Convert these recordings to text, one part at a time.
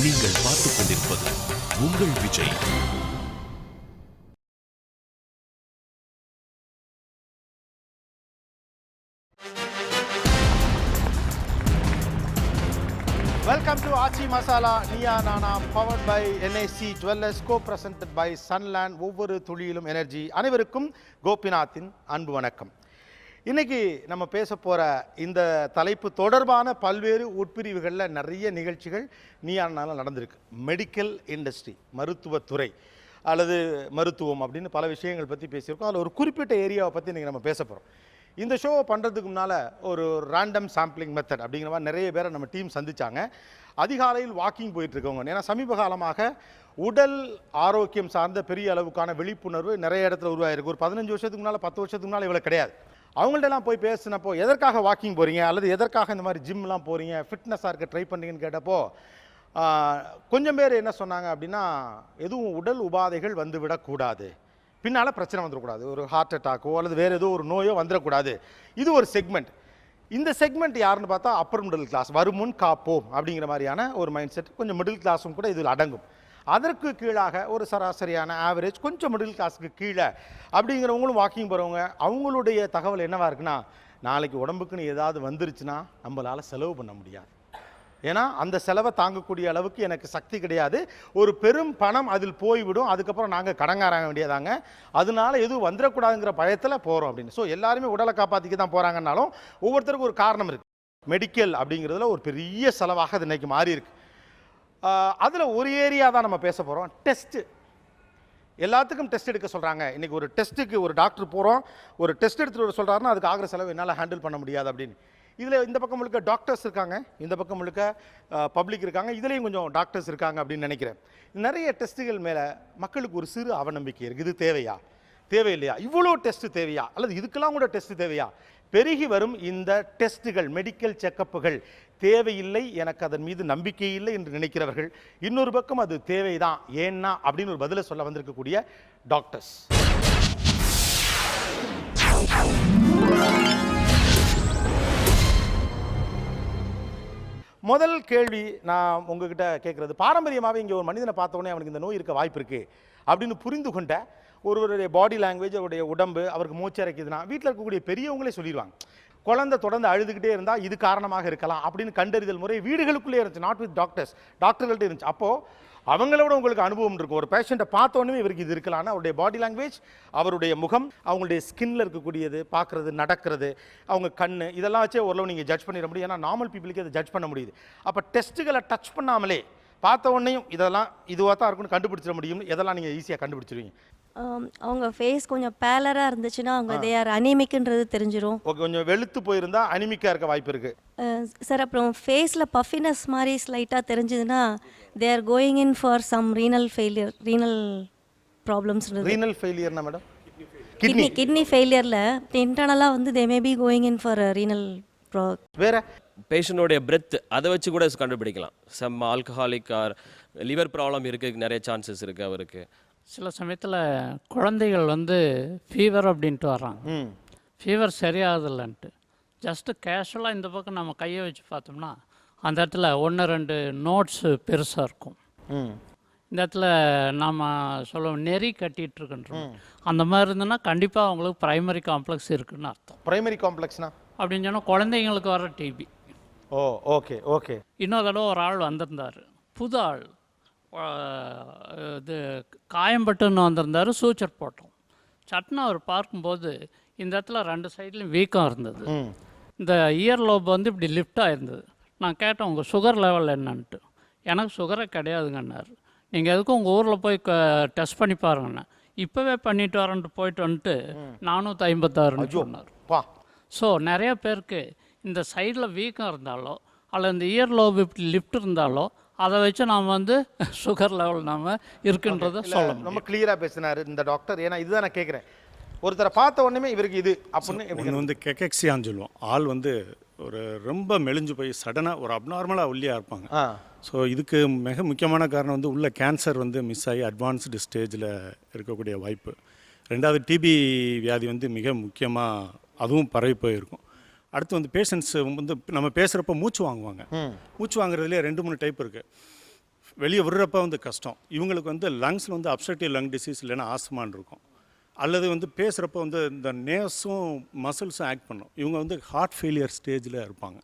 நீங்கள் பார்த்துக் கொண்டிருப்பது உங்கள் Vijay. Welcome to Achi Masala Niya Nana, powered by NAC Dwellers, co-presented by Sunland. ஒவ்வொரு துளியிலும் எனர்ஜி. அனைவருக்கும் கோபிநாத்தின் அன்பு வணக்கம். இன்னைக்கு நம்ம பேச போற இந்த தலைப்பு தொடர்பான பல்வேறு உட்பிரிவுகளில் நிறைய நிகழ்ச்சிகள் நீயானால நடந்திருக்கு. மெடிக்கல் இண்டஸ்ட்ரி, மருத்துவத்துறை அல்லது மருத்துவம் அப்படின்னு பல விஷயங்கள் பற்றி பேசியிருக்கோம். அதில் ஒரு குறிப்பிட்ட ஏரியாவை பற்றி இன்றைக்கி நம்ம பேச போகிறோம். இந்த ஷோவை பண்ணுறதுக்கு முன்னால் ஒரு ரேண்டம் சாம்பிளிங் மெத்தட் அப்படிங்கிற மாதிரி நிறைய பேரை நம்ம டீம் சந்திச்சாங்க. அதிகாலையில் வாக்கிங் போயிட்டுருக்கவங்க, ஏன்னா சமீப காலமாக உடல் ஆரோக்கியம் சார்ந்த பெரிய அளவுக்கான விழிப்புணர்வு நிறைய இடத்துல உருவாயிருக்கு. ஒரு 15 வருஷத்துக்கு முன்னால் 10 வருஷத்துக்கு முன்னால் இவ்வளோ கிடையாது. அவங்கள்ட்டலாம் போய் பேசினப்போ எதற்காக வாக்கிங் போகிறீங்க அல்லது எதற்காக இந்த மாதிரி ஜிம்லாம் போகிறீங்க, ஃபிட்னஸாக இருக்க ட்ரை பண்ணுறீங்கன்னு கேட்டப்போ கொஞ்சம் பேர் என்ன சொன்னாங்க அப்படின்னா, எதுவும் உடல் உபாதைகள் வந்து விடக்கூடாது, பின்னால் பிரச்சனை வந்துடக்கூடாது, ஒரு ஹார்ட் அட்டாக்கோ அல்லது வேறு ஏதோ ஒரு நோயோ வந்துடக்கூடாது. இது ஒரு செக்மெண்ட். இந்த செக்மெண்ட் யாருன்னு பார்த்தா அப்பர் மிடில் கிளாஸ், வருமுன் காப்போம் அப்படிங்கிற மாதிரியான ஒரு மைண்ட் செட். கொஞ்சம் மிடில் கிளாஸும் கூட இதில் அடங்கும். அதற்கு கீழாக ஒரு சராசரியான ஆவரேஜ், கொஞ்சம் மிடில் கிளாஸுக்கு கீழே அப்படிங்கிறவங்களும் வாக்கிங் போகிறவங்க, அவங்களுடைய தகவல் என்னவா இருக்குன்னா, நாளைக்கு உடம்புக்குன்னு ஏதாவது வந்துருச்சுன்னா நம்மளால் செலவு பண்ண முடியாது, ஏன்னா அந்த செலவை தாங்கக்கூடிய அளவுக்கு எனக்கு சக்தி கிடையாது, ஒரு பெரும் பணம் அதில் போய்விடும், அதுக்கப்புறம் நாங்கள் கடங்காராக வேண்டியதாங்க, அதனால எதுவும் வந்துடக்கூடாதுங்கிற பயத்தில் போகிறோம் அப்படின்னு. ஸோ எல்லாருமே உடலை காப்பாற்றிக்க தான் போகிறாங்கன்னாலும் ஒவ்வொருத்தருக்கும் ஒரு காரணம் இருக்குது. மெடிக்கல் அப்படிங்கிறதுல ஒரு பெரிய செலவாக அது இன்றைக்கி மாறி இருக்கு. அதில் ஒரு ஏரியா தான் நம்ம பேச போகிறோம், டெஸ்ட்டு. எல்லாத்துக்கும் டெஸ்ட் எடுக்க சொல்கிறாங்க. இன்றைக்கி ஒரு டெஸ்ட்டுக்கு ஒரு டாக்டர் போகிறோம், ஒரு டெஸ்ட் எடுத்துகிட்டு வர சொல்கிறாருன்னா அதுக்கு ஆகிற செலவு என்னால் ஹேண்டில் பண்ண முடியாது அப்படின்னு. இதில் இந்த பக்கம் முழுக்க டாக்டர்ஸ் இருக்காங்க, இந்த பக்கம் முழுக்க பப்ளிக் இருக்காங்க, இதுலேயும் கொஞ்சம் டாக்டர்ஸ் இருக்காங்க அப்படின்னு நினைக்கிறேன். நிறைய டெஸ்ட்டுகள் மேலே மக்களுக்கு ஒரு சிறு அவநம்பிக்கை இருக்குது. இது தேவையா, தேவையில்லையா, இவ்வளோ டெஸ்ட்டு தேவையா, அல்லது இதுக்கெல்லாம் கூட டெஸ்ட்டு தேவையா? பெருகி வரும் இந்த டெஸ்ட்டுகள், மெடிக்கல் செக்கப்புகள் தேவையில்லை, எனக்கு அதன் மீது நம்பிக்கை இல்லை என்று நினைக்கிறவர்கள், இன்னொரு பக்கம் அது தேவைதான், ஏன்னா அப்படின்னு ஒரு பதிலை சொல்ல வந்திருக்கக்கூடிய டாக்டர்ஸ். முதல் கேள்வி நான் உங்ககிட்ட கேட்குறது, பாரம்பரியமாகவே இங்கே ஒரு மனிதனை பார்த்தோன்னே அவனுக்கு இந்த நோய் இருக்க வாய்ப்பு இருக்குது அப்படின்னு புரிந்து கொண்ட ஒருவருடைய பாடி லாங்குவேஜ், அவருடைய உடம்பு, அவருக்கு மூச்சு இறைக்குதுன்னா வீட்டில் இருக்கக்கூடிய பெரியவங்களே சொல்லிடுவாங்க. குழந்தை தொடர்ந்து அழுதுகிட்டே இருந்தால் இது காரணமாக இருக்கலாம் அப்படின்னு கண்டறிதல் முறை வீடுகளுக்குள்ளே இருந்துச்சு, நாட் வித் டாக்டர்ஸ், டாக்டர்கள்ட்ட இருந்துச்சு. அப்போது அவங்களோட உங்களுக்கு அனுபவம் இருக்கும். ஒரு பேஷண்ட்டை பார்த்தோன்னே இவருக்கு இது இருக்கலாம்னா அவருடைய பாடி லாங்குவேஜ், அவருடைய முகம், அவங்களுடைய ஸ்கின்னில் இருக்கக்கூடியது, பார்க்குறது, நடக்கிறது, அவங்க கண், இதெல்லாம் வச்சே ஓரளவு நீங்கள் ஜட்ஜ் பண்ணிட முடியும். ஏன்னா நார்மல் பீப்புளுக்கு அதை ஜட்ஜ் பண்ண முடியுது. அப்போ டெஸ்ட்டுகளை டச் பண்ணாமலே பார்த்த உடனேயும் இதெல்லாம் இதுவாக தான் இருக்குன்னு கண்டுபிடிச்சிட முடியும். இதெல்லாம் நீங்கள் ஈஸியாக கண்டுபிடிச்சிருவீங்க. அவங்க ஃபேஸ் கொஞ்சம் பேலராக இருந்துச்சுன்னா அவங்க தே ஆர் அனிமிக்ன்றது தெரிஞ்சிடும். ஓகே, கொஞ்சம் வெளுத்து போயிருந்தா அனிமிக்காக இருக்க வாய்ப்பு இருக்குது சார். அப்புறம் ஃபேஸில் பஃபினஸ் மாதிரி ஸ்லைட்டாக தெரிஞ்சதுன்னா they are going in for some renal failure, renal problems. Renal ஃபெயிலியர்னா மேடம் கிட்னி ஃபெயிலியரில் இன்டர்னலாக வந்து they may be going in for renal வேற பேஷண்டோடைய பிரெத் அதை வச்சு கூட கண்டுபிடிக்கலாம். Some alcoholic or liver problem இருக்குது, நிறைய சான்சஸ் இருக்குது அவருக்கு. சில சமயத்தில் குழந்தைகள் வந்து ஃபீவர் அப்படின்ட்டு வர்றாங்க, ஃபீவர் சரியாகுதில்லன்ட்டு ஜஸ்ட்டு கேஷுவலாக இந்த பக்கம் நம்ம கையை வச்சு பார்த்தோம்னா அந்த இடத்துல 1-2 நோட்ஸு பெருசாக இருக்கும். இந்த இடத்துல நாம் சொல்லுவோம் நெறி கட்டிகிட்டு இருக்குன்றோம். அந்த மாதிரி இருந்ததுன்னா கண்டிப்பாக அவங்களுக்கு ப்ரைமரி காம்ப்ளெக்ஸ் இருக்குதுன்னு அர்த்தம். ப்ரைமரி காம்ப்ளெக்ஸ்னா அப்படின்னு சொன்னால் குழந்தைங்களுக்கு வர டிபி. ஓ ஓகே ஓகே. இன்னொரு தடவை ஒரு ஆள் வந்திருந்தார், புது ஆள், இது காயம்பட்டுன்னு வந்திருந்தார், சூச்சர் போட்டோம். சட்னா அவர் பார்க்கும்போது இந்த இடத்துல 2 சைட்லையும் வீக்கம் இருந்தது, இந்த இயர் லோப் வந்து இப்படி லிஃப்ட் ஆகிருந்தது. நான் கேட்டேன் உங்கள் சுகர் லெவல் என்னன்ட்டு. எனக்கு சுகரே கிடையாதுங்கன்னார். நீங்கள் எதுக்கும் உங்கள் ஊரில் போய் டெஸ்ட் பண்ணி பாருங்கண்ணா. இப்போவே பண்ணிட்டு வரேன்ட்டு போயிட்டு வந்துட்டு 456 சொன்னார். ஸோ நிறைய பேருக்கு இந்த சைடில் வீக்கம் இருந்தாலோ அல்லது இந்த இயர் லோப் இப்படி லிஃப்ட் இருந்தாலோ அதை வச்சு நாம் வந்து சுகர் லெவல் நாம் இருக்குன்றதை சொல்லணும். ரொம்ப கிளியராக பேசினார் இந்த டாக்டர். ஏன்னா இதுதான் நான் கேட்குறேன், ஒருத்தரை பார்த்த உடனே இவருக்கு இது அப்படின்னு வந்து கெக்கெக்சியான்னு சொல்லுவோம். ஆள் வந்து ஒரு ரொம்ப மெலிஞ்சு போய் சடனாக ஒரு அப்நார்மலாக ஒல்லியாக இருப்பாங்க. ஸோ இதுக்கு மிக முக்கியமான காரணம் வந்து உள்ள கேன்சர் வந்து மிஸ் ஆகி அட்வான்ஸ்டு ஸ்டேஜில் இருக்கக்கூடிய வாய்ப்பு. 2வது டிபி வியாதி வந்து மிக முக்கியமாக அதுவும் பரவி போயிருக்கும். அடுத்து வந்து பேஷண்ட்ஸ் வந்து நம்ம பேசுகிறப்ப மூச்சு வாங்குவாங்க. மூச்சு வாங்குறதுலேயே 2-3 டைப் இருக்குது. வெளியே விடுறப்ப வந்து கஷ்டம். இவங்களுக்கு வந்து லங்ஸில் வந்து அப்ஸ்ட்ரக்டிவ் லங் டிசீஸ் இல்லைன்னா ஆஸ்மான் இருக்கும். அல்லது வந்து பேசுகிறப்ப வந்து இந்த நேர்ஸும் மசில்ஸும் ஆக்ட் பண்ணும். இவங்க வந்து ஹார்ட் ஃபெயிலியர் ஸ்டேஜில் இருப்பாங்க.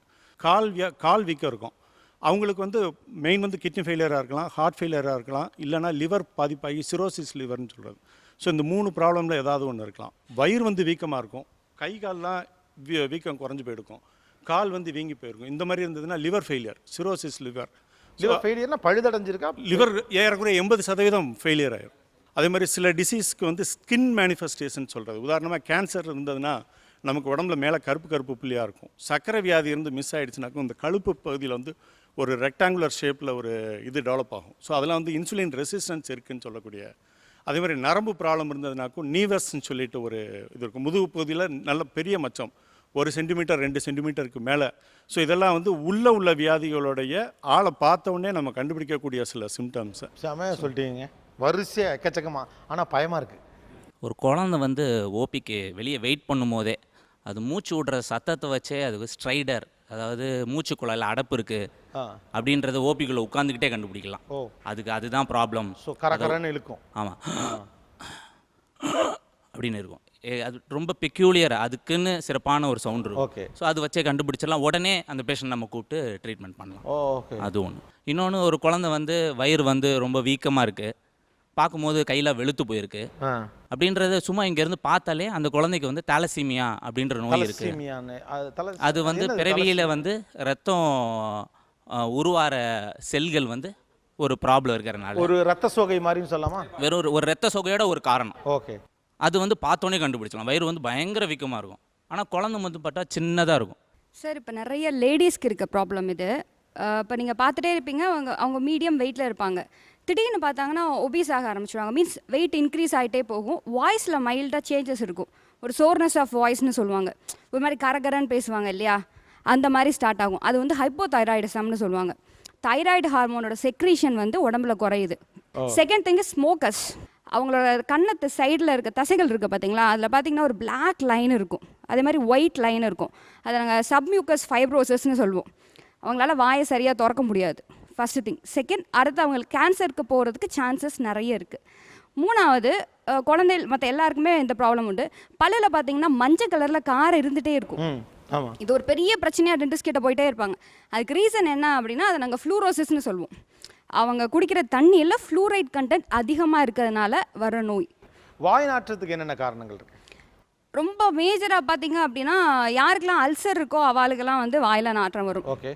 கால் வீக்கம் இருக்கும். அவங்களுக்கு வந்து மெயின் வந்து கிட்னி ஃபெயிலியராக இருக்கலாம், ஹார்ட் ஃபெயிலியராக இருக்கலாம், இல்லைனா லிவர் பாதிப்பாகி சிரோசிஸ் லிவர்னு சொல்கிறது. ஸோ இந்த 3 ப்ராப்ளமில் ஏதாவது ஒன்று இருக்கலாம். வயிறு வந்து வீக்கமாக இருக்கும், கை கால்லாம் வீக்கம் குறைஞ்சி போயிருக்கும், கால் வந்து வீங்கி போயிருக்கும். இந்த மாதிரி இருந்ததுன்னா liver failure, cirrhosis liver. Liver ஃபெயிலியர்னா பழுதடைஞ்சிருக்கா? லிவர் ஏறக்குறைய 80% ஃபெயிலியர் ஆயிரும். அதே மாதிரி சில டிசீஸ்க்கு வந்து ஸ்கின் மேனிஃபெஸ்டேஷன் சொல்கிறது. உதாரணமாக கேன்சர் இருந்ததுன்னா நமக்கு உடம்புல மேலே கருப்பு புள்ளியாக இருக்கும். சர்க்கரை வியாதி இருந்து மிஸ் ஆகிடுச்சுனாக்கும் இந்த கழுப்பு பகுதியில் வந்து ஒரு ரெக்டாங்குலர் ஷேப்பில் ஒரு இது டெவலப் ஆகும். ஸோ அதெல்லாம் வந்து இன்சுலின் ரெசிஸ்டன்ஸ் இருக்குதுன்னு சொல்லக்கூடிய. அதே மாதிரி நரம்பு ப்ராப்ளம் இருந்ததுனாக்கும் நீவஸ்ன்னு சொல்லிட்டு ஒரு இது இருக்கும். முதுகு பகுதியில் நல்ல பெரிய மச்சம் 1 சென்டிமீட்டர் 2 சென்டிமீட்டருக்கு மேலே. ஸோ இதெல்லாம் வந்து உள்ள வியாதிகளுடைய ஆளை பார்த்தோன்னே நம்ம கண்டுபிடிக்கக்கூடிய சில சிம்டம்ஸு. செமையாக சொல்லிட்டீங்க, வரிசையாக எக்கச்சக்கமாக. ஆனால் பயமாக இருக்குது. ஒரு குழந்தை வந்து ஓபிக்கு வெளியே வெயிட் பண்ணும் போதே அது மூச்சு விடுற சத்தத்தை வச்சே அதுக்கு ஸ்ட்ரைடர், அதாவது மூச்சு குழாயில் அடப்பு இருக்குது அப்படின்றத ஓபிக்குள்ளே உட்காந்துக்கிட்டே கண்டுபிடிக்கலாம். அதுதான் ப்ராப்ளம். ஸோ கரகரன்னு இழுக்கும். ஆமாம் அப்படின்னு இருக்கும். அது ரொம்ப பெக்யூலியர், அதுக்குன்னு சிறப்பான ஒரு சவுண்ட் இருக்கும். ஓகே. ஸோ அது வச்சே கண்டுபிடிச்சிடலாம். உடனே அந்த பேஷண்ட் நம்ம கூப்பிட்டு ட்ரீட்மெண்ட் பண்ணலாம். ஓகே. அது ஒன்று. இன்னொன்று, ஒரு குழந்தை வந்து வயிறு வந்து ரொம்ப வீக்கமாக இருக்குது, பார்க்கும்போது கையில் வெளுத்து போயிருக்கு அப்படின்றத சும்மா இங்கேருந்து பார்த்தாலே அந்த குழந்தைக்கு வந்து தாலசீமியா அப்படின்ற நோய் இருக்குது. அது வந்து பிறவியில் வந்து ரத்தம் உருவார செல்கள் வந்து ஒரு ப்ராப்ளம் இருக்கிறனால ஒரு ரத்த சோகை மாதிரின்னு சொல்லலாமா? வெறும் ஒரு ரத்த சோகையோட ஒரு காரணம். ஓகே. அது வந்து பார்த்தோன்னே கண்டுபிடிச்சலாம். வயிறு வந்து பயங்கர வீக்கமாக இருக்கும், ஆனால் குழந்தை வந்து பார்த்தா சின்னதாக இருக்கும். சார், இப்போ நிறைய லேடிஸ்க்கு இருக்க ப்ராப்ளம் இது. இப்போ நீங்கள் பார்த்துட்டே இருப்பீங்க, அவங்க மீடியம் வெயிட்டில் இருப்பாங்க, திடீர்னு பார்த்தாங்கன்னா ஒபீஸ் ஆக ஆரம்பிச்சிடுவாங்க. மீன்ஸ் வெயிட் இன்க்ரீஸ் ஆகிட்டே போகும். வாய்ஸில் மைல்டாக சேஞ்சஸ் இருக்கும். ஒரு சோர்னஸ் ஆஃப் வாய்ஸ்னு சொல்லுவாங்க. ஒரு மாதிரி கரகரன்னு பேசுவாங்க இல்லையா, அந்த மாதிரி ஸ்டார்ட் ஆகும். அது வந்து ஹைப்போதைராய்டிசம்னு சொல்லுவாங்க. தைராய்டு ஹார்மோனோட செக்ரீஷன் வந்து உடம்புல குறையுது. Second thing is smokers. அவங்களோட கண்ணத்து சைடில் இருக்க தசைகள் இருக்குது பார்த்தீங்களா, அதில் பார்த்தீங்கன்னா ஒரு பிளாக் லைன் இருக்கும், அதே மாதிரி ஒயிட் லைன் இருக்கும். அதை நாங்கள் சப்மியூக்கஸ் ஃபைப்ரோசஸ்ன்னு சொல்லுவோம். அவங்களால வாயை சரியாக திறக்க முடியாது, ஃபஸ்ட்டு திங். செகண்ட், அடுத்து அவங்களுக்கு கேன்சருக்கு போகிறதுக்கு சான்சஸ் நிறைய இருக்குது. மூணாவது, குழந்தைகள் மற்ற எல்லாருக்குமே இந்த ப்ராப்ளம் உண்டு. பல்லில் பார்த்தீங்கன்னா மஞ்சள் கலரில் காரம் இருந்துகிட்டே இருக்கும். இது ஒரு பெரிய பிரச்சனையாக டென்டிஸ்ட் கிட்ட போயிட்டே இருப்பாங்க. அதுக்கு ரீசன் என்ன அப்படின்னா, அதை நாங்கள் ஃப்ளூரோசிஸ்ன்னு சொல்லுவோம். அவங்க குடிக்கிற தண்ணியில் ஃப்ளூரைட் கண்டென்ட் அதிகமாக இருக்கிறதுனால வர நோய். வாய் நாற்றத்துக்கு என்னென்ன காரணங்கள் இருக்குது? ரொம்ப மேஜராக பார்த்தீங்க அப்படின்னா, யாருக்கெல்லாம் அல்சர் இருக்கோ அவளுக்கெல்லாம் வந்து வாயில் நாற்றம் வரும். ஓகே.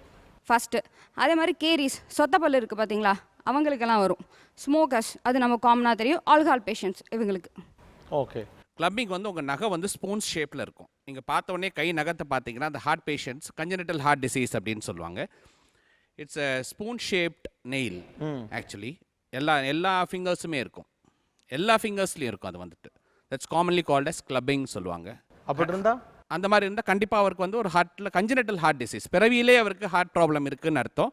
ஃபஸ்ட்டு. அதே மாதிரி கேரிஸ், சொத்தப்பல் இருக்குது பார்த்தீங்களா, அவங்களுக்கெல்லாம் வரும். ஸ்மோக்கர்ஸ், அது நம்ம காமனாக தெரியும். ஆல்கஹால் பேஷண்ட்ஸ், இவங்களுக்கு. ஓகே. கிளப்பிங் வந்து உங்கள் நகை வந்து ஸ்பூன்ஸ் ஷேப்பில் இருக்கும். நீங்கள் பார்த்த உடனே கை நகத்தை பார்த்தீங்கன்னா அந்த heart patients congenital heart disease அப்படின்னு சொல்லுவாங்க. It's a spoon shaped nail. Actually எல்லா ஃபிங்கர்ஸுமே இருக்கும், எல்லா ஃபிங்கர்ஸ்லையும் இருக்கும். அது வந்துட்டு that's commonly called as clubbing சொல்லுவாங்க. அப்படி இருந்தால், அந்த மாதிரி இருந்தால் கண்டிப்பாக அவருக்கு வந்து ஒரு ஹார்ட்டில் கன்ஜெனிட்டல் ஹார்ட் டிசீஸ், பிறவியிலே அவருக்கு ஹார்ட் ப்ராப்ளம் இருக்குதுன்னு அர்த்தம்.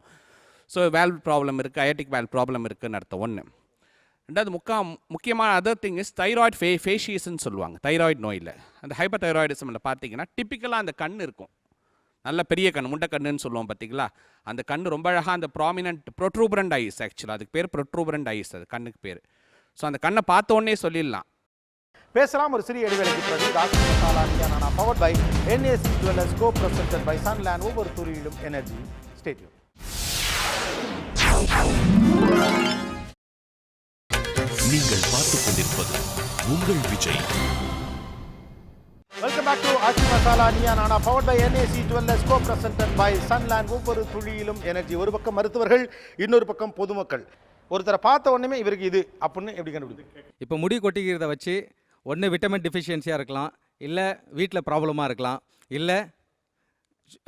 ஸோ வேல்வ் ப்ராப்ளம் இருக்குது, அயட்டிக் வேல்வ் ப்ராப்ளம் இருக்குதுன்னு அர்த்தம். ஒன்று. ரெண்டாவது முக்கியமான அதர் திங் இஸ் தைராய்டு ஃபேஷியஸ்ன்னு சொல்லுவாங்க. தைராய்டு நோயில் அந்த ஹைப்பர் தைராய்டிசமில் பார்த்தீங்கன்னா டிப்பிக்கலாக அந்த கண் இருக்கும், நல்ல பெரிய கண், முண்டை கண்ணுன்னு சொல்லுவோம் பார்த்தீங்களா. அந்த கண் ரொம்ப அழகாக அந்த ப்ராமினன்ட் ப்ரொட்ரூபரண்ட் ஐஸ், ஆக்சுவலாக அதுக்கு பேர் ப்ரொட்ரூபரண்ட் ஐஸ், அது கண்ணுக்கு பேர். ஸோ அந்த கண்ணை பார்த்தோன்னே சொல்லிடலாம். பேசலாம் ஒரு சிறிய இடைவேளைக்கு பிறகு. ராசி மசாலா நியானா powered by NAC jewellers, co presented by Sunland, ஒவ்வொரு துளியிலும் எனர்ஜி. Stay tune. நீங்கள் பார்த்துக் கொண்டிருப்பது உங்கள் Vijay. Welcome back to Aachi Masala நியானா powered by NAC jewellers, co presented by Sunland, ஒவ்வொரு துளியிலும் எனர்ஜி. ஒரு பக்கம் மருத்துவர்கள், இன்னொரு பக்கம் பொதுமக்கள். ஒருத்தரை பார்த்த உடனே இவருக்கு இது அப்படின்னு எப்படி கண்டுபிடிக்கும்? இப்போ முடி கொட்டிக்கிறத வச்சு ஒன்று விட்டமின் டிஃபிஷியன்சியாக இருக்கலாம், இல்லை வீட்டில் ப்ராப்ளமாக இருக்கலாம், இல்லை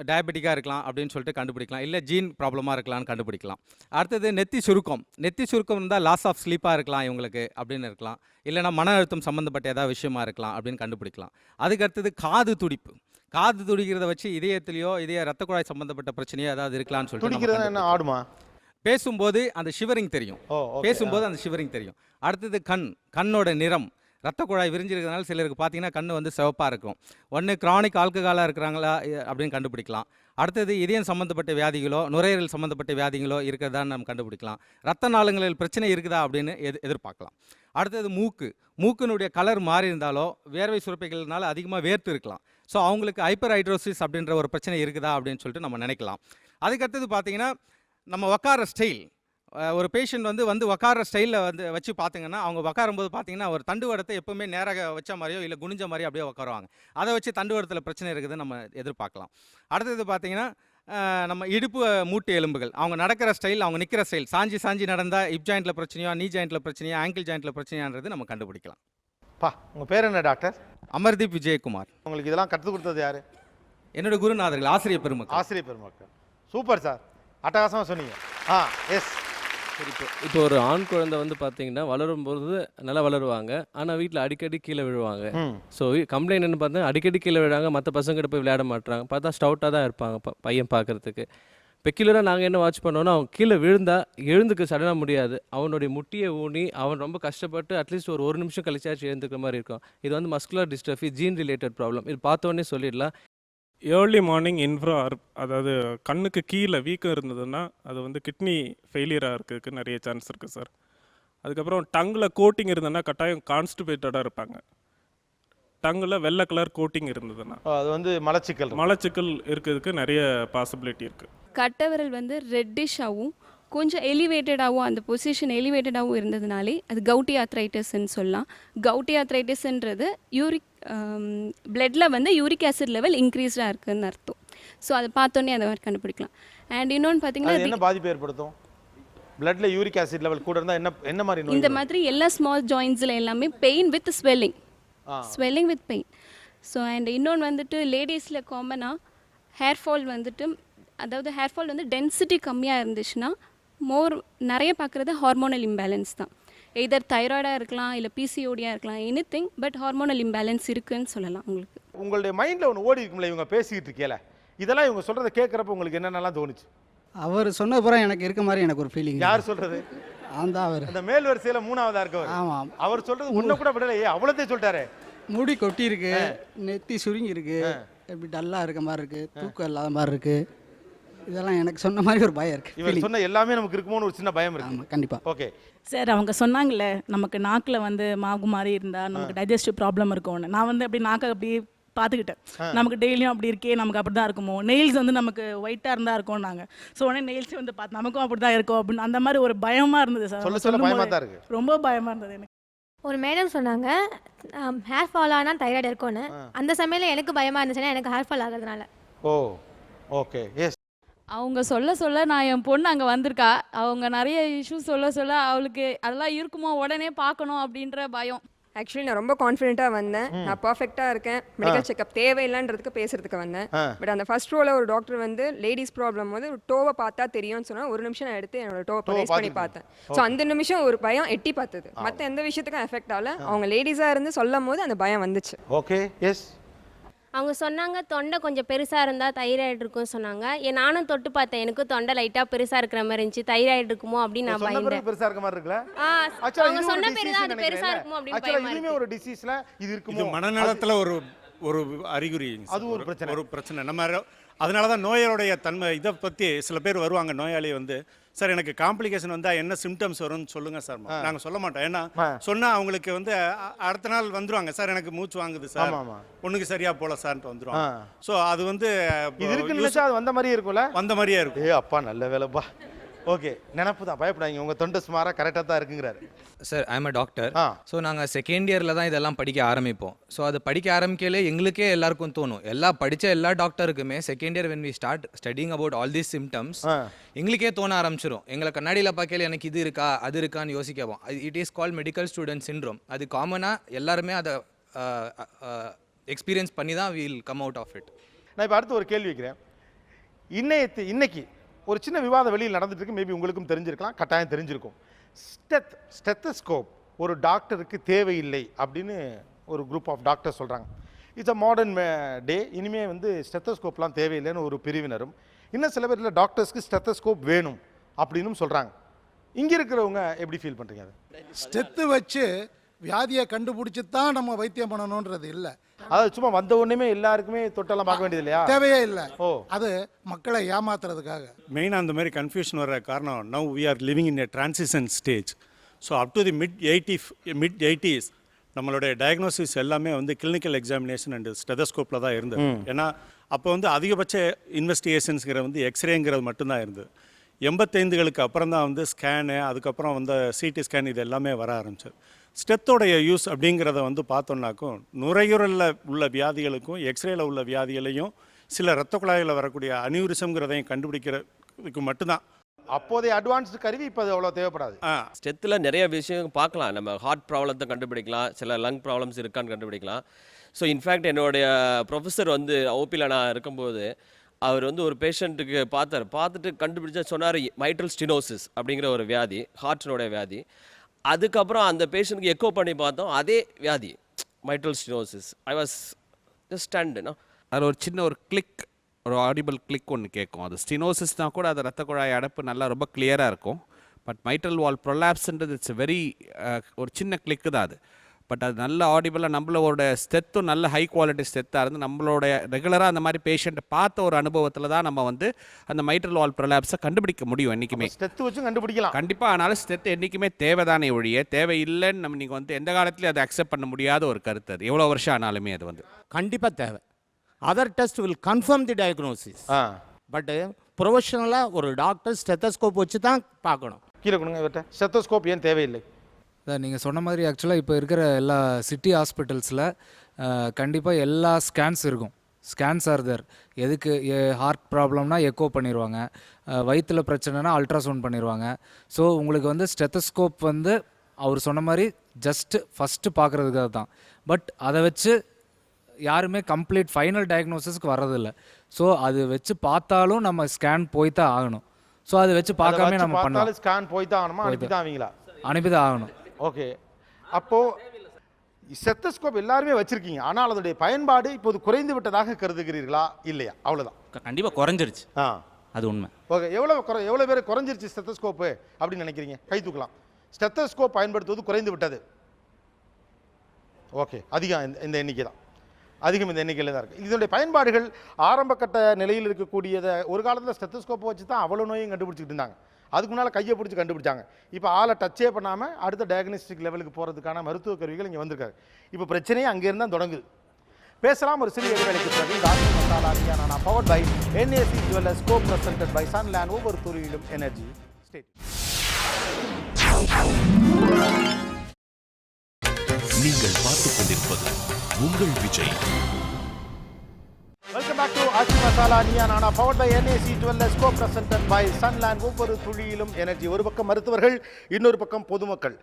டயபெட்டிக்காக இருக்கலாம் அப்படின்னு சொல்லிட்டு கண்டுபிடிக்கலாம், இல்லை ஜீன் ப்ராப்ளமாக இருக்கலாம்னு கண்டுபிடிக்கலாம். அடுத்தது நெத்தி சுருக்கம். நெத்தி சுருக்கம் இருந்தால் லாஸ் ஆஃப் ஸ்லீப்பாக இருக்கலாம் இவங்களுக்கு அப்படின்னு இருக்கலாம், இல்லைனா மன அழுத்தம் சம்மந்தப்பட்ட ஏதாவது விஷயமா இருக்கலாம் அப்படின்னு கண்டுபிடிக்கலாம். அதுக்கு அடுத்தது காது துடிப்பு. காது துடிக்கிறத வச்சு இதயத்திலையோ இதய ரத்த குழாய் சம்மந்தப்பட்ட பிரச்சனையோ ஏதாவது இருக்கலாம்னு சொல்லிட்டு என்ன ஆடுமா? பேசும்போது அந்த ஷிவரிங் தெரியும், பேசும்போது அந்த ஷிவரிங் தெரியும். அடுத்தது கண்ணோட நிறம். ரத்த குழாய் விரிஞ்சிருக்கிறதுனால சிலருக்கு பார்த்தீங்கன்னா கண் வந்து சிவப்பாக இருக்கும். ஒன்று கிரானிக் ஆல்கஹாலாக இருக்கிறாங்களா அப்படின்னு கண்டுபிடிக்கலாம். அடுத்தது இதயம் சம்மந்தப்பட்ட வியாதிகளோ நுரையீரல் சம்மந்தப்பட்ட வியாதிகளோ இருக்கிறதான்னு நம்ம கண்டுபிடிக்கலாம். ரத்த நாளங்களில் பிரச்சனை இருக்குதா அப்படின்னு எதிர்பார்க்கலாம். அடுத்தது மூக்கினுடைய கலர் மாறி இருந்தாலோ வேர்வை சுரப்பிகள்னால அதிகமாக வேர்த்து இருக்கலாம். ஸோ அவங்களுக்கு ஹைப்பர் ஹைட்ரோசிஸ் அப்படின்ற ஒரு பிரச்சனை இருக்குதா அப்படின்னு சொல்லிட்டு நம்ம நினைக்கலாம். அதுக்கடுத்தது பார்த்தீங்கன்னா நம்ம உக்கார ஸ்டைல், ஒரு பேஷண்ட் வந்து உக்கார ஸ்டைலில் வச்சு பார்த்தீங்கன்னா அவங்க உக்காரும்போது பார்த்தீங்கன்னா ஒரு தண்டுவடத்தை எப்பவுமே நேராக வச்ச மாதிரியோ இல்லை குனிஞ்ச மாதிரியோ அப்படியே உட்காருவாங்க. அதை வச்சு தண்டுவடத்தில் பிரச்சனை இருக்குதுன்னு நம்ம எதிர்பார்க்கலாம். அடுத்தது பார்த்தீங்கன்னா நம்ம இடுப்பு மூட்டு எலும்புகள், அவங்க நடக்கிற ஸ்டைல், அவங்க நிற்கிற ஸ்டைல், சாஞ்சி நடந்தால் ஹிப் ஜாயிண்ட்டில் பிரச்சனையோ நீ ஜாயிண்ட்டில் பிரச்சனையோ ஆங்கிள் ஜாயிண்ட்டில் பிரச்சனையான்றது நம்ம கண்டுபிடிக்கலாம். உங்கள் பேர் என்ன டாக்டர்? அமர்தீப் விஜயகுமார். உங்களுக்கு இதெல்லாம் கற்றுக் கொடுத்தது யார்? என்னோட குருநாதர்கள், ஆசிரியர் பெருமக்கள். சூப்பர் சார், அட்டகாசமாக சொன்னீங்க. எஸ். சரி, இப்போ ஒரு ஆண் குழந்தை பார்த்தீங்கன்னா வளரும்போது நல்லா வளருவாங்க, ஆனால் வீட்டில் அடிக்கடி கீழே விழுவாங்க. ஸோ கம்ப்ளைண்ட் என்ன பார்த்தா அடிக்கடி கீழே விழுவாங்க, மற்ற பசங்கிட்ட போய் விளையாட மாட்டாங்க, பார்த்தா ஸ்டவுட்டாக தான் இருப்பாங்க பையன் பார்க்குறதுக்கு. பெக்யூலராக நாங்கள் என்ன வாட்ச் பண்ணோன்னா அவன் கீழே விழுந்தா எழுந்துக்க சடனாக முடியாது, அவனுடைய முட்டியை ஊனி அவன் ரொம்ப கஷ்டப்பட்டு அட்லீஸ்ட் ஒரு நிமிஷம் கழிச்சாச்சு எழுந்துக்கிற மாதிரி இருக்கும். இது muscular dystrophy, gene related problem. இது பார்த்தோன்னே சொல்லிடலாம். ஏர்லி மார்னிங் அதாவது கண்ணுக்கு கீழே வீக்கம் இருந்ததுன்னா அது கிட்னி ஃபெயிலியராக இருக்கிறதுக்கு நிறைய சான்ஸ் இருக்குது சார். அதுக்கப்புறம் டங்கில் கோட்டிங் இருந்ததுன்னா கட்டாயம் கான்ஸ்டிபேட்டடாக இருப்பாங்க. டங்கில் வெள்ளை கலர் கோட்டிங் இருந்ததுன்னா அது மலச்சிக்கல் இருக்கிறதுக்கு நிறைய பாசிபிலிட்டி இருக்குது. கட்டை விரல் ரெட்டிஷாகவும் கொஞ்சம் எலிவேட்டடாகவும் அந்த பொசிஷன் எலிவேட்டடாகவும் இருந்ததுனாலே அது கவுட்டி ஆத்ரைட்டிஸ்ன்னு சொல்லலாம். கவுட்டி ஆத்ரைட்டிஸ்ன்றது பிளட்டில் யூரிக் ஆசிட் லெவல் இன்க்ரீஸ்டாக இருக்குதுன்னு அர்த்தம். ஸோ அதை பார்த்தோன்னே அதை மாதிரி கண்டுபிடிக்கலாம். அண்ட் இன்னொன்று பார்த்தீங்கன்னா என்ன பாதிப்பு ஏற்படுத்தும்? பிளட்ல யூரிக் ஆசிட் லெவல் கூட இருந்தால் என்ன மாதிரி நோய்? இந்த மாதிரி எல்லா ஸ்மால் ஜாயின்ஸில் எல்லாமே pain with swelling with pain. So and இன்னொன்று லேடிஸில் காமனாக ஹேர் ஃபால் அதாவது ஹேர் ஃபால் டென்சிட்டி கம்மியாக இருந்துச்சுன்னா நிறைய பார்க்குறது ஹார்மோனல் இம்பேலன்ஸ் தான். எதர் தைராய்டாக இருக்கலாம், இல்லை பிசிஓடியாக இருக்கலாம், எனிதிங், பட் ஹார்மோனல் இம்பேலன்ஸ் இருக்குன்னு சொல்லலாம். உங்களுடைய மைண்டில் ஒன்று ஓடி இருக்கும்ல இவங்க பேசிக்கிட்டு இருக்கேல, இதெல்லாம் இவங்க சொல்கிறத கேட்குறப்ப உங்களுக்கு என்னென்னலாம் தோணுச்சு? அவர் சொன்ன பிறகு எனக்கு இருக்க மாதிரி எனக்கு ஒரு ஃபீலிங். யார் சொல்கிறது? அந்த மேல் வரிசையில் 3ஆவதா இருக்கவர். ஆமாம், அவர் சொல்கிறது முன்ன கூட விடலையே, அவ்வளோத்தையும் சொல்லிட்டாரு. முடி கொட்டி இருக்கு, நெத்தி சுருங்கி இருக்கு, எப்படி டல்லாக இருக்க மாதிரி இருக்கு, தூக்கம் இல்லாத மாதிரி இருக்கு. இதெல்லாம் எனக்கு சொன்ன மாதிரி ஒரு பயம் இருக்கு. இவர் சொன்ன எல்லாமே நமக்கு இருக்குமோன்னு ஒரு சின்ன பயம் இருக்கு. கண்டிப்பாக. ஓகே சார், அவங்க சொன்னாங்கல்ல நமக்கு நாக்கில் மாவு மாதிரி இருந்தால் நமக்கு டைஜஸ்டிவ் ப்ராப்ளம் இருக்கும்னு. நான் அப்படி நாக்கை அப்படி பார்த்துக்கிட்டேன், நமக்கு டெய்லியும் அப்படி இருக்கே, நமக்கு அப்படி தான் இருக்குமோ, நெயில்ஸ் நமக்கு ஒயிட்டாக இருந்தால் இருக்கும் நாங்கள். ஸோ உடனே நெயில்ஸ் பார்த்து நமக்கும் அப்படி தான் இருக்கும் அப்படின்னு அந்த மாதிரி ஒரு பயமாக இருந்தது சார். ரொம்ப பயமாக இருந்தது எனக்கு. ஒரு மேடம் சொன்னாங்க ஹேர் ஃபால் ஆனால் தைராய்டு இருக்கும்னு. அந்த சமயத்தில் எனக்கு பயமாக இருந்துச்சுன்னா எனக்கு ஹேர் ஃபால் ஆகிறதுனால. Okay yes. அவங்க சொல்ல நான் என் பொண்ணு அங்கே வந்திருக்கா, அவங்க நிறைய இஷ்யூஸ் சொல்ல அவளுக்கு அதெல்லாம் இருக்குமோ உடனே பார்க்கணும் அப்படின்ற பயம். ஆக்சுவலி நான் ரொம்ப கான்ஃபிடென்ட்டாக வந்தேன், நான் பர்ஃபெக்டாக இருக்கேன், மெடிக்கல் செக்அப் தேவையில்லைன்றதுக்கு பேசுறதுக்கு வந்தேன். பட் அந்த ஃபர்ஸ்ட் ரோவில் ஒரு டாக்டர் லேடிஸ் ப்ராப்ளம் ஒரு டோவை பார்த்தா தெரியும்னு சொன்னால் ஒரு நிமிஷம் நான் எடுத்து என்னோட டோவை ப்ரைஸ் பண்ணி பார்த்தேன். ஸோ அந்த நிமிஷம் ஒரு பயம் எட்டி பார்த்தது, மற்ற எந்த விஷயத்துக்கும் எஃபெக்ட் ஆகல. அவங்க லேடிஸாக இருந்து சொல்லும் போது அந்த பயம் வந்துச்சு. Okay yes. அவங்க சொன்னாங்க தொண்டை கொஞ்சம் பெருசாக இருந்தால் தைராய்டு இருக்கும்னு சொன்னாங்க. நானும் தொட்டு பார்த்தேன், எனக்கு தொண்டை லைட்டாக பெருசாக இருக்கிற மாதிரி இருந்துச்சு. தைராய்டு இருக்குமோ அப்படின்னு நான் பயந்தேன். பெருசாக இருக்க மாதிரி இருக்குல்ல? அவங்க சொன்ன பேர் தான் அது பெருசாக இருக்குமோ அப்படின்னு பயமா இருக்கு. ஒரு டிசீஸ்ல இது இருக்குமோ? மனநலத்தில் ஒரு அறிகுறி, அது ஒரு பிரச்சனை. நம்ம அதனால தான் நோயாளுடைய தன்மை இதை பற்றி சில பேர் வருவாங்க, நோயாளி சார் எனக்கு காம்ப்ளிகேஷன் வந்தால் என்ன சிம்டம்ஸ் வரும்னு சொல்லுங்கள் சார். நாங்கள் சொல்ல மாட்டோம், ஏன்னா சொன்னால் அவங்களுக்கு அடுத்த நாள் வந்துருவாங்க, சார் எனக்கு மூச்சு வாங்குது சார், ஒன்றுக்கு சரியாக போல சார்ன்ட்டு வந்துருவாங்க. ஸோ அது இது இருக்குன்னு அது வந்த மாதிரியே இருக்கும்ல? வந்த மாதிரியே இருக்கும். அப்பா நல்ல வேலைப்பா. ஓகே, நினப்பு தான், பயப்படாங்க, உங்கள் தொண்டை சுமாராக கரெக்டாக தான் இருக்குங்கிறாரு sir. I am a doctor. So நாங்கள் செகண்ட் இயரில் தான் இதெல்லாம் படிக்க ஆரம்பிப்போம். ஸோ அது படிக்க ஆரம்பிக்கலே எங்களுக்கே எல்லாருக்கும் தோணும், படித்த எல்லா டாக்டருக்குமே second year when we start studying about all these symptoms எங்களுக்கே தோண ஆரம்பிச்சிடும். எங்களை கண்ணாடியில் பார்க்கல எனக்கு இது இருக்கா அது இருக்கான்னு யோசிக்கவும். It is called medical student syndrome. அது காமனாக எல்லாருமே அதை எக்ஸ்பீரியன்ஸ் பண்ணி தான் will come out of it. நான் இப்போ அடுத்து ஒரு கேள்வி வைக்கிறேன். இன்னைக்கு ஒரு சின்ன விவாதம் வெளியில் நடந்துட்டு இருக்கு, மேபி உங்களுக்கும் தெரிஞ்சிருக்கலாம், கட்டாயம் தெரிஞ்சிருக்கும். ஸ்டெத்தஸ்கோப் ஒரு டாக்டருக்கு தேவையில்லை அப்படின்னு ஒரு குரூப் ஆஃப் டாக்டர் சொல்கிறாங்க. இட்ஸ் அ மாடர்ன் டே, இனிமேல் ஸ்டெத்தஸ்கோப்லாம் தேவையில்லைன்னு ஒரு பிரிவினரும், இன்னும் சில பேர் இல்லை டாக்டர்ஸ்க்கு ஸ்டெத்தஸ்கோப் வேணும் அப்படின்னு சொல்கிறாங்க. இங்கே இருக்கிறவங்க எப்படி ஃபீல் பண்ணுறீங்க? அது ஸ்டெத்து வச்சு வியாதியை கண்டுபிடிச்சி தான் நம்ம வைத்தியம் பண்ணணுன்றது இல்லை. அதாவது சும்மா வந்த உடனே எல்லாருக்குமே தொட்டெல்லாம் பார்க்க வேண்டியது இல்லையா? தேவையே இல்லை. ஓ, அது மக்களை ஏமாத்துறதுக்காக. மெயினாக அந்த மாதிரி கன்ஃபியூஷன் வர காரணம் now we are living in a transition stage. So up to the mid 80s நம்மளுடைய டயக்னோசிஸ் எல்லாமே வந்து கிளினிக்கல் எக்ஸாமினேஷன் அண்ட் ஸ்டெதஸ்கோப்பில் தான் இருந்தது. ஏன்னா அப்போ வந்து அதிகபட்ச இன்வெஸ்டிகேஷன்ஸுங்கிற வந்து எக்ஸ்ரேங்கிறது மட்டும்தான் இருந்தது. 85களுக்கு அப்புறம் தான் வந்து ஸ்கேனு, அதுக்கப்புறம் வந்து சிடி ஸ்கேன் இது எல்லாமே வர ஆரம்பிச்சது. ஸ்டெத்தோடைய யூஸ் அப்படிங்கிறத வந்து பார்த்தோம்னாக்கும் நுரையீரலில் உள்ள வியாதிகளுக்கும் எக்ஸ்ரேல உள்ள வியாதிகளையும் சில இரத்த குழாயில் வரக்கூடிய அனியூரிசம்ங்கிறதையும் கண்டுபிடிக்கிறதுக்கு மட்டும்தான். அப்போதைய அட்வான்ஸ்டு கருவி இப்போ அது அவ்வளோ தேவைப்படாது. ஸ்டெத்தில் நிறைய விஷயம் பார்க்கலாம். நம்ம ஹார்ட் ப்ராப்ளத்தை கண்டுபிடிக்கலாம், சில லங் ப்ராப்ளம்ஸ் இருக்கான்னு கண்டுபிடிக்கலாம். ஸோ இன்ஃபேக்ட் என்னுடைய ப்ரொஃபஸர் வந்து ஓபியில் நான் இருக்கும்போது அவர் வந்து ஒரு பேஷண்ட்டுக்கு பார்த்துட்டு கண்டுபிடிச்சா சொன்னார் மைட்ரல் ஸ்டினோசிஸ் அப்படிங்கிற ஒரு வியாதி, ஹார்ட்டினுடைய வியாதி. அதுக்கப்புறம் அந்த பேஷண்ட்டுக்கு எக்கோ பண்ணி பார்த்தோம், அதே வியாதி mitral stenosis. I was just ஸ்டாண்டுனா அதில் ஒரு சின்ன ஒரு கிளிக், ஒரு ஆடிபிள் கிளிக் ஒன்று கேட்கும். அது ஸ்டினோசிஸ்னால் கூட அது ரத்த குழாய் அடைப்பு நல்லா ரொம்ப கிளியராக இருக்கும். பட் மைட்ரல் வால் ப்ரொலாப்ஸ்ன்றது இட்ஸ் வெரி ஒரு சின்ன கிளிக்கு தான் அது. பட் அது நல்ல ஆடிபிளாக நம்மளோட ஸ்டெத்தும் நல்ல ஹை குவாலிட்டி ஸ்டெத்தாக இருந்து நம்மளோட ரெகுலராக அந்த மாதிரி பேஷண்ட்டை பார்த்த ஒரு அனுபவத்தில் தான் நம்ம வந்து அந்த மைட்ரல் வால் ப்ரொலாப்ஸை கண்டுபிடிக்க முடியும் என்றைக்குமே. ஸ்டெத்து வச்சு கண்டுபிடிக்கலாம் கண்டிப்பாக. ஆனாலும் ஸ்டெத் என்றைக்குமே தேவைதானே ஒழிய தேவையில்லைன்னு நம்ம நீங்கள் வந்து எந்த காலத்துலையும் அதை அக்செப்ட் பண்ண முடியாத ஒரு கருத்து. அது எவ்வளோ வருஷம் ஆனாலுமே அது வந்து கண்டிப்பாக தேவை. Other test will confirm the diagnosis. But ப்ரொஃபஷனலாக ஒரு டாக்டர் ஸ்டெத்தஸ்கோப் வச்சு தான் பார்க்கணும். கீழே கொடுங்க இவர்கிட்ட. ஸ்டெத்தோஸ்கோப் ஏன் தேவையில்லை? நீங்கள் சொன்ன மாதிரி ஆக்சுவலாக இப்போ இருக்கிற எல்லா சிட்டி ஹாஸ்பிட்டல்ஸில் கண்டிப்பாக எல்லா ஸ்கேன்ஸ் இருக்கும். Scans are there. எதுக்கு ஹார்ட் ப்ராப்ளம்னா எக்கோ பண்ணிடுவாங்க, வயிற்றில் பிரச்சனைனா அல்ட்ராசவுண்ட் பண்ணிடுவாங்க. ஸோ உங்களுக்கு வந்து ஸ்டெத்தஸ்கோப் வந்து அவர் சொன்ன மாதிரி ஜஸ்ட்டு ஃபஸ்ட்டு பார்க்குறதுக்காக தான். பட் அதை வச்சு யாருமே கம்ப்ளீட் ஃபைனல் டயக்னோசிஸ்க்கு வர்றதில்லை. ஸோ அது வச்சு பார்த்தாலும் நம்ம ஸ்கேன் போய் தான் ஆகணும். ஸோ அதை வச்சு பார்க்காம நம்ம பண்ணலாம். ஸ்கேன் போய் தான் ஆகணுமா? அனுப்பி தான் ஆவீங்களா? அனுப்பி தான் ஆகணும். ஓகே. அப்போது ஸ்டெத்தஸ்கோப் எல்லாருமே வச்சுருக்கீங்க, ஆனால் அதனுடைய பயன்பாடு இப்போது குறைந்து விட்டதாக கருதுகிறீர்களா இல்லையா? அவ்வளோதான். கண்டிப்பாக குறைஞ்சிருச்சு. அது உண்மை. ஓகே. எவ்வளோ பேர் குறைஞ்சிருச்சு ஸ்டெத்தஸ்கோப்பு அப்படின்னு நினைக்கிறீங்க? கை தூக்கலாம். ஸ்டெத்தஸ்கோப் பயன்படுத்துவது குறைந்து விட்டது. ஓகே. அதிகம் இந்த எண்ணிக்கை தான், அதிகம் இந்த எண்ணிக்கையில் தான் இருக்குது. இதனுடைய பயன்பாடுகள் ஆரம்ப கட்ட நிலையில் இருக்கக்கூடியதை ஒரு காலத்தில் ஸ்டெத்தஸ்கோப்பை வச்சு தான் அவ்வளோ நோயும் கண்டுபிடிச்சிட்டு இருந்தாங்க. அதுக்கு முன்னால் கையை பிடிச்சி கண்டுபிடிச்சாங்க. இப்போ ஆளை டச்சே பண்ணாமல் அடுத்த டயக்னோஸ்டிக் லெவலுக்கு போகிறதுக்கான மருத்துவ கருவிகள் இங்கே வந்திருக்காரு. இப்போ பிரச்சனையே அங்கேருந்து தான் தொடங்குது. பேசலாம் ஒரு சிறிய இடைவேளைக்கு பிறகு. ராஜி மசாலா நியானா powered by NAC jewellers, co presented by Sunland, ஒவ்வொரு துறையிலும் எனர்ஜி. ஸ்டேட். நீங்கள் பார்த்துக் கொண்டிருப்பது உங்கள் Vijay. Welcome back to Aachi Masala நியானா powered by NAC jewellers, co presented by Sunland, ஒவ்வொரு துளியிலும் எனர்ஜி. ஒரு பக்கம் மருத்துவர்கள், இன்னொரு பக்கம் பொதுமக்கள்.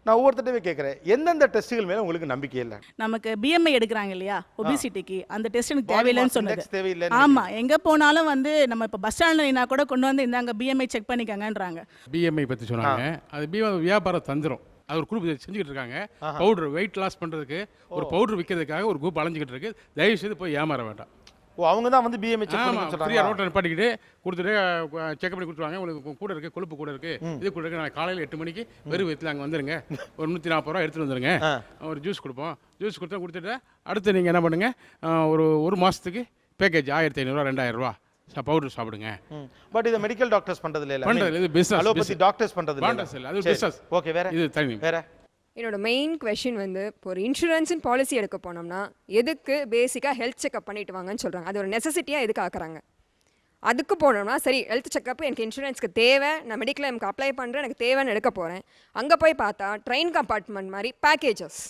நான் ஒவ்வொருத்தட்டையுமே கேட்குறேன், எந்தெந்த டெஸ்ட்டுகள் மேலே உங்களுக்கு நம்பிக்கை இல்லை? நமக்கு BMI எடுக்கிறாங்க இல்லையா, ஒபிசிட்டிக்கு, அந்த டெஸ்ட் எனக்கு தேவையில்லைன்னு சொன்னது. தேவையில்லை. ஆமாம், எங்கே போனாலும் வந்து நம்ம இப்போ பஸ் ஸ்டாண்டில் கூட கொண்டு வந்து இந்தாங்க BMI செக் பண்ணிக்கங்கன்றாங்க. BMI பற்றி சொன்னாங்க. அது வியாபாரம் தந்துடும். அது ஒரு குரூப் செஞ்சுக்கிட்டு இருக்காங்க. பவுடர் வெயிட் லாஸ் பண்ணுறதுக்கு ஒரு பவுடர் விற்கிறதுக்காக ஒரு குரூப் அலைஞ்சிக்கிட்டு இருக்கு. தயவு செய்து போய் ஏமாற வேண்டாம். ஓ, அவங்க தான் வந்து BMI செக் பண்ணி சொல்றாங்க. ஃப்ரீயா ரோட்ல நிப்பாட்டிக்கிட்டு கொடுத்துட்டு செக் பண்ணி கொடுத்துருவாங்க. உங்களுக்கு கூட இருக்கு, கொழுப்பு கூட இருக்கு, இது கூட இருக்கு. நான் காலையில் 8 மணிக்கு வெறும் வயிற்றுல அங்கே வந்துருங்க, ஒரு 140 ரூபா எடுத்துகிட்டு வந்துருங்க, ஒரு ஜூஸ் கொடுப்போம். ஜூஸ் கொடுத்துட்டு அடுத்து நீங்கள் என்ன பண்ணுங்க, ஒரு மாதத்துக்கு பேக்கேஜ் 1500 2000 ரூபா பவுடர் சாப்பிடுங்க. பட் இது மெடிக்கல் டாக்டர்ஸ் பண்றதுல இல்ல, பண்றது இது பிசினஸ். அலோபதி டாக்டர்ஸ் பண்றதுல இல்ல, அது பிசினஸ். ஓகே. வேற இது தனி. வேற என்னோட மெயின் கொஸ்டின் வந்து, இப்போ ஒரு இன்சூரன்ஸின் பாலிசி எடுக்க போனோம்னா எதுக்கு பேசிக்காக ஹெல்த் செக்அப் பண்ணிட்டு வாங்கன்னு சொல்கிறாங்க. அது ஒரு நெசசிட்டியாக எதுக்கு ஆக்குறாங்க? அதுக்கு போனோம்னா சரி, ஹெல்த் செக்அப் எனக்கு இன்சூரன்ஸ்க்கு தேவை, நான் மெடிக்கல் எம்க்கு அப்ளை பண்ணுறேன், எனக்கு தேவைன்னு எடுக்க போகிறேன். அங்கே போய் பார்த்தா ட்ரெயின் கம்பார்ட்மெண்ட் மாதிரி பேக்கேஜஸ்.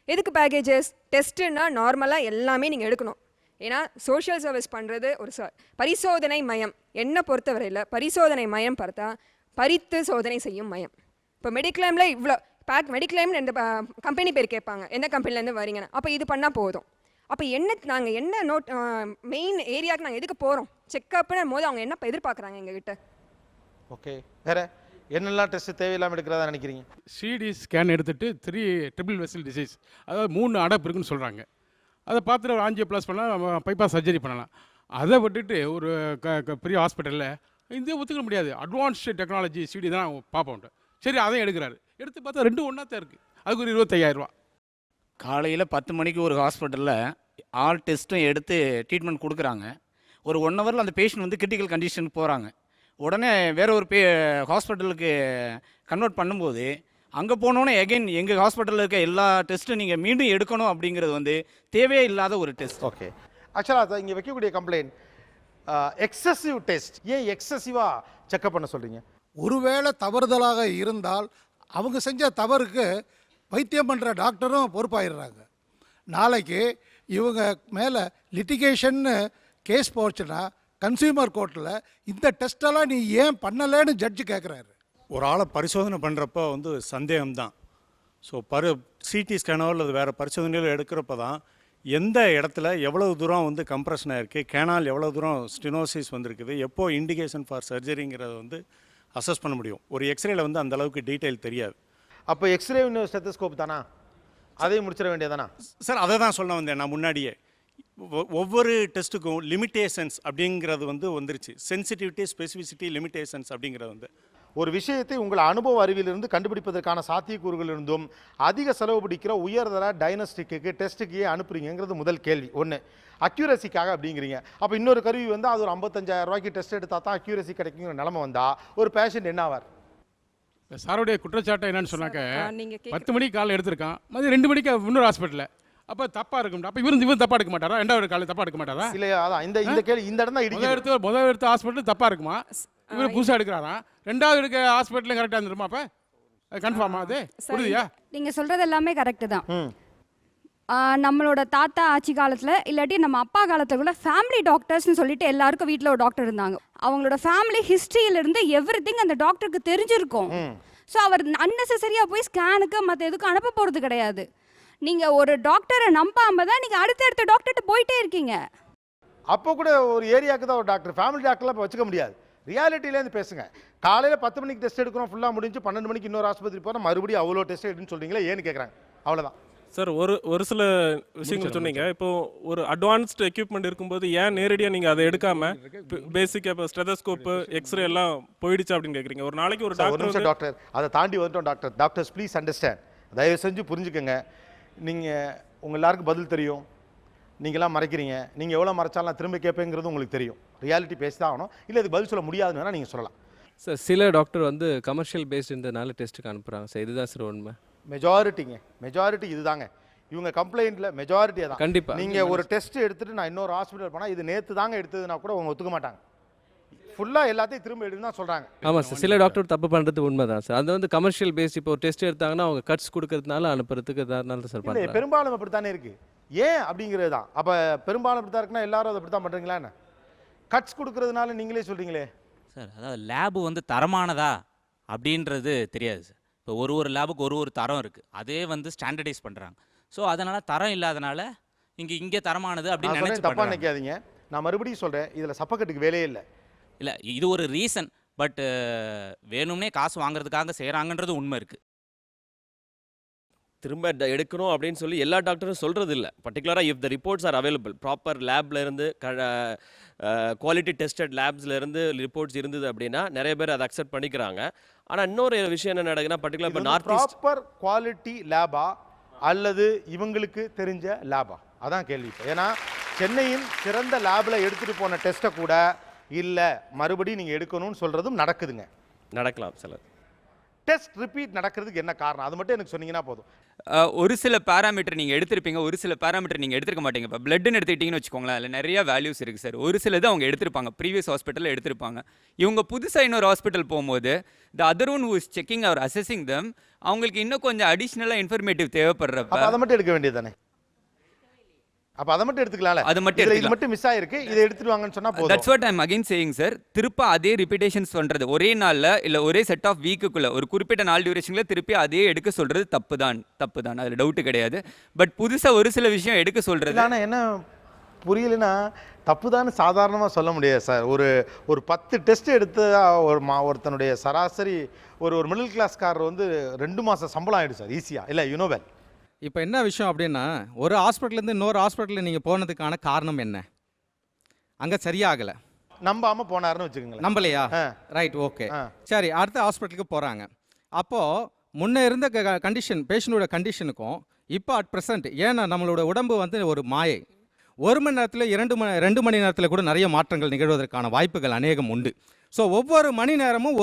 எதுக்கு பேக்கேஜஸ்? டெஸ்ட்டுன்னா நார்மலாக எல்லாமே நீங்கள் எடுக்கணும். ஏன்னா சோஷியல் சர்வீஸ் பண்ணுறது ஒரு பரிசோதனை மையம். என்னை பொறுத்தவரையில் பரிசோதனை மையம் பார்த்தா பரித்து சோதனை செய்யும் மையம். இப்போ மெடிக்ளைமில் இவ்வளோ மெடிக்ளைம்னு எந்த கம்பெனி பேர் கேட்பாங்க, எந்த கம்பெனிலேருந்து வரீங்கன்னு. அப்போ இது பண்ணால் போதும். அப்போ நாங்கள் என்ன மெயின் ஏரியாவுக்கு நாங்கள் எதுக்கு போகிறோம்? செக்அப்னு போது அவங்க என்ன எதிர்பார்க்குறாங்க எங்ககிட்ட? ஓகே. வேற என்னெல்லாம் டெஸ்ட் தேவையில்லாமல் எடுக்கிறதா நினைக்கிறீங்க? சிடி ஸ்கேன் எடுத்துட்டு 3 ட்ரிபிள் வெசல் டிசீஸ், அதாவது 3 அடைப்பு இருக்குன்னு சொல்கிறாங்க. அதை பார்த்துட்டு ஒரு ஆஞ்சியோ ப்ளஸ் பண்ணலாம், பைபாஸ் சர்ஜரி பண்ணலாம். அதை விட்டுட்டு ஒரு பெரிய ஹாஸ்பிட்டலில் இது ஒத்துக்க முடியாது. அட்வான்ஸ்டு டெக்னாலஜி சிடி தான் பார்ப்போம். சரி, அதையும் எடுக்கிறாரு. எடுத்து பார்த்தா 2 ஒன்றா தான் இருக்குது. அதுக்கு ஒரு 25,000 ரூபா. காலையில் 10 மணிக்கு ஒரு ஹாஸ்பிட்டலில் ஆல் டெஸ்ட்டும் எடுத்து ட்ரீட்மெண்ட் கொடுக்குறாங்க. ஒரு 1 ஹவரில் அந்த பேஷண்ட் வந்து கிரிட்டிக்கல் கண்டிஷனுக்கு போகிறாங்க. உடனே வேற ஒரு ஹாஸ்பிட்டலுக்கு கன்வெர்ட் பண்ணும்போது அங்கே போனோன்னே எகைன் எங்கள் ஹாஸ்பிட்டலில் இருக்க எல்லா டெஸ்ட்டும் நீங்கள் மீண்டும் எடுக்கணும் அப்படிங்கிறது வந்து தேவையே இல்லாத ஒரு டெஸ்ட். ஓகே, ஆக்சுவலாக இங்கே வைக்கக்கூடிய கம்ப்ளைண்ட் எக்ஸசிவ் டெஸ்ட். ஏன் எக்ஸசிவாக செக்அப் பண்ண சொல்கிறீங்க? ஒருவேளை தவறுதலாக இருந்தால் அவங்க செஞ்ச தவறுக்கு வைத்தியம் பண்ணுற டாக்டரும் பொறுப்பாயிடுறாங்க. நாளைக்கு இவங்க மேலே லிட்டிகேஷன்னு கேஸ் போச்சுன்னா கன்சியூமர் கோர்ட்டில் இந்த டெஸ்ட்டெல்லாம் நீ ஏன் பண்ணலைன்னு ஜட்ஜு கேட்குறாரு. ஒரு ஆளை பரிசோதனை பண்ணுறப்போ வந்து சந்தேகம்தான். ஸோ சிடி ஸ்கேனோ அல்லது வேறு பரிசோதனைகளோ எடுக்கிறப்ப தான் எந்த இடத்துல எவ்வளவு தூரம் வந்து கம்ப்ரெஷன் ஆகிருக்கு, கேனால் எவ்வளோ தூரம் ஸ்டினோசிஸ் வந்திருக்குது, எப்போ இண்டிகேஷன் ஃபார் சர்ஜரிங்கிறத வந்து அசஸ் பண்ண முடியும். ஒரு எக்ஸ்ரேல வந்து அந்த அளவுக்கு டீட்டெயில் தெரியாது. அப்போ எக்ஸ்ரே ஸ்டெத்தஸ்கோப் தானா? அதையும் முடிச்சிட வேண்டியதானா? சார் அதை தான் சொல்ல வந்தேன் நான் முன்னாடியே. ஒவ்வொரு டெஸ்ட்டுக்கும் லிமிட்டேஷன்ஸ் அப்படிங்கிறது வந்து வந்துருச்சு. சென்சிட்டிவிட்டி, ஸ்பெசிஃபிசிட்டி, லிமிட்டேஷன்ஸ் அப்படிங்கிறது வந்து ஒரு விஷயத்தை உங்கள் அனுபவ அறிவிலிருந்து கண்டுபிடிப்பதற்கான சாத்தியக்கூறுகள் இருந்தும் அதிக செலவு பிடிக்கிற உயர்தர டைனஸ்டிக்கு டெஸ்ட்டுக்கு ஏன் அனுப்புறீங்கிறது முதல் கேள்வி. ஒன்று அக்யூரசிக்காக அப்படிங்கிறீங்க. அப்போ இன்னொரு கருவி வந்து அது ஒரு 55,000 ரூபாய்க்கு டெஸ்ட் எடுத்தால் தான் அக்யூரசி கிடைக்குங்கிற நிலைமை வந்தால் ஒரு பேஷண்ட் என்ன ஆவார்? சாருடைய குற்றச்சாட்டை என்னன்னு சொன்னாக்க 10 மணிக்கு காலையில் எடுத்திருக்கான், மதியம் 2 மணிக்கு இன்னொரு ஹாஸ்பிட்டலில். அப்போ தப்பாக இருக்கும். அப்போ இவர் தப்பாக எடுக்க மாட்டாரா? 2வது காலையில் தப்பாக எடுக்க மாட்டாரா? இல்லையா? அதான் இந்த கேள்வி இந்த இடம் தான் இடிக்குது. முதல் எடுத்த ஹாஸ்பிட்டல் தப்பாக இருக்குமா? இவர் புதுசாக எடுக்கிறாரா? 2வது எடுக்க ஹாஸ்பிட்டலும் கரெக்டாக இருந்துருமா? அப்போ கன்ஃபார்மா அது புரியுதுயா? நீங்கள் சொல்கிறது எல்லாமே கரெக்டு தான். நம்மளோட தாத்தா ஆட்சி காலத்தில் இல்லாட்டி நம்ம அப்பா காலத்தில் கூட ஃபேமிலி டாக்டர்ஸ்னு சொல்லிட்டு எல்லாருக்கும் வீட்டில் ஒரு டாக்டர் இருந்தாங்க. அவங்களோட ஃபேமிலி ஹிஸ்ட்ரியிலிருந்து எவ்ரிதிங் அந்த டாக்டருக்கு தெரிஞ்சிருக்கும். ஸோ அவர் அன்னெசரியாக போய் ஸ்கேனுக்கு மற்ற எதுக்கும் அனுப்ப போகிறது கிடையாது. நீங்கள் ஒரு டாக்டரை நம்பாம தான் நீங்கள் அடுத்தடுத்த டாக்டர்கிட்ட போயிட்டே இருக்கீங்க. அப்போ கூட ஒரு ஏரியாவுக்கு தான் ஒரு டாக்டர், ஃபேமிலி டாக்டர்லாம் இப்போ வச்சுக்க முடியாது. ரியாலிட்டிலேருந்து பேசுங்க. காலையில் 10 மணிக்கு டெஸ்ட் எடுக்கிறோம், ஃபுல்லாக முடிஞ்சு 12 மணிக்கு இன்னொரு ஆஸ்பத்திரி போகிறோம், மறுபடியும் அவ்வளோ டெஸ்ட் எடுன்னு சொல்கிறீங்களா? ஏன்னு கேட்குறாங்க. அவ்வளோதான் சார். ஒரு சில விஷயங்கள் சொன்னீங்க. இப்போ ஒரு அட்வான்ஸ்டு எக்யூப்மெண்ட் இருக்கும்போது ஏன் நேரடியாக நீங்கள் அதை எடுக்காமல் பேசிக்காக இப்போ ஸ்டெதஸ்கோப்பு, எக்ஸ்ரே எல்லாம் போயிடுச்சு அப்படின்னு கேட்குறீங்க. ஒரு நாளைக்கு ஒரு டாக்டர் அதை தாண்டி வந்துட்டோம். டாக்டர்ஸ் ப்ளீஸ் அண்டர்ஸ்டாண்ட், தயவு செஞ்சு புரிஞ்சுக்கோங்க. நீங்கள் உங்கள் எல்லாருக்கும் பதில் தெரியும், நீங்களாம் மறைக்கிறீங்க. நீங்கள் எவ்வளோ மறைச்சாலும் திரும்ப கேட்பேங்கிறது உங்களுக்கு தெரியும். ரியாலிட்டி பேசி தான் ஆகணும். இல்லை இதுக்கு பதில் சொல்ல முடியாதுன்னு வேணால் நீங்கள் சொல்லலாம். சார் சில டாக்டர் வந்து கமர்ஷியல் பேஸ்டுன்றதுனால டெஸ்ட்டுக்கு அனுப்புகிறாங்க சார். இதுதான் சார் உண்மை. மெஜாரிட்டி இதுதாங்க. இவங்க கம்ப்ளைண்ட்டில் மெஜாரிட்டி தான். கண்டிப்பாக நீங்கள் ஒரு டெஸ்ட் எடுத்துகிட்டு நான் இன்னொரு ஹாஸ்பிட்டல் போனால் இது நேற்று தாங்க எடுத்ததுன்னா கூட அவங்க ஒத்துக்க மாட்டாங்க. ஃபுல்லாக எல்லாத்தையும் திரும்ப எடுத்து தான் சொல்கிறாங்க. ஆமாம் சார், சில டாக்டர் தப்பு பண்ணுறது உண்மை தான் சார். அது வந்து கமர்ஷியல் பேஸ்ட். இப்போ ஒரு டெஸ்ட் எடுத்தாங்கன்னா அவங்க கட்ஸ் கொடுக்கறதுனால அனுப்புறதுக்கு தான் சார் பண்ணுறாங்க. பெரும்பாலும் அப்படி தானே இருக்குது. ஏன் அப்படிங்கிறது தான். அப்போ பெரும்பாலும் அப்படி தான் இருக்குன்னா எல்லாரும் அதை அப்படி தான் பண்ணுறீங்களா என்ன? கட்ஸ் கொடுக்கறதுனால நீங்களே சொல்கிறீங்களே சார். அதாவது லேபு வந்து தரமானதா அப்படின்றது தெரியாது சார். இப்போ ஒரு லேபுக்கு ஒரு தரம் இருக்குது. அதே வந்து ஸ்டாண்டர்டைஸ் பண்ணுறாங்க. ஸோ அதனால் தரம் இல்லாதனால இங்கே தரமானது அப்படின்னு நினைச்சு தப்பாக நினைக்காதீங்க. நான் மறுபடியும் சொல்கிறேன், இதில் சப்பக்கட்டுக்கு வேலையே இல்லை. இல்லை, இது ஒரு ரீசன். பட் வேணும்னே காசு வாங்குறதுக்காக செய்கிறாங்கன்றது உண்மை இருக்குது. திரும்ப எடுக்கணும் அப்படின்னு சொல்லி எல்லா டாக்டரும் சொல்கிறது இல்லை. பர்டிகுலராக if the reports are available, proper லேப்லேருந்து குவாலிட்டி டெஸ்டட் லேப்ஸ்லேருந்து ரிப்போர்ட்ஸ் இருந்தது அப்படின்னா நிறைய பேர் அதை அக்செப்ட் பண்ணிக்கிறாங்க. ஆனால் இன்னொரு விஷயம் என்ன நடக்குதுன்னா, பர்டிகுலர் இப்போ நார்த் ஈஸ்ட் ப்ராப்பர் குவாலிட்டி லேபா அல்லது இவங்களுக்கு தெரிஞ்ச லேபா? அதான் கேள்வி. ஏன்னா சென்னையின் சிறந்த லேபில் எடுத்துகிட்டு போன டெஸ்ட்டை கூட இல்லை மறுபடியும் நீங்கள் எடுக்கணும்னு சொல்கிறதும் நடக்குதுங்க. நடக்கலாம். சில டெஸ்ட் ரிப்பீட் நடக்கிறதுக்கு என்ன காரணம்? அது மட்டும் எனக்கு சொன்னீங்கன்னா போதும். ஒரு சில பேராமீட்டர் நீங்கள் எடுத்திருப்பீங்க, ஒரு சில பேராமீட்டர் நீங்கள் எடுத்துருக்க மாட்டீங்க. இப்போ பிளட்னு எடுத்துக்கிட்டிங்கன்னு வச்சுக்கோங்களேன், அதில் நிறைய வேல்யூஸ் இருக்குது சார். ஒரு சிலது அவங்க எடுத்திருப்பாங்க, ப்ரீவியஸ் ஹாஸ்பிட்டலில் எடுத்திருப்பாங்க. இவங்க புதுசாக இன்னொரு ஹாஸ்பிட்டல் போகும்போது the other one who is checking or assessing them, அவங்களுக்கு இன்னும் கொஞ்சம் அடிஷ்னலாக இன்ஃபர்மேட்டிவ் தேவைப்படுறப்ப அதை மட்டும் எடுக்க வேண்டியது தானே? அப்ப அதை மட்டும் எடுத்துக்கலாம்ல. அது மட்டும் இது மட்டும் மிஸ் ஆயிருக்கு, இதை எடுத்துட்டு வாங்கன்னு சொன்னா போதும். That's what I am again saying sir. திருப்ப அதே ரிப்பீட்டேஷன்ஸ் பண்றது ஒரே நாள்ல இல்ல ஒரே செட் ஆஃப் வீக்குக்குள்ள ஒரு குறிப்பிட்ட நாள் டியூரேஷன்ல திருப்பி அதே எடுக்க சொல்றது தப்பு தான், அதுல டவுட் கிடையாது. பட் புதுசா ஒரு சில விஷயம் எடுக்க சொல்றது ஆனா என்ன புரியலன்னா தப்புதான்னு சாதாரணமாக சொல்ல முடியாது சார். ஒரு 10 டெஸ்ட் எடுத்து ஒருத்தனுடைய சராசரி ஒரு மிடில் கிளாஸ்காரர் வந்து 2 மாதம் சம்பளம் ஆகிடும் சார் ஈஸியாக. இல்லை யூனோவெல். இப்போ என்ன விஷயம் அப்படின்னா, ஒரு ஹாஸ்பிட்டல்லேருந்து இன்னொரு ஹாஸ்பிட்டலில் நீங்கள் போனதுக்கான காரணம் என்ன? அங்கே சரியாகலை, நம்பாமல் போனாருன்னு வச்சுக்கோங்களேன். நம்பலையா? ரைட், ஓகே, சரி. அடுத்த ஹாஸ்பிட்டலுக்கு போகிறாங்க. அப்போது முன்னே இருந்த கண்டிஷன், பேஷண்ட்டோட கண்டிஷனுக்கும் இப்போ அட் ப்ரெசென்ட் ஏன்னா நம்மளோட உடம்பு வந்து ஒரு மாயை. 1 மணி நேரத்தில் 2 மணி நேரத்தில் கூட நிறைய மாற்றங்கள் நிகழ்வதற்கான வாய்ப்புகள் அநேகம் உண்டு. ஸோ ஒவ்வொரு மணி நேரமும்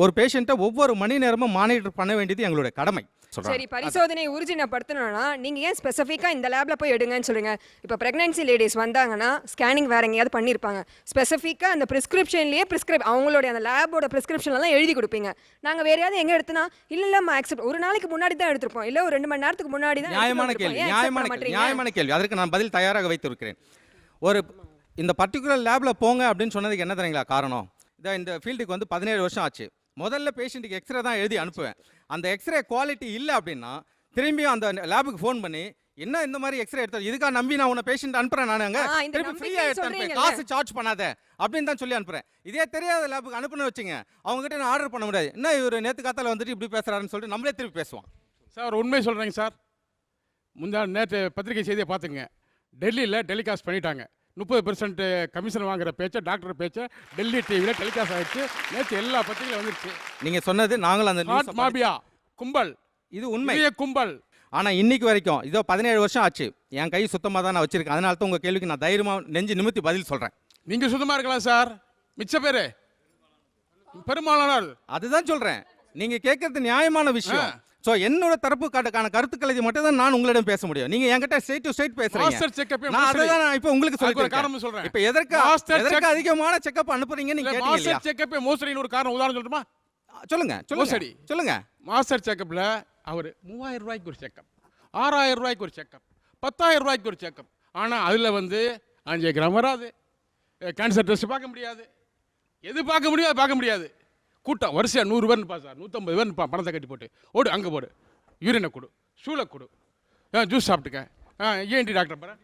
ஒரு பேஷண்ட்டை ஒவ்வொரு மணி நேரமும் மானிட்டர் பண்ண வேண்டியது எங்களுடைய கடமை. சரி, பரிசோதனை ஊர்ஜினப்படுத்தணும்னா நீங்க ஏன் ஸ்பெசிஃபிக்கா இந்த லேப்ல போய் எடுங்கன்னு சொல்றீங்க? இப்போ பிரெக்னன்சி லேடிஸ் வந்தாங்கன்னா ஸ்கேனிங் வேற எங்கேயாவது பண்ணியிருப்பாங்க. ஸ்பெசிஃபிக்கா அந்த பிரிஸ்கிரிப்ஷன்லயே அவங்களுடைய அந்த லேபோட பிரிஸ்கிரிப்ஷன்லாம் எழுதி கொடுப்பீங்க. நாங்க வேற யாவது எங்க எடுத்தனா இல்ல அக்செப்ட் ஒரு நாளைக்கு முன்னாடி தான் எடுத்துருப்போம், இல்ல ஒரு 2 மணி நேரத்துக்கு முன்னாடி தான். நியாயமான கேள்வி. அதற்கு நான் பதில் தயாராக வைத்திருக்கிறேன். இந்த பர்டிகுலர் லேப்ல போங்க அப்படின்னு சொன்னதுக்கு என்ன தெரியுங்களா காரணம்? இந்த ஃபீல்டுக்கு வந்து 17 வருஷம் ஆச்சு. முதல்ல பேஷண்ட்டுக்கு எக்ஸ்ரே தான் எழுதி அனுப்புவேன். அந்த எக்ஸ்ரே குவாலிட்டி இல்லை அப்படின்னா திரும்பியும் அந்த லேபுக்கு ஃபோன் பண்ணி என்ன இந்த மாதிரி எக்ஸ்ரே எடுத்தது, இதுக்காக நம்பி நான் உன்னை பேஷண்ட் அனுப்புறேன், நான் திருப்பி ஃப்ரீயாக எடுத்து அனுப்புறேன், காசு சார்ஜ் பண்ணாத அப்படின்னு தான் சொல்லி அனுப்புறேன். இதே தெரியாத லேபுக்கு அனுப்புன்னு வச்சுங்க, அவங்ககிட்ட நான் ஆர்டர் பண்ண முடியாது. என்ன இவர் நேற்று காத்தால வந்துட்டு இப்படி பேசுறாருன்னு சொல்லிட்டு நம்மளே திருப்பி பேசுவோம். சார் உண்மை சொல்கிறேங்க சார். நேற்று பத்திரிகை செய்தியை பார்த்துங்க, டெல்லியில் டெலிகாஸ்ட் பண்ணிட்டாங்க. 30% கமிஷன் வாங்குற பேச்சை, டாக்டர் பேச்சை டெல்லி டிவியில் டெலிகாஸ்ட் ஆகிடுச்சு. நேற்று எல்லா பத்திரிகையும் வந்துருச்சு. நீங்கள் சொன்னது நாங்கள் அந்த மாபியா கும்பல், இது உண்மை கும்பல். ஆனால் இன்னைக்கு வரைக்கும் இதோ 17 வருஷம் ஆச்சு, என் கை சுத்தமாக தான் நான் வச்சிருக்கேன். அதனால தான் உங்கள் கேள்விக்கு நான் தைரியமாக நெஞ்சு நிமித்தி பதில் சொல்கிறேன். நீங்கள் சுத்தமாக இருக்கலாம் சார், மிச்ச பேர் பெரும்பாலானோர். அதுதான் சொல்கிறேன், நீங்கள் கேட்கறது நியாயமான விஷயம். ஸோ என்னோட தரப்புக்கான கருத்துக்களை மட்டும் தான் நான் உங்களிடம் பேச முடியும். நீங்க என்கிட்ட ஸ்ட்ரெயிட் டு ஸ்ட்ரெயிட் பேசுறீங்க. நான் அதுதான் நான் இப்போ உங்களுக்கு சொல்றேன். இப்போ எதற்கு அதிகமான செக்கப் அனுப்புறீங்க நீங்க கேட்டீங்க இல்லையா? மாஸ்டர் செக்கப் மோசடின்னு ஒரு காரணம் உதாரணம் சொல்லட்டுமா? சொல்லுங்க. மாஸ்டர் செக்கப்ல அவர் 3000 ரூபாய்க்கு ஒரு செக்கப், 6000 ரூபாய்க்கு ஒரு செக்கப், 10,000 ரூபாய்க்கு ஒரு செக்கப். ஆனா அதுல வந்து ஆஞ்சியோகிராம் வராது, கேன்சர் டெஸ்ட் பார்க்க முடியாது, எது பார்க்க முடியும் அது பார்க்க முடியாது. கூட்டம் வரிசையாக 100 பேர் நிற்பா சார், 150 பேர் நிற்பா. பணத்தை கட்டி போட்டு ஓடு, அங்கே போடு, யூரினை கொடு, சூளை கொடு, ஜூஸ் சாப்பிட்டுக்க, ஏன்டி டாக்டர் பாரு.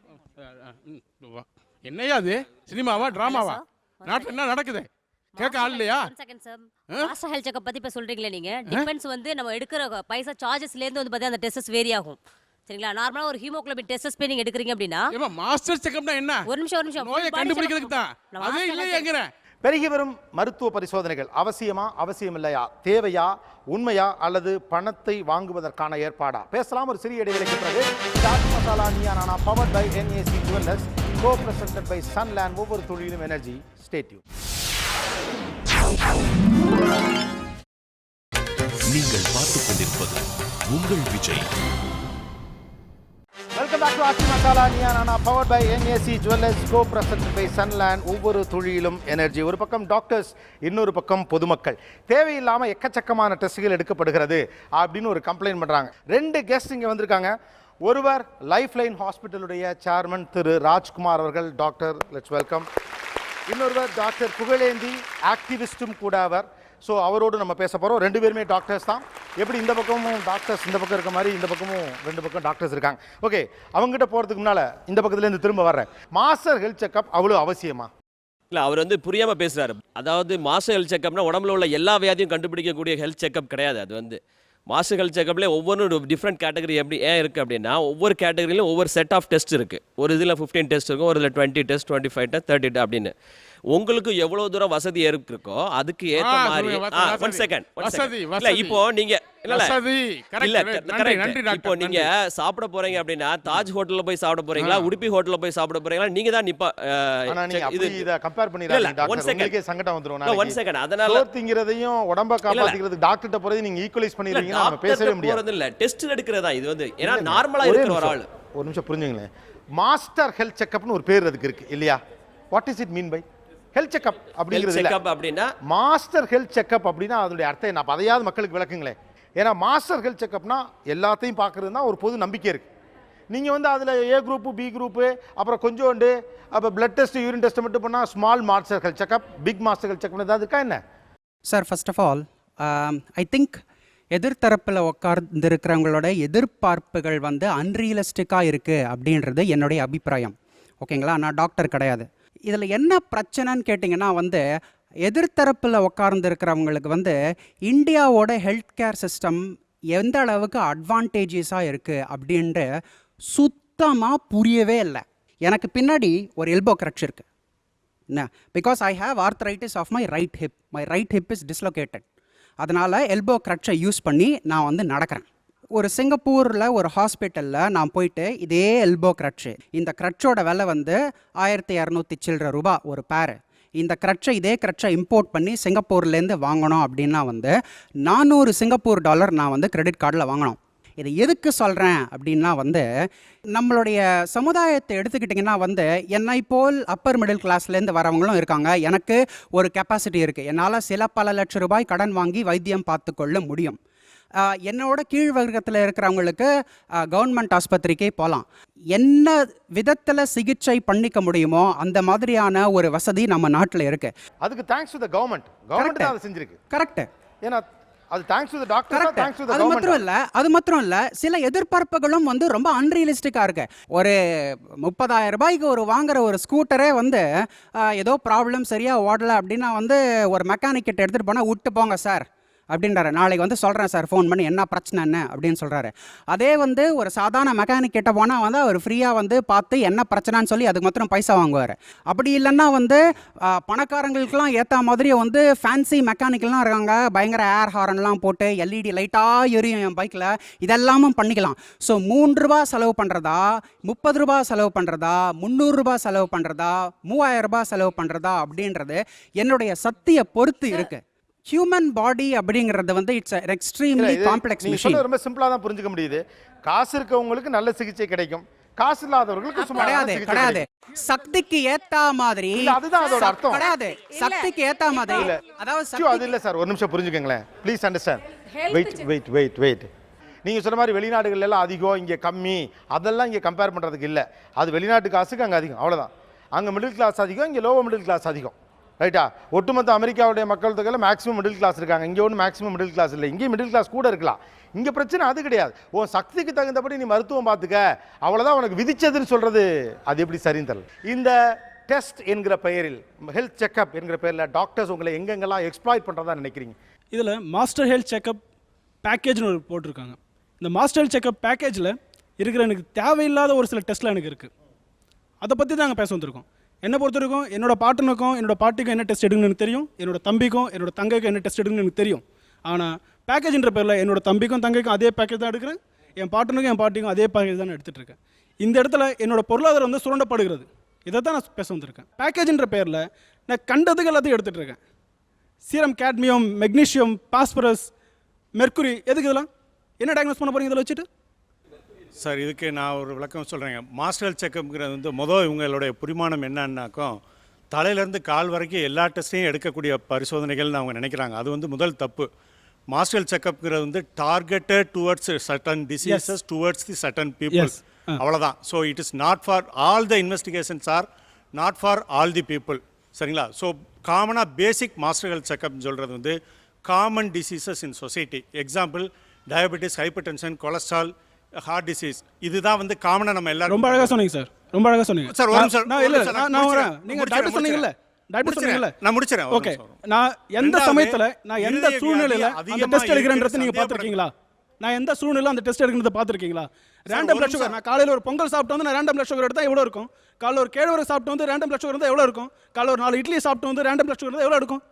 என்னையா அது சினிமாவா ட்ராமாவா? நாட்டில் என்ன நடக்குது கேட்க ஆள் இல்லையா? மாஸ்டர் ஹெல்த் செக்கப் பத்தி இப்ப சொல்றீங்களே நீங்க, டிபெண்ட்ஸ் வந்து நம்ம எடுக்கிற பைசா சார்ஜஸ்ல இருந்து வந்து பார்த்தா அந்த டெஸ்டஸ் வேரி ஆகும். சரிங்களா? நார்மலா ஒரு ஹீமோகுளோபின் டெஸ்ட் போய் நீங்க எடுக்கிறீங்க அப்படின்னா மாஸ்டர் செக்கப்னா என்ன? ஒரு நிமிஷம் நோயை கண்டுபிடிக்கிறதுக்கு தான். அதே இல்லையேங்கறேன். பெருகி வரும் மருத்துவ பரிசோதனைகள் அவசியமா, அவசியம் இல்லையா, தேவையா, உண்மையா, அல்லது பணத்தை வாங்குவதற்கான ஏற்பாடா? பேசலாம் ஒரு சிறிய இடைவெளிக்கு பிறகு. ஆச்சி masala Neeya Naana powered by NAC Jewellers, co-presented by Sunland. ஒவ்வொரு தொழிலும் எனர்ஜி. Stay tuned. நீங்கள் பார்த்துக் கொண்டிருப்பது உங்கள் Vijay. Welcome back to Aachi masala Neeya Naana powered by NAC Jewellers, co-presented by Sunland. ஒவ்வொரு தொழிலும் எனர்ஜி. ஒரு பக்கம் டாக்டர்ஸ், இன்னொரு பக்கம் பொதுமக்கள். தேவையில்லாமல் எக்கச்சக்கமான டெஸ்ட்டுகள் எடுக்கப்படுகிறது அப்படின்னு ஒரு கம்ப்ளைண்ட் பண்ணுறாங்க. 2 கெஸ்ட் இங்கே வந்திருக்காங்க. ஒருவர் லைஃப் லைன் ஹாஸ்பிட்டலுடைய சேர்மன் திரு ராஜ்குமார் அவர்கள். Doctor, let's welcome. இன்னொருவர் டாக்டர் புகழேந்தி, ஆக்டிவிஸ்டும் கூட அவர். ஸோ அவரோடு நம்ம பேச போகிறோம். 2 பேருமே டாக்டர்ஸ் தான். எப்படி இந்த பக்கமும் டாக்டர்ஸ் இந்த பக்கம் இருக்க மாதிரி இந்த பக்கமும் 2 பக்கம் டாக்டர்ஸ் இருக்காங்க. ஓகே, அவங்ககிட்ட போகிறதுக்கு முன்னால் இந்த பக்கத்துலேருந்து திரும்ப வர்றேன். மாஸ்டர் ஹெல்த் செக்அப் அவ்வளோ அவசியமா? இல்லை, அவர் வந்து புரியாமல் பேசுகிறாரு. அதாவது மாஸ்டர் ஹெல்த் செக்அப்னா உடம்புல உள்ள எல்லா வியாதியும் கண்டுபிடிக்கக்கூடிய ஹெல்த் செக்அப் கிடையாது. அது வந்து மாஸ்டர் ஹெல்த் செக்அப்லேயே ஒவ்வொன்றும் டிஃப்ரெண்ட் கேட்டகரி. எப்படி ஏன் இருக்குது அப்படின்னா, ஒவ்வொரு கேட்டகரியிலும் ஒவ்வொரு செட் ஆஃப் டெஸ்ட் இருக்குது. ஒரு இதில் 15 டெஸ்ட் இருக்கும், ஒரு இதில் 20 டெஸ்ட், 25 டெஸ்ட், 30 அப்படின்னு. உங்களுக்கு எவ்வளவு தூரம் வசதி இருக்கோ அதுக்கு ஏற்ற மாதிரி. One second. இல்ல இப்போ நீங்க இப்போ நீங்க சாப்பிட போறீங்க அப்படின்னா தாஜ் ஹோட்டல்ல போய் சாப்பிட போறீங்களா, உடுப்பி ஹோட்டல்ல போய் சாப்பிட போறீங்களா, நீங்க தான் நிப்பா இத கம்பேர் பண்ணிராதீங்க டாக்டர். உங்களுக்கு சங்கடம் வந்துரும். One second. அதனால திங்கிறதையும் உடம்ப காப்பாத்திக்கிறதுக்கு டாக்டர்ட்ட போறது நீங்க ஈக்குவலைஸ் பண்ணிடுவீங்க. நாம பேசவே முடியாது. இல்ல டெஸ்ட் எடுக்கிறதா இது வந்து. ஏன்னா நார்மலா இருக்கிற ஒரு ஆள். ஒரு நிமிஷம் புரிஞ்சுங்களேன். மாஸ்டர் ஹெல்த் செக்அப்னு ஒரு பேர் அதுக்கு இருக்கு இல்லையா? What is it mean by health checkup அப்படிங்கிறது? செக்அப் அப்படின்னா மாஸ்டர் ஹெல்த் செக்அப் அப்படின்னா அதனுடைய அர்த்தம் என்ன? அதையாவது மக்களுக்கு விளக்குங்களேன். ஏன்னா மாஸ்டர் ஹெல்த் செக்அப்னா எல்லாத்தையும் பார்க்கறது தான் ஒரு பொது நம்பிக்கை இருக்கு. நீங்கள் வந்து அதில் ஏ குரூப்பு, பி குரூப்பு, அப்புறம் கொஞ்சோண்டு அப்போ பிளட் டெஸ்ட், யூரின் டெஸ்ட் மட்டும் பண்ணால் small master health checkup, big master health checkup ஏதாவது இருக்கா என்ன? Sir, first of all I think எதிர்த்தரப்பில் உட்கார்ந்துருக்கிறவங்களோட எதிர்பார்ப்புகள் வந்து அன்ரியலிஸ்டிக்காக இருக்குது அப்படின்றது என்னுடைய அபிப்பிராயம். ஓகேங்களா? நான் டாக்டர் கிடையாது. இதில் என்ன பிரச்சனைன்னு கேட்டிங்கன்னா வந்து எதிர்த்தரப்பில் உட்கார்ந்துருக்கிறவங்களுக்கு வந்து இந்தியாவோட ஹெல்த் கேர் சிஸ்டம் எந்த அளவுக்கு அட்வான்டேஜஸாக இருக்குது அப்படின்ட்டு சுத்தமாக புரியவே இல்லை. எனக்கு பின்னாடி ஒரு எல்போ கிரட்ச் இருக்குது என்ன, because I have arthritis of my right hip. My right hip is dislocated. அதனால் எல்போ கிரட்சை யூஸ் பண்ணி நான் வந்து நடக்கிறேன். ஒரு சிங்கப்பூரில் ஒரு ஹாஸ்பிட்டலில் நான் போயிட்டு இதே எல்போ க்ரட்சு, இந்த க்ரட்சோட விலை வந்து 1200 சில்லற ரூபா ஒரு பேரு. இந்த இதே க்ரட்சை இம்போர்ட் பண்ணி சிங்கப்பூர்லேருந்து வாங்கணும் அப்படின்னா வந்து 400 சிங்கப்பூர் டாலர் நான் வந்து கிரெடிட் கார்டில் வாங்கணும். இதை எதுக்கு சொல்கிறேன் அப்படின்னா வந்து நம்மளுடைய சமுதாயத்தை எடுத்துக்கிட்டிங்கன்னா வந்து என்னை போல் அப்பர் மிடில் கிளாஸ்லேருந்து வரவங்களும் இருக்காங்க. எனக்கு ஒரு கெப்பாசிட்டி இருக்குது. என்னால் சில பல லட்சம் ரூபாய் கடன் வாங்கி வைத்தியம் பார்த்து கொள்ள முடியும். என்னோட கீழ் வர்க்கத்தில் இருக்கிறவங்களுக்கு கவர்மெண்ட் ஆஸ்பத்திரிக்கே போகலாம். என்ன விதத்தில் சிகிச்சை பண்ணிக்க முடியுமோ அந்த மாதிரியான ஒரு வசதி நம்ம நாட்டில் இருக்குது. அதுக்கு தேங்க்ஸ் டு த கவர்மெண்ட் அதை செஞ்சிருக்கு. கரெக்ட். ஏன்னா அது thanks to the doctor, thanks to the அது மாத்திரம் இல்ல சில எதிர்பார்ப்புகளும் வந்து ரொம்ப அன்ரியலிஸ்டிக்கா இருக்கு. ஒரு 30,000 ரூபாய்க்கு ஒரு வாங்குற ஒரு ஸ்கூட்டரே வந்து ஏதோ ப்ராப்ளம் சரியா ஓடல அப்படின்னா வந்து ஒரு மெக்கானிக் கிட்ட எடுத்துட்டு போனா விட்டு போங்க சார் அப்படின்றாரு. நாளைக்கு வந்து சொல்கிறேன் சார் ஃபோன் பண்ணி என்ன பிரச்சனைன்னு அப்படின்னு சொல்கிறாரு. அதே வந்து ஒரு சாதாரண மெக்கானிக் கிட்ட போனால் வந்து அவர் ஃப்ரீயாக வந்து பார்த்து என்ன பிரச்சனைன்னு சொல்லி அதுக்கு மாத்திரம் பைசா வாங்குவார். அப்படி இல்லைன்னா வந்து பணக்காரங்களுக்கெல்லாம் ஏற்ற மாதிரி வந்து ஃபேன்சி மெக்கானிக்கெல்லாம் இருக்காங்க. பயங்கர ஏர் ஹாரன்லாம் போட்டு எல்இடி லைட்டாக எரியும் என் பைக்கில், இதெல்லாமும் பண்ணிக்கலாம். ஸோ 3 ரூபா செலவு பண்ணுறதா, 30 ரூபா செலவு பண்ணுறதா, 300 ரூபா செலவு பண்ணுறதா, 3000 ரூபாய் செலவு பண்ணுறதா அப்படின்றது என்னுடைய சக்தியை பொறுத்து இருக்குது. ஹியூமன் பாடி அப்படிங்கிறது வந்து இட்ஸ் எக்ஸ்ட்ரீம்லி காம்ப்ளெக்ஸ் மிஷின். ரொம்ப சிம்பிளா தான் புரிஞ்சுக்க முடியுது. காசு இருக்கவங்களுக்கு நல்ல சிகிச்சை கிடைக்கும், காசு இல்லாதவர்களுக்கு சும்மா கிடையாது. சக்திக்கு ஏத்த மாதிரி அதுதான் அதோட அர்த்தம். கிடையாது, சக்திக்கு ஏத்த மாதிரி. அதாவது அது இல்ல சார், ஒரு நிமிஷம் புரிஞ்சுக்கங்களேன் ப்ளீஸ் அண்டர்ஸ்டாண்ட். வெயிட் நீங்க சொன்ன மாதிரி வெளிநாடுகள் எல்லாம் அதிகம், இங்க கம்மி, அதெல்லாம் இங்க கம்பேர் பண்றதுக்கு இல்ல. அது வெளிநாட்டு காசுக்கு அங்க அதிகம், அவ்வளவுதான். அங்க மிடில் கிளாஸ் அதிகம், இங்க லோவர் மிடில் கிளாஸ் அதிகம். ரைட்டா? ஒட்டுமொத்த அமெரிக்காவுடைய மக்கள் தொகையில் மேக்ஸிமம் மிடில் கிளாஸ் இருக்காங்க. இங்கே ஒன்றும் மேக்ஸிமம் மிடில் கிளாஸ் இல்லை, இங்கேயும் மிடில் கிளாஸ் கூட இருக்கலாம். இங்கே பிரச்சனை அது கிடையாது. உன் சக்திக்கு தகுந்தபடி நீ மருத்துவம் பார்த்துக்க, அவ்வளோதான் உனக்கு விதிச்சதுன்னு சொல்கிறது அது எப்படி சரின்னு தெரியல. இந்த டெஸ்ட் என்கிற பெயரில், ஹெல்த் செக்அப் என்கிற பெயரில் டாக்டர்ஸ் உங்களை எங்கெங்கெல்லாம் எக்ஸ்ப்ளாய்ட் பண்ணுறதா நினைக்கிறீங்க? இதில் மாஸ்டர் ஹெல்த் செக்அப் பேக்கேஜ்னு ஒரு போட்டிருக்காங்க. இந்த மாஸ்டர் ஹெல்த் செக்அப் பேக்கேஜில் இருக்கிற எனக்கு தேவையில்லாத ஒரு சில டெஸ்ட்லாம் எனக்கு இருக்குது. அதை பற்றி தான் நாங்கள் பேச வந்திருக்கோம். என்னை பொறுத்த வரைக்கும் என்னோட பாட்டனுக்கும் என்னோட பாட்டிக்கும் என்ன டெஸ்ட் எடுங்கன்னு எனக்கு தெரியும், என்னோட தம்பிக்கும் என்னோட தங்கைக்கும் என்ன டெஸ்ட் எடுங்கன்னு எனக்கு தெரியும். ஆனால் பேக்கேஜ்ன்ற பேரில் என்னோட தம்பிக்கும் தங்கைக்கும் அதே பேக்கேஜ் தான் எடுக்கிறேன், என் பாட்டனுக்கும் என் பாட்டிக்கும் அதே பேக்கேஜ் தான் எடுத்துகிட்டு இருக்கேன். இந்த இடத்துல என்னோட பொருளாதாரம் வந்து சுரண்டப்படுகிறது. இதை தான் நான் பேச வந்திருக்கேன். பேக்கேஜ்ன்ற பேரில் நான் கண்டதுக்கு எல்லாத்தையும் எடுத்துகிட்டு இருக்கேன். Serum, cadmium, magnesium, phosphorus, mercury, எதுக்கு இதெல்லாம்? என்ன டயக்னோஸ் பண்ண போகிறீங்க இதில் வச்சுட்டு? சார், இதுக்கு நான் ஒரு விளக்கம் சொல்கிறேங்க. மாஸ்டர் ஹெல்த் செக்அப்ங்கிறது வந்து இவங்களுடைய புரிமானம் என்னன்னாக்கும் தலையிலேருந்து கால் வரைக்கும் எல்லா டெஸ்ட்டையும் எடுக்கக்கூடிய பரிசோதனைகள்னு அவங்க நினைக்கிறாங்க. அது வந்து முதல் தப்பு. மாஸ்டர் ஹெல்த் செக்அப்ங்கிறது வந்து targeted towards certain diseases towards the certain people, அவ்வளோதான். So it is not for all the investigations are not for all the people, சரிங்களா? ஸோ காமனாக பேசிக் மாஸ்டர் ஹெல்த் செக்அப்னு சொல்கிறது வந்து common diseases in society. Example diabetes, hypertension, cholesterol, heart disease, இதுதான் வந்து காமனாக நம்ம எல்லாரும். ரொம்ப அழகாக சொன்னீங்க சார், ரொம்ப அழகாக சொன்னீங்க சார். ஒரு நிமிஷம் நான் வரேன். நீங்கள் டாக்டர் சொன்னீங்கல்ல, டாக்டர் சொன்னீங்கல்ல, நான் முடிச்சிடறேன். ஓகே. நான் எந்த சமயத்தில், நான் எந்த சூழ்நிலையில் அந்த டெஸ்ட் எடுக்கிறேன்றதை நீங்கள் பார்த்துருக்கீங்களா? நான் எந்த சூழ்நிலை அந்த டெஸ்ட் எடுக்கிறத பார்த்துருக்கீங்களா? ரேண்டம் பிளட் சுகர், நான் காலையில் ஒரு பொங்கல் சாப்பிட்டு வந்து நான் ரேண்டம் பிளட் சுகர் எடுத்தால் எவ்வளோ இருக்கும்? காலையில் ஒரு கேழ்வரை சாப்பிட்டு வந்து ரேண்டம் பிளட் சுகர் இருந்தால் எவ்வளோ இருக்கும்? காலையில் ஒரு 4 இட்லி சாப்பிட்டு வந்து ரேண்டம் பிளட் சுகர் இருந்தால் எவ்வளோ இருக்கும்?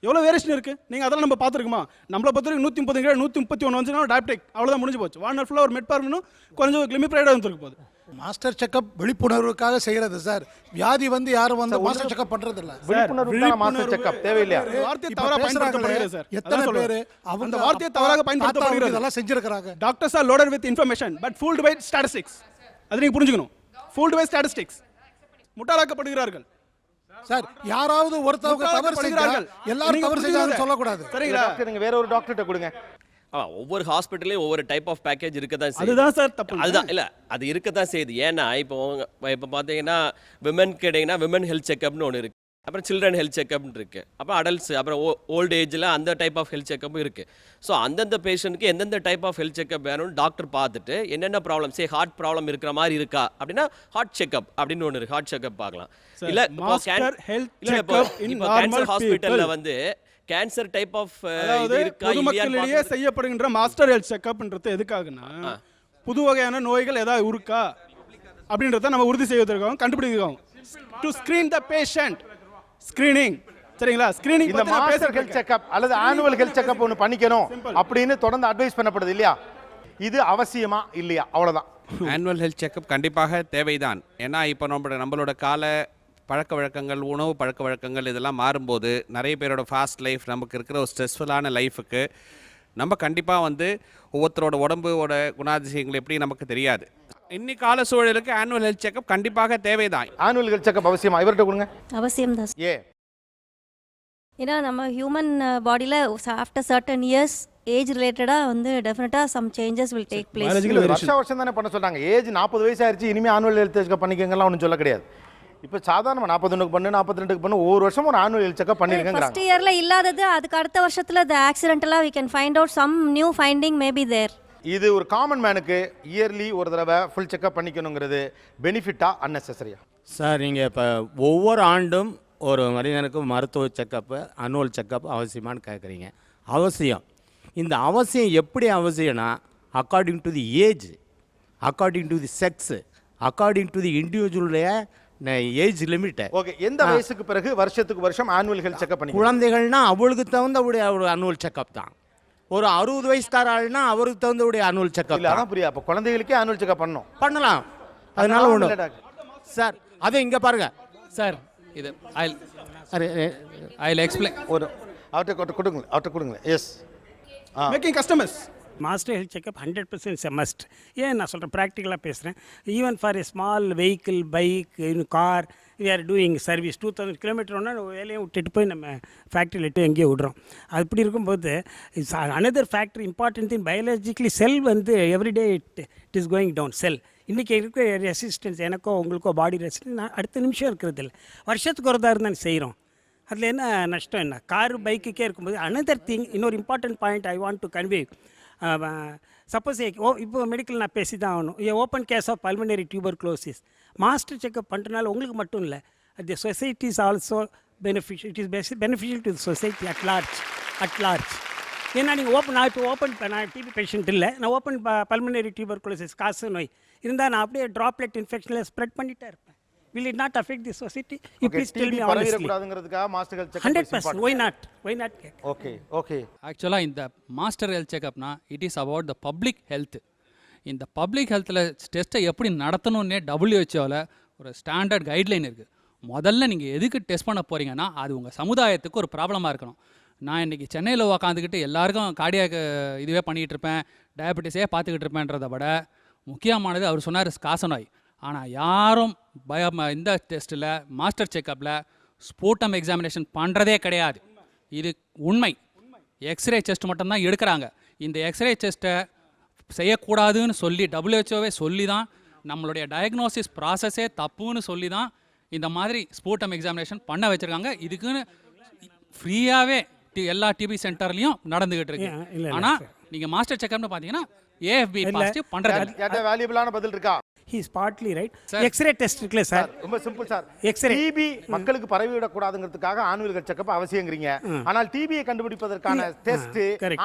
எவ்வளோ வேரியேஷன் இருக்குது? நீங்கள் அதெல்லாம் நம்ம பார்த்துருக்குமா? நம்மளை பொறுத்த வரைக்கும் 130 131 வந்துச்சுன்னா டயபெட்டிக், அவ்வளோதான், முடிஞ்சு போச்சு. வாழ்நாள் ஃபுல்லாக ஒரு மெட்பார்மினும் கொஞ்சம் கிளிமிப்ரைடாக வந்துருக்கு போகுது. மாஸ்டர் செக்அப் விழிப்புணர்வுக்காக செய்கிறது சார். வியாதி வந்து யாரும் வந்து மாஸ்டர் செக்அப் பண்றது இல்ல. விழிப்புணர்வுக்கான மாஸ்டர் செக்அப் தேவையில்லையா? வார்த்தையை தவறாக பயன்படுத்தப்படுகிறது சார். எத்தனை பேர் அந்த வார்த்தையை தவறாக பயன்படுத்தப்படுகிறது? இதெல்லாம் செஞ்சிருக்காங்க. Doctors are loaded with information but fooled by statistics. அது நீங்க புரிஞ்சுக்கணும். ஃபூல்ட் பை ஸ்டாட்டிஸ்டிக்ஸ், முட்டாளாக்கப்படுகிறார்கள் சார். யாராவது ஒருத்தவங்க தவறு செய்கிறார்கள், எல்லாரும் தவறு செய்றாங்கன்னு சொல்ல கூடாது. சரிங்களா? நீங்க வேற ஒரு டாக்டர்ட்ட கொடுங்க. ஒவ்வொரு ஹாஸ்பிட்டலையும் ஒவ்வொரு டைப் ஆஃப் பேக்கேஜ் இருக்க தான் செய்யுது. அதுதான் சார் தப்பு. அதுதான் இல்லை, அது இருக்க தான் செய்யுது. ஏன்னா இப்போ பார்த்தீங்கன்னா விமன் கேட்டிங்கன்னா விமன் ஹெல்த் செக்அப்னு ஒன்று இருக்குது, அப்புறம் சில்ட்ரன் ஹெல்த் செக்அப்னு இருக்குது, அப்புறம் அடல்ட்ஸ், அப்புறம் ஓல்டு ஏஜில் அந்த டைப் ஆஃப் ஹெல்த் செக்அப்பும் இருக்குது. ஸோ அந்தந்த பேஷண்ட்டுக்கு எந்தெந்த டைப் ஆஃப் ஹெல்த் செக்அப் வேணும்னு டாக்டர் பார்த்துட்டு என்னென்ன ப்ராப்ளம், ஹார்ட் ப்ராப்ளம் இருக்கிற மாதிரி இருக்கா அப்படின்னா ஹார்ட் செக்அப் அப்படின்னு ஒன்று இருக்குது, ஹார்ட் செக்அப் பார்க்கலாம். இல்லை இப்போ கேன்சர் ஹாஸ்பிட்டலில் வந்து கேன்சர் டைப் ஆஃப் பொதுமக்களிடையே செய்யப்படுகின்ற மாஸ்டர் ஹெல்த் செக்அப்ன்றது எதுக்காகனா புது வகையான நோய்கள் ஏதாவது இருக்கா அப்படின்றத நம்ம உறுதி செய்வதற்காகவும் கண்டுபிடிக்கிறோம். To screen the patient, screening, சரிங்களா? ஸ்கிரீனிங் இந்த மாஸ்டர் ஹெல்த் செக்அப் அல்லது ஆனுவல் ஹெல்த் செக்அப் ஒன்று பண்ணிக்கணும் அப்படின்னு தொடர்ந்து அட்வைஸ் பண்ணப்படுது இல்லையா? இது அவசியமா இல்லையா? அவ்வளவுதான். ஆனுவல் ஹெல்த் செக்கப் கண்டிப்பாக தேவைதான். ஏன்னா இப்போ நம்மளோட கால பழக்க வழக்கங்கள், உணவு பழக்க வழக்கங்கள் இதெல்லாம் மாறும்போது நிறைய பேரோட ஃபாஸ்ட் லைஃப், நமக்கு இருக்கிற ஒரு ஸ்ட்ரெஸ்ஃபுல்லான லைஃபுக்கு நம்ம கண்டிப்பாக வந்து ஒவ்வொருத்தரோட உடம்போட குணாதிசயங்கள் எப்படி நமக்கு தெரியாது. இன்னி கால சூழலுக்கு ஆனுவல் ஹெல்த் செக்கப் கண்டிப்பாக தேவைதான். ஆனுவல் ஹெல்த் செக்கப் அவசியமா? இவர்கிட்ட கொடுங்க. அவசியம் தான். ஏ ஏன்னா நம்ம ஹியூமன் பாடியில் ஆஃப்டர் சர்டன் இயர்ஸ் ஏஜ் ரிலேட்டடாக வந்து டெஃபினட்டாக some changes will take place. வருஷம் தானே பண்ண சொல்றாங்க. ஏஜ் 40 வயசு ஆயிடுச்சு, இனிமேல் ஆனுவல் ஹெல்த் செக்கப் பண்ணிக்கங்கலாம் ஒன்றும் சொல்ல கிடையாது. இப்போ சாதாரணமாக 41க்கு பண்ணு, 42க்கு பண்ணு, ஒவ்வொரு வருஷமும் ஒரு ஆனுவல் ஹெல்த் செக்கப் பண்ணிருக்கேன். ஃபர்ஸ்ட் இயர்ல இல்லாதது அதுக்கு அடுத்த வருஷத்துல த ஆக்சிடென்டலா we can find out some new finding may be there. இது ஒரு காமன் மேனுக்கு இயர்லி ஒரு தடவை ஃபுல் செக்கப் பண்ணிக்கணுங்கிறது பெனிஃபிட்டா அன்னெசரியா? சார் நீங்கள் இப்போ ஒவ்வொரு ஆண்டும் ஒரு மனிதனுக்கு மருத்துவ செக்கப்பு, அனுவல் செக்கப் அவசியமானு கேட்குறீங்க. அவசியம். இந்த அவசியம் எப்படி அவசியம்னா according to the age, according to the sex, according to the இண்டிவிஜுவலுடைய ஏஜ் லிமிட்டை. ஓகே, எந்த வயசுக்கு பிறகு வருஷத்துக்கு வருஷம் ஆனுவல் ஹெல்த் செக்கப் பண்ணி? குழந்தைகள்னா அவளுக்கு தகுந்த ஒரு அனுவல் செக்கப் தான். ஒரு 60 வயசுக்கார ஆள்னா அவருக்கு தகுந்த அனுவல் செக்கப் இல்லை. அதான் புரியா? அப்போ குழந்தைகளுக்கே ஆனுவல் செக்கப் பண்ணலாம். அதனால ஒன்று சார். அதை இங்கே பாருங்க சார். இது ஐ எக்ஸ்பிளைன். ஒரு அவர்கிட்ட கொடுங்க. Yes, making customers. Master health checkup 100% must. ஏன் நான் சொல்கிறேன், ப்ராக்டிக்கலாக பேசுகிறேன். Even for a small vehicle, bike, car, we are doing service 2000 kilometre ஒன்றா வேலையை விட்டுட்டு போய் நம்ம ஃபேக்ட்ரியில் இட்டு எங்கேயோ விடுறோம். அப்படி இருக்கும்போது it's another factor important thing. Biologically cell வந்து everyday it is going down. Cell இன்றைக்கி இருக்கிற ரெசிஸ்டன்ஸ் எனக்கோ உங்களுக்கோ பாடி ரெசிஸ்டன்ஸ் அடுத்த நிமிஷம் இருக்கிறது இல்லை. வருஷத்துக்கு ஒரு தான் இருந்தால் செய்கிறோம். அதில் என்ன நஷ்டம்? என்ன காரு பைக்குக்கே இருக்கும்போது அனதர் திங், இன்னொரு important point I want to convey. Suppose இப்போ மெடிக்கல் நான் பேசி தான் ஆகணும். Open case of pulmonary tuberculosis master checkup பண்ணுறதுனால உங்களுக்கு மட்டும் இல்லை, the society is also beneficial. It is beneficial to the society at large. ஏன்னா நீங்கள் நான் டிபி பேஷண்ட் இல்லை, நான் ஓப்பன் பல்மனரி டியூபர்குலோசிஸ் காசு நோய் இருந்தால் நான் அப்படியே ட்ராப்லெட் இன்ஃபெக்ஷனில் ஸ்ப்ரெட் பண்ணிட்டே இருப்பேன். Will it not affect the society? You please tell me honestly. 100%. Why not? Okay. ஆக்சுவலாக இந்த மாஸ்டர் ஹெல்த் செக்அப்னா it is about the public health. இந்த பப்ளிக் ஹெல்த்தில் டெஸ்ட்டை எப்படி நடத்தணுன்னே WHO ஒரு ஸ்டாண்டர்ட் கைட்லைன் இருக்குது. முதல்ல நீங்கள் எதுக்கு டெஸ்ட் பண்ண போகிறீங்கன்னா அது உங்கள் சமுதாயத்துக்கு ஒரு ப்ராப்ளமாக இருக்கணும். நான் இன்றைக்கி சென்னையில் உக்காந்துக்கிட்டு எல்லாருக்கும் கார்டியாக் இதுவே பண்ணிக்கிட்டு இருப்பேன், டயபெட்டிஸே பார்த்துக்கிட்டு இருப்பேன்றதை விட முக்கியமானது அவர் சொன்னார் காசநோய். ஆனால் யாரும் இந்த டெஸ்ட்டில் மாஸ்டர் செக்கப்பில் ஸ்பூட்டம் எக்ஸாமினேஷன் பண்ணுறதே கிடையாது. இது உண்மை. எக்ஸ்ரே செஸ்ட் மட்டும்தான் எடுக்கிறாங்க. இந்த எக்ஸ்ரே செஸ்ட்டை செய்யக்கூடாதுன்னு சொல்லி WHO சொல்லி தான், நம்மளுடைய டயக்னோசிஸ் ப்ராசஸே தப்புன்னு சொல்லி தான் இந்த மாதிரி ஸ்பூட்டம் எக்ஸாமினேஷன் பண்ண வச்சுருக்காங்க. இதுக்குன்னு ஃப்ரீயாகவே எல்லா டிபி சென்டர்லையும் நடந்துகிட்டு இருக்கு. ஆனால் நீங்கள் மாஸ்டர் செக்கப்னு பார்த்தீங்கன்னா AFB பாசிட்டிவ் பண்ணுறது. வேல்யூபிளான பதில் இருக்கா? He is partly right. X-ray test இருக்குல்ல சார், ரொம்ப சிம்பிள் சார். எக்ஸ்ரே டிபி மக்களுக்கு பரவிவிடக்கூடாதுங்கிறதுக்காக ஆனுவல் ஹெல்த் செக்கப் அவசியங்கிறீங்க. ஆனால் டிபியை கண்டுபிடிப்பதற்கான டெஸ்ட்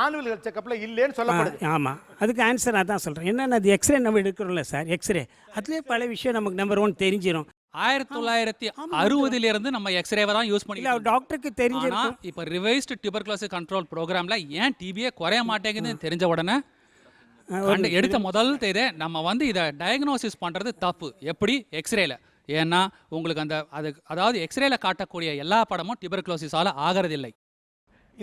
ஆனுவல் ஹெல்த் செக்கப்ல இல்லைன்னு சொல்லப்படுது. ஆமாம், அதுக்கு ஆன்சர் நான் தான் சொல்கிறேன். என்னென்ன அது எக்ஸ்ரே நம்ம எடுக்கிறோம்ல சார், எக்ஸ்ரே அதுலேயே பல விஷயம் நமக்கு நம்பர் 1 தெரிஞ்சிடும். 1960 நம்ம எக்ஸ்ரேவை தான் யூஸ் பண்ணிக்கலாம். டாக்டருக்கு தெரிஞ்சிடும். இப்போ ரிவைஸ்டு டியூபர்குலோசிஸ் கண்ட்ரோல் ப்ரோக்ராம்ல ஏன் டிபியே குறைய மாட்டேங்குதுன்னு தெரிஞ்ச உடனே எடுத்த முதல் தேதி நம்ம இதை டயக்னோசிஸ் பண்ணுறது தப்பு. எப்படி? எக்ஸ்ரேல. ஏன்னா உங்களுக்கு அதாவது எக்ஸ்ரேல காட்டக்கூடிய எல்லா படமும் டியூபர்குலோசிஸால் ஆகிறதில்லை.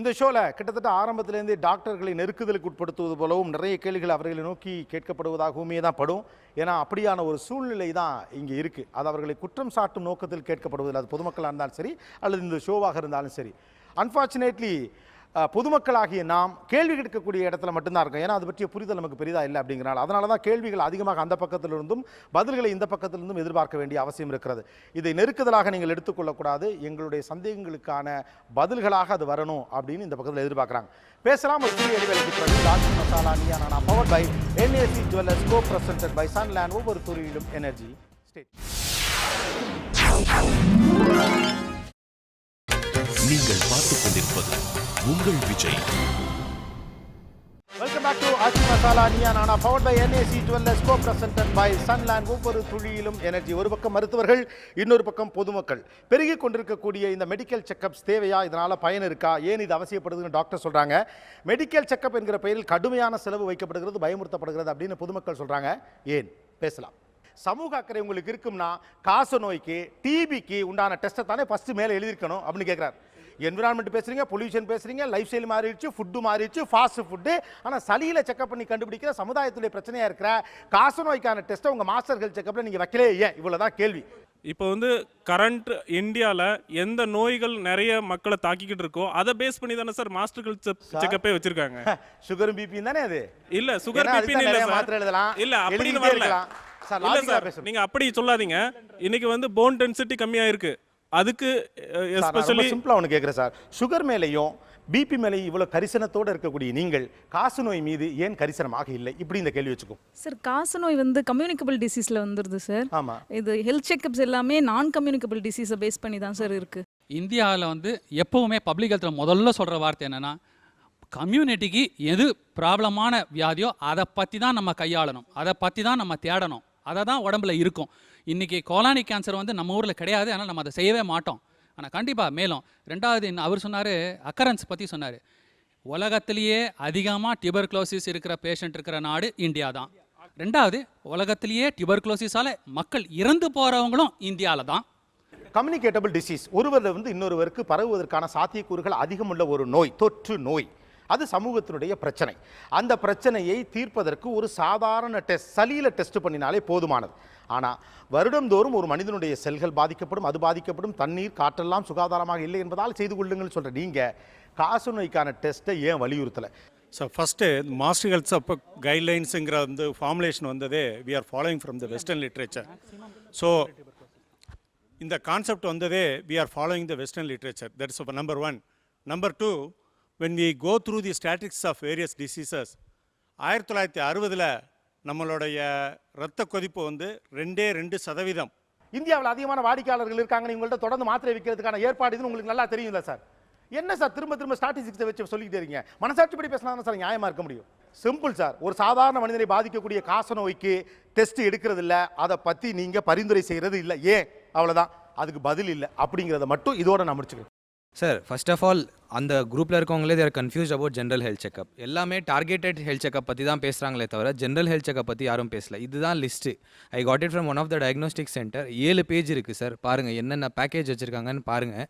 இந்த ஷோவில் கிட்டத்தட்ட ஆரம்பத்திலேருந்தே டாக்டர்களை நெருக்குதலுக்கு உட்படுத்துவது போலவும் நிறைய கேள்விகள் அவர்களை நோக்கி கேட்கப்படுவதாகவுமே தான் படும். ஏன்னா அப்படியான ஒரு சூழ்நிலை தான் இங்கே இருக்குது. அது அவர்களை குற்றம் சாட்டும் நோக்கத்தில் கேட்கப்படுவதில்லை. அது பொதுமக்களாக இருந்தாலும் சரி அல்லது இந்த ஷோவாக இருந்தாலும் சரி. அன்ஃபார்ச்சுனேட்லி பொதுமக்களாகிய நாம் கேள்வி கேட்கக்கூடிய இடத்துல மட்டும்தான் இருக்கும். ஏன்னா அது பற்றிய புரிதல் நமக்கு பெரிதாக இல்லை அப்படிங்கிறனால. அதனால தான் கேள்விகள் அதிகமாக அந்த பக்கத்திலிருந்தும் பதில்களை இந்த பக்கத்திலிருந்தும் எதிர்பார்க்க வேண்டிய அவசியம் இருக்கிறது. இதை நெருக்குதலாக நீங்கள் எடுத்துக்கொள்ளக்கூடாது. எங்களுடைய சந்தேகங்களுக்கான பதில்களாக அது வரணும் அப்படின்னு இந்த பக்கத்தில் எதிர்பார்க்குறாங்க. பேசலாம். ஒரு சிறிய இடைவேளைக்கு பிறகு ஆச்சி masala Neeya Naana powered by NAC Jewellers co-presented by Sunland. ஒவ்வொரு துறையிலும் எனர்ஜி. நீங்கள் பார்த்துக் கொண்டிருப்பது உங்கள் Vijay. Welcome back back to Aachi masala Neeya Naana powered by NAC jewellers co presented by Sunland. ஒவ்வொரு துளியிலும் எனர்ஜி. ஒரு பக்கம் மருத்துவர்கள், இன்னொரு பக்கம் பொதுமக்கள். பெருகி கொண்டிருக்கக்கூடிய இந்த மெடிக்கல் செக்கப்ஸ் தேவையா? இதனால பயன் இருக்கா? ஏன் இது அவசியப்படுதுன்னு டாக்டர் சொல்றாங்க. மெடிக்கல் செக்கப் என்கிற பெயரில் கடுமையான செலவு வைக்கப்படுகிறது, பயமுறுத்தப்படுகிறது அப்படின்னு பொதுமக்கள் சொல்றாங்க. ஏன் பேசலாம். சமூக அக்கறை உங்களுக்கு இருக்கும்னா காச நோய்க்கு, டிபிக்கு உண்டான டெஸ்ட்டை தானே ஃபர்ஸ்ட் மேலே எழுதியிருக்கணும் அப்படின்னு கேட்குறாரு. என்விரான்மெண்ட் பேசுறீங்க, பொல்யூஷன் பேசுறீங்க, லைஃப் ஸ்டைல் மாறிடுச்சு, ஃபுட்டு மாறிடுச்சு, ஃபாஸ்ட் ஃபுட்டு. ஆனால் சளியில் செக்அப் பண்ணி கண்டுபிடிக்கிற சமுதாயத்துடைய பிரச்சனையாக இருக்கிற காச நோய்க்கான டெஸ்ட்டை உங்கள் மாஸ்டர் ஹெல்த் செக்கப்பில் நீங்கள் வைக்கலே ஏன்? இவ்வளோதான் கேள்வி. இப்போ வந்து கரண்ட் இந்தியாவில் எந்த நோய்கள் நிறைய மக்களை தாக்கிக்கிட்டு இருக்கோ அதை பேஸ் பண்ணி தானே சார் மாஸ்டர் ஹெல்த் செக்கப்பே வச்சிருக்காங்க. சுகரும் பிபியும் தானே அது. இல்ல சுகர் பிபி இல்ல மாத்திரை எழுதலாம். இல்ல அப்படின்னு வரல. இல்ல சார், நீங்க அப்படி சொல்லாதீங்க. இன்னைக்கு வந்து போன் டென்சிட்டி கம்மியா இருக்கு. அதுக்கு எஸ்பெஷலி சிம்பிளா ஒன்று கேட்குறேன் சார். சுகர் மேலேயும் பிபி மேலேயும் இவ்வளோ கரிசனத்தோடு இருக்கக்கூடிய நீங்கள் காசு நோய் மீது ஏன் கரிசனமாக இல்லை? இப்படி இந்த கேள்வி வச்சுக்கோ சார். காசு நோய் வந்து கம்யூனிகபிள் டிசீஸில் வந்துடுது சார். ஆமாம். இது ஹெல்த் செக்கப்ஸ் எல்லாமே நான் கம்யூனிகபிள் டிசீஸை பேஸ் பண்ணி தான் சார் இருக்குது. இந்தியாவில் வந்து எப்போவுமே பப்ளிக் ஹெல்த்தில் முதல்ல சொல்கிற வார்த்தை என்னென்னா, கம்யூனிட்டிக்கு எது ப்ராப்ளமான வியாதியோ அதை பற்றி தான் நம்ம கையாளணும், அதை பற்றி தான் நம்ம தேடணும், அதை தான் உடம்புல இருக்கும். இன்றைக்கி கோலானிக் கேன்சர் வந்து நம்ம ஊரில் கிடையாது, ஆனால் நம்ம அதை செய்யவே மாட்டோம். ஆனால் கண்டிப்பாக மேலும் ரெண்டாவது அவர் சொன்னார், அக்கரன்ஸ் பற்றி சொன்னார். உலகத்திலேயே அதிகமாக டியூபர்குலோசிஸ் இருக்கிற பேஷண்ட் இருக்கிற நாடு இந்தியா தான். ரெண்டாவது, உலகத்திலேயே டியூபர்குலோசிஸால் மக்கள் இறந்து போகிறவங்களும் இந்தியாவில் தான். கம்யூனிகேட்டபிள் டிசீஸ், ஒருவரிலிருந்து இன்னொருவருக்கு பரவுவதற்கான சாத்தியக்கூறுகள் அதிகம் உள்ள ஒரு நோய், தொற்று நோய். அது சமூகத்தினுடைய பிரச்சனை. அந்த பிரச்சனையை தீர்ப்பதற்கு ஒரு சாதாரண டெஸ்ட், சளியில் டெஸ்ட் பண்ணினாலே போதுமானது. ஆனால் வருடந்தோறும் ஒரு மனிதனுடைய செல்கள் பாதிக்கப்படும், அது பாதிக்கப்படும், தண்ணீர் காற்றெல்லாம் சுகாதாரமாக இல்லை என்பதால் செய்து கொள்ளுங்கள் சொல்கிற நீங்கள் காசு நோய்க்கான டெஸ்ட்டை ஏன் வலியுறுத்தலை? ஸோ ஃபஸ்ட்டு மாஸ்டர் ஹெல்த் அப்போ கைட்லைன்ஸுங்கிற வந்து ஃபார்முலேஷன் வந்ததே we are following from the western literature. So இந்த கான்செப்ட் வந்ததே we are following the western literature. That is number one. Number two, when we go through the statistics of various diseases, 1960 நம்மளுடைய இரத்த கொதிப்பு வந்து 2%. இந்தியாவில் அதிகமான வாடிக்கையாளர்கள் இருக்காங்க. உங்கள்கிட்ட தொடர்ந்து மாத்திரை விற்கிறதுக்கான ஏற்பாடு இதுன்னு உங்களுக்கு நல்லா தெரியும்ல சார். என்ன சார் திரும்ப ஸ்டாட்டிஸ்டிக்ஸை வச்சு சொல்லிக்கிட்டே இருக்கீங்க? மனசாட்சிப்படி பேசினா சார் நியாயமாக இருக்க முடியும். Simple sir. ஒரு சாதாரண மனிதனை பாதிக்கக்கூடிய காச நோய்க்கு டெஸ்ட் எடுக்கிறது இல்லை, அதை பற்றி நீங்கள் பரிந்துரை செய்கிறது இல்லை. ஏன்? அவ்வளோதான். அதுக்கு பதில் இல்லை அப்படிங்கிறத மட்டும் இதோட நான் முடிச்சுக்கிறேன். சார், ஃபர்ஸ்ட் ஆஃப் ஆல் அந்த குரூப்பில் இருக்கவங்களே they're confuse about general health checkup. எல்லாமே டார்கெட்டட் ஹெல்த் செக்அப் பற்றி தான் பேசுகிறாங்களே தவிர ஜென்ரல் ஹெல்த் செக்அப் பற்றி யாரும் பேசல. இதுதான் list. I got it from one of the diagnostic centre. 7 page இருக்குது சார். பாருங்கள் என்னென்ன பேக்கேஜ் வச்சுருக்காங்கன்னு பாருங்கள்.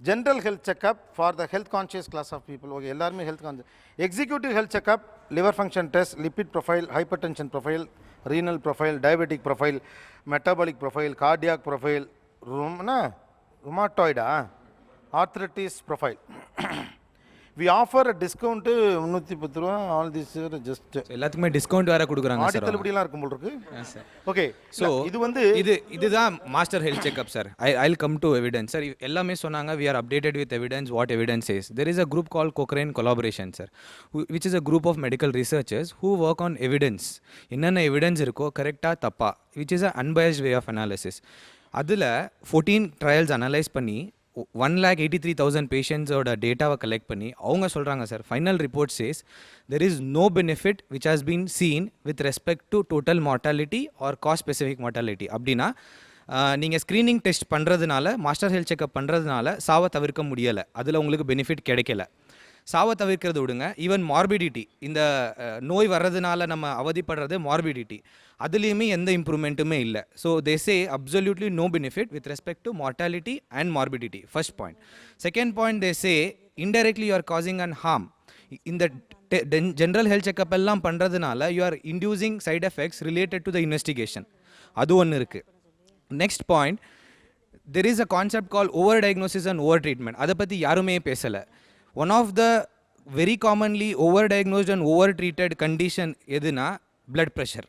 General health checkup for the health conscious class of people. Okay, எல்லாருமே health conscious. Executive health checkup, liver function test, lipid profile, hypertension profile, renal profile, diabetic profile, metabolic profile, cardiac profile, rheumatoid, arthritis profile. We offer a discount 310 ரூபா. All this just எல்லாத்துக்குமே discount வேறு கொடுக்குறாங்க sir. ஆடிட்டல் இருக்கும் போல இருக்கு. Okay, so இது வந்து இதுதான் master health checkup sir. I come to evidence sir. எல்லாமே சொன்னாங்க we are updated with evidence what evidence says. There is a group called Cochrane Collaboration sir, which is a group of medical researchers who work on evidence. என்னென்ன evidence இருக்கோ கரெக்டாக தப்பா, which is a unbiased way of analysis. அதில் 14 trials analyse பண்ணி 1,83,000 பேஷண்ட்ஸோட டேட்டாவை collect பண்ணி அவங்க சொல்கிறாங்க sir, final report says there is no benefit which has been seen with respect to total mortality or cause specific mortality. அப்படின்னா நீங்கள் screening test பண்ணுறதுனால, master health checkup பண்ணுறதுனால சாவை தவிர்க்க முடியலை, அதில் உங்களுக்கு பெனிஃபிட் கிடைக்கல. சாவை தவிர்க்கிறது விடுங்க, ஈவன் மார்பிடிட்டி, இந்த நோய் வர்றதுனால நம்ம அவதிப்படுறது மார்பிடிட்டி, அதுலேயுமே எந்த இம்ப்ரூவ்மெண்ட்டுமே இல்லை. So they say absolutely no benefit with respect to mortality and morbidity. First point. Second point, they say indirectly you are causing and harm. இந்த ஜென்ரல் ஹெல்த் செக்அப் எல்லாம் பண்ணுறதுனால you are inducing side effects related to the investigation. அது ஒன்று இருக்குது. Next point, there is a concept call over diagnosis and over treatment. அதை பற்றி யாருமே பேசலை. One of the very commonly over diagnosed and over treated condition எதுனா blood pressure.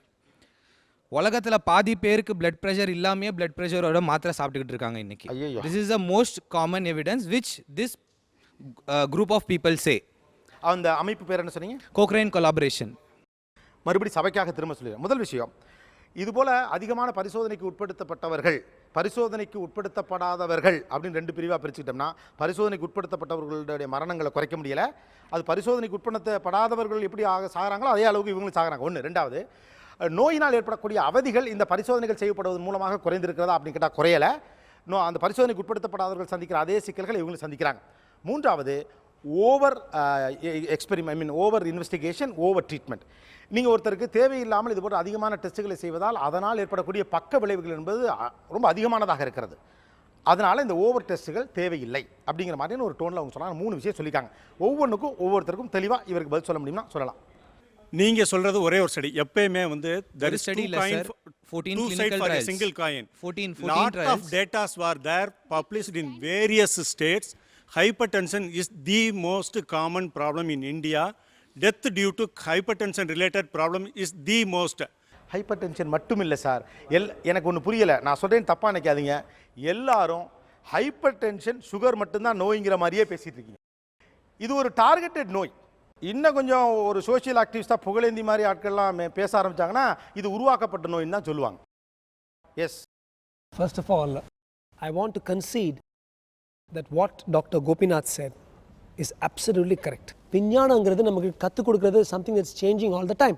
உலகத்தில் பாதி பேருக்கு பிளட் ப்ரெஷர் இல்லாமையே பிளட் ப்ரெஷரோட மாத்திரை சாப்பிட்டுக்கிட்டு இருக்காங்க இன்னைக்கு. This is the most common evidence which this group of people say. அந்த அமைப்பு பேர் என்ன சொன்னீங்க? Cochrane collaboration. மறுபடி சபைக்காக திரும்ப சொல்லிடுறேன். முதல் விஷயம், இதுபோல் அதிகமான பரிசோதனைக்கு உட்படுத்தப்பட்டவர்கள், பரிசோதனைக்கு உட்படுத்தப்படாதவர்கள் அப்படின்னு 2 பிரிவாக பிரிச்சுக்கிட்டோம்னா, பரிசோதனைக்கு உட்படுத்தப்பட்டவர்களுடைய மரணங்களை குறைக்க முடியலை. அது பரிசோதனைக்கு உட்படுத்தப்படாதவர்கள் எப்படி சாகிறாங்களோ அதே அளவுக்கு இவங்களும் சாகிறாங்க. 1. 2வது, நோயினால் ஏற்படக்கூடிய அவதிகள் இந்த பரிசோதனைகள் செய்யப்படுவதன் மூலமாக குறைந்திருக்கிறதா அப்படின்னு கேட்டால் குறையலை. அந்த பரிசோதனைக்கு உட்படுத்தப்படாதவர்கள் சந்திக்கிற அதே சிக்கல்களை இவங்களும் சந்திக்கிறாங்க. 3வது, over over investigation, over treatment. நீங்கள் ஒருத்தருக்கு தேவையில்லாமல் இது போன்ற அதிகமான டெஸ்ட்டுகளை செய்வதால் அதனால் ஏற்படக்கூடிய பக்க விளைவுகள் என்பது ரொம்ப அதிகமானதாக இருக்கிறது. அதனால் இந்த ஓவர் டெஸ்ட்டுகள் தேவையில்லை அப்படிங்கிற மாதிரியான ஒரு டோனில் அவங்க சொன்னாங்க. 3 விஷயம் சொல்லியிருக்காங்க. ஒவ்வொன்றுக்கும் ஒவ்வொருத்தருக்கும் தெளிவாக இவருக்கு பதில் சொல்ல முடியும்னா சொல்லலாம். நீங்க சொல்றது ஒரே ஒரு ஸ்டடி. எப்பயுமே வந்து there ஒரு is study two இல்ல coin sir. 14 two side clinical for a trials. single coin. 14 Lot trials. of data were there published in various states. Hypertension is the most common problem in India. Death due to hypertension related problem is the most. Hyper tension மட்டும் இல்லை sir. எனக்கு ஒன்று புரியலை, நான் சொல்கிறேன் தப்பாக நினைக்காதீங்க. எல்லாரும் ஹைப்பர் டென்ஷன் சுகர் மட்டும்தான் நோய்ங்கிற மாதிரியே பேசிகிட்டு இருக்கீங்க. இது ஒரு டார்கெட்டட் நோய். இன்னும் கொஞ்சம் ஒரு சோஷியல் ஆக்டிவிஸ்டாக புகழேந்தி மாதிரி ஆட்கள்லாம் பேச ஆரம்பித்தாங்கன்னா இது உருவாக்கப்பட்ட நோயின்னு தான் சொல்லுவாங்க. S. First of all, I want to concede that what Dr. Gopinath said is absolutely correct. விஞ்ஞானங்கிறது நமக்கு கற்றுக் கொடுக்குறது something that's changing all the time.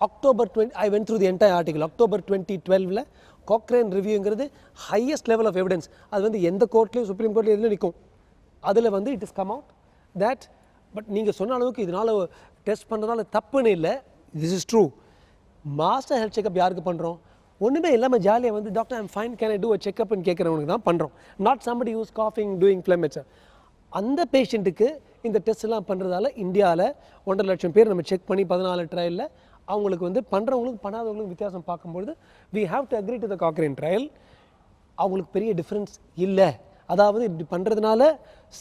October 20, I went through the entire article. October 2012 Cochrane reviewங்கிறது highest level of evidence. அது வந்து எந்த கோர்ட்லேயும் supreme கோர்ட்லேயும் எதில் நிற்கும். அதில் வந்து it has come out that, but நீங்கள் சொன்ன அளவுக்கு இதனால் டெஸ்ட் பண்ணுறதுனால தப்புன்னு இல்லை. This is true. Master health checkup யாருக்கு பண்ணுறோம்? ஒன்றுமே இல்லாமல் ஜாலியாக வந்து doctor I'm fine, can I do a செக்அப்னு கேட்குறவனுக்கு தான் பண்ணுறோம். நாட் சம்படி யூஸ் காஃபிங் டூயிங் ஃப்ளெமெச்சர். அந்த பேஷண்ட்டுக்கு இந்த டெஸ்ட் எல்லாம் பண்ணுறதால இந்தியாவில் 1.5 லட்சம் பேர் நம்ம செக் பண்ணி 14 ட்ரையலில் அவங்களுக்கு வந்து பண்ணுறவங்களுக்கு பண்ணாதவங்களுக்கு வித்தியாசம் பார்க்கும்பொழுது we have to agree to the Cochrane trial. அவங்களுக்கு பெரிய டிஃப்ரென்ஸ் இல்லை. அதாவது இப்படி பண்ணுறதுனால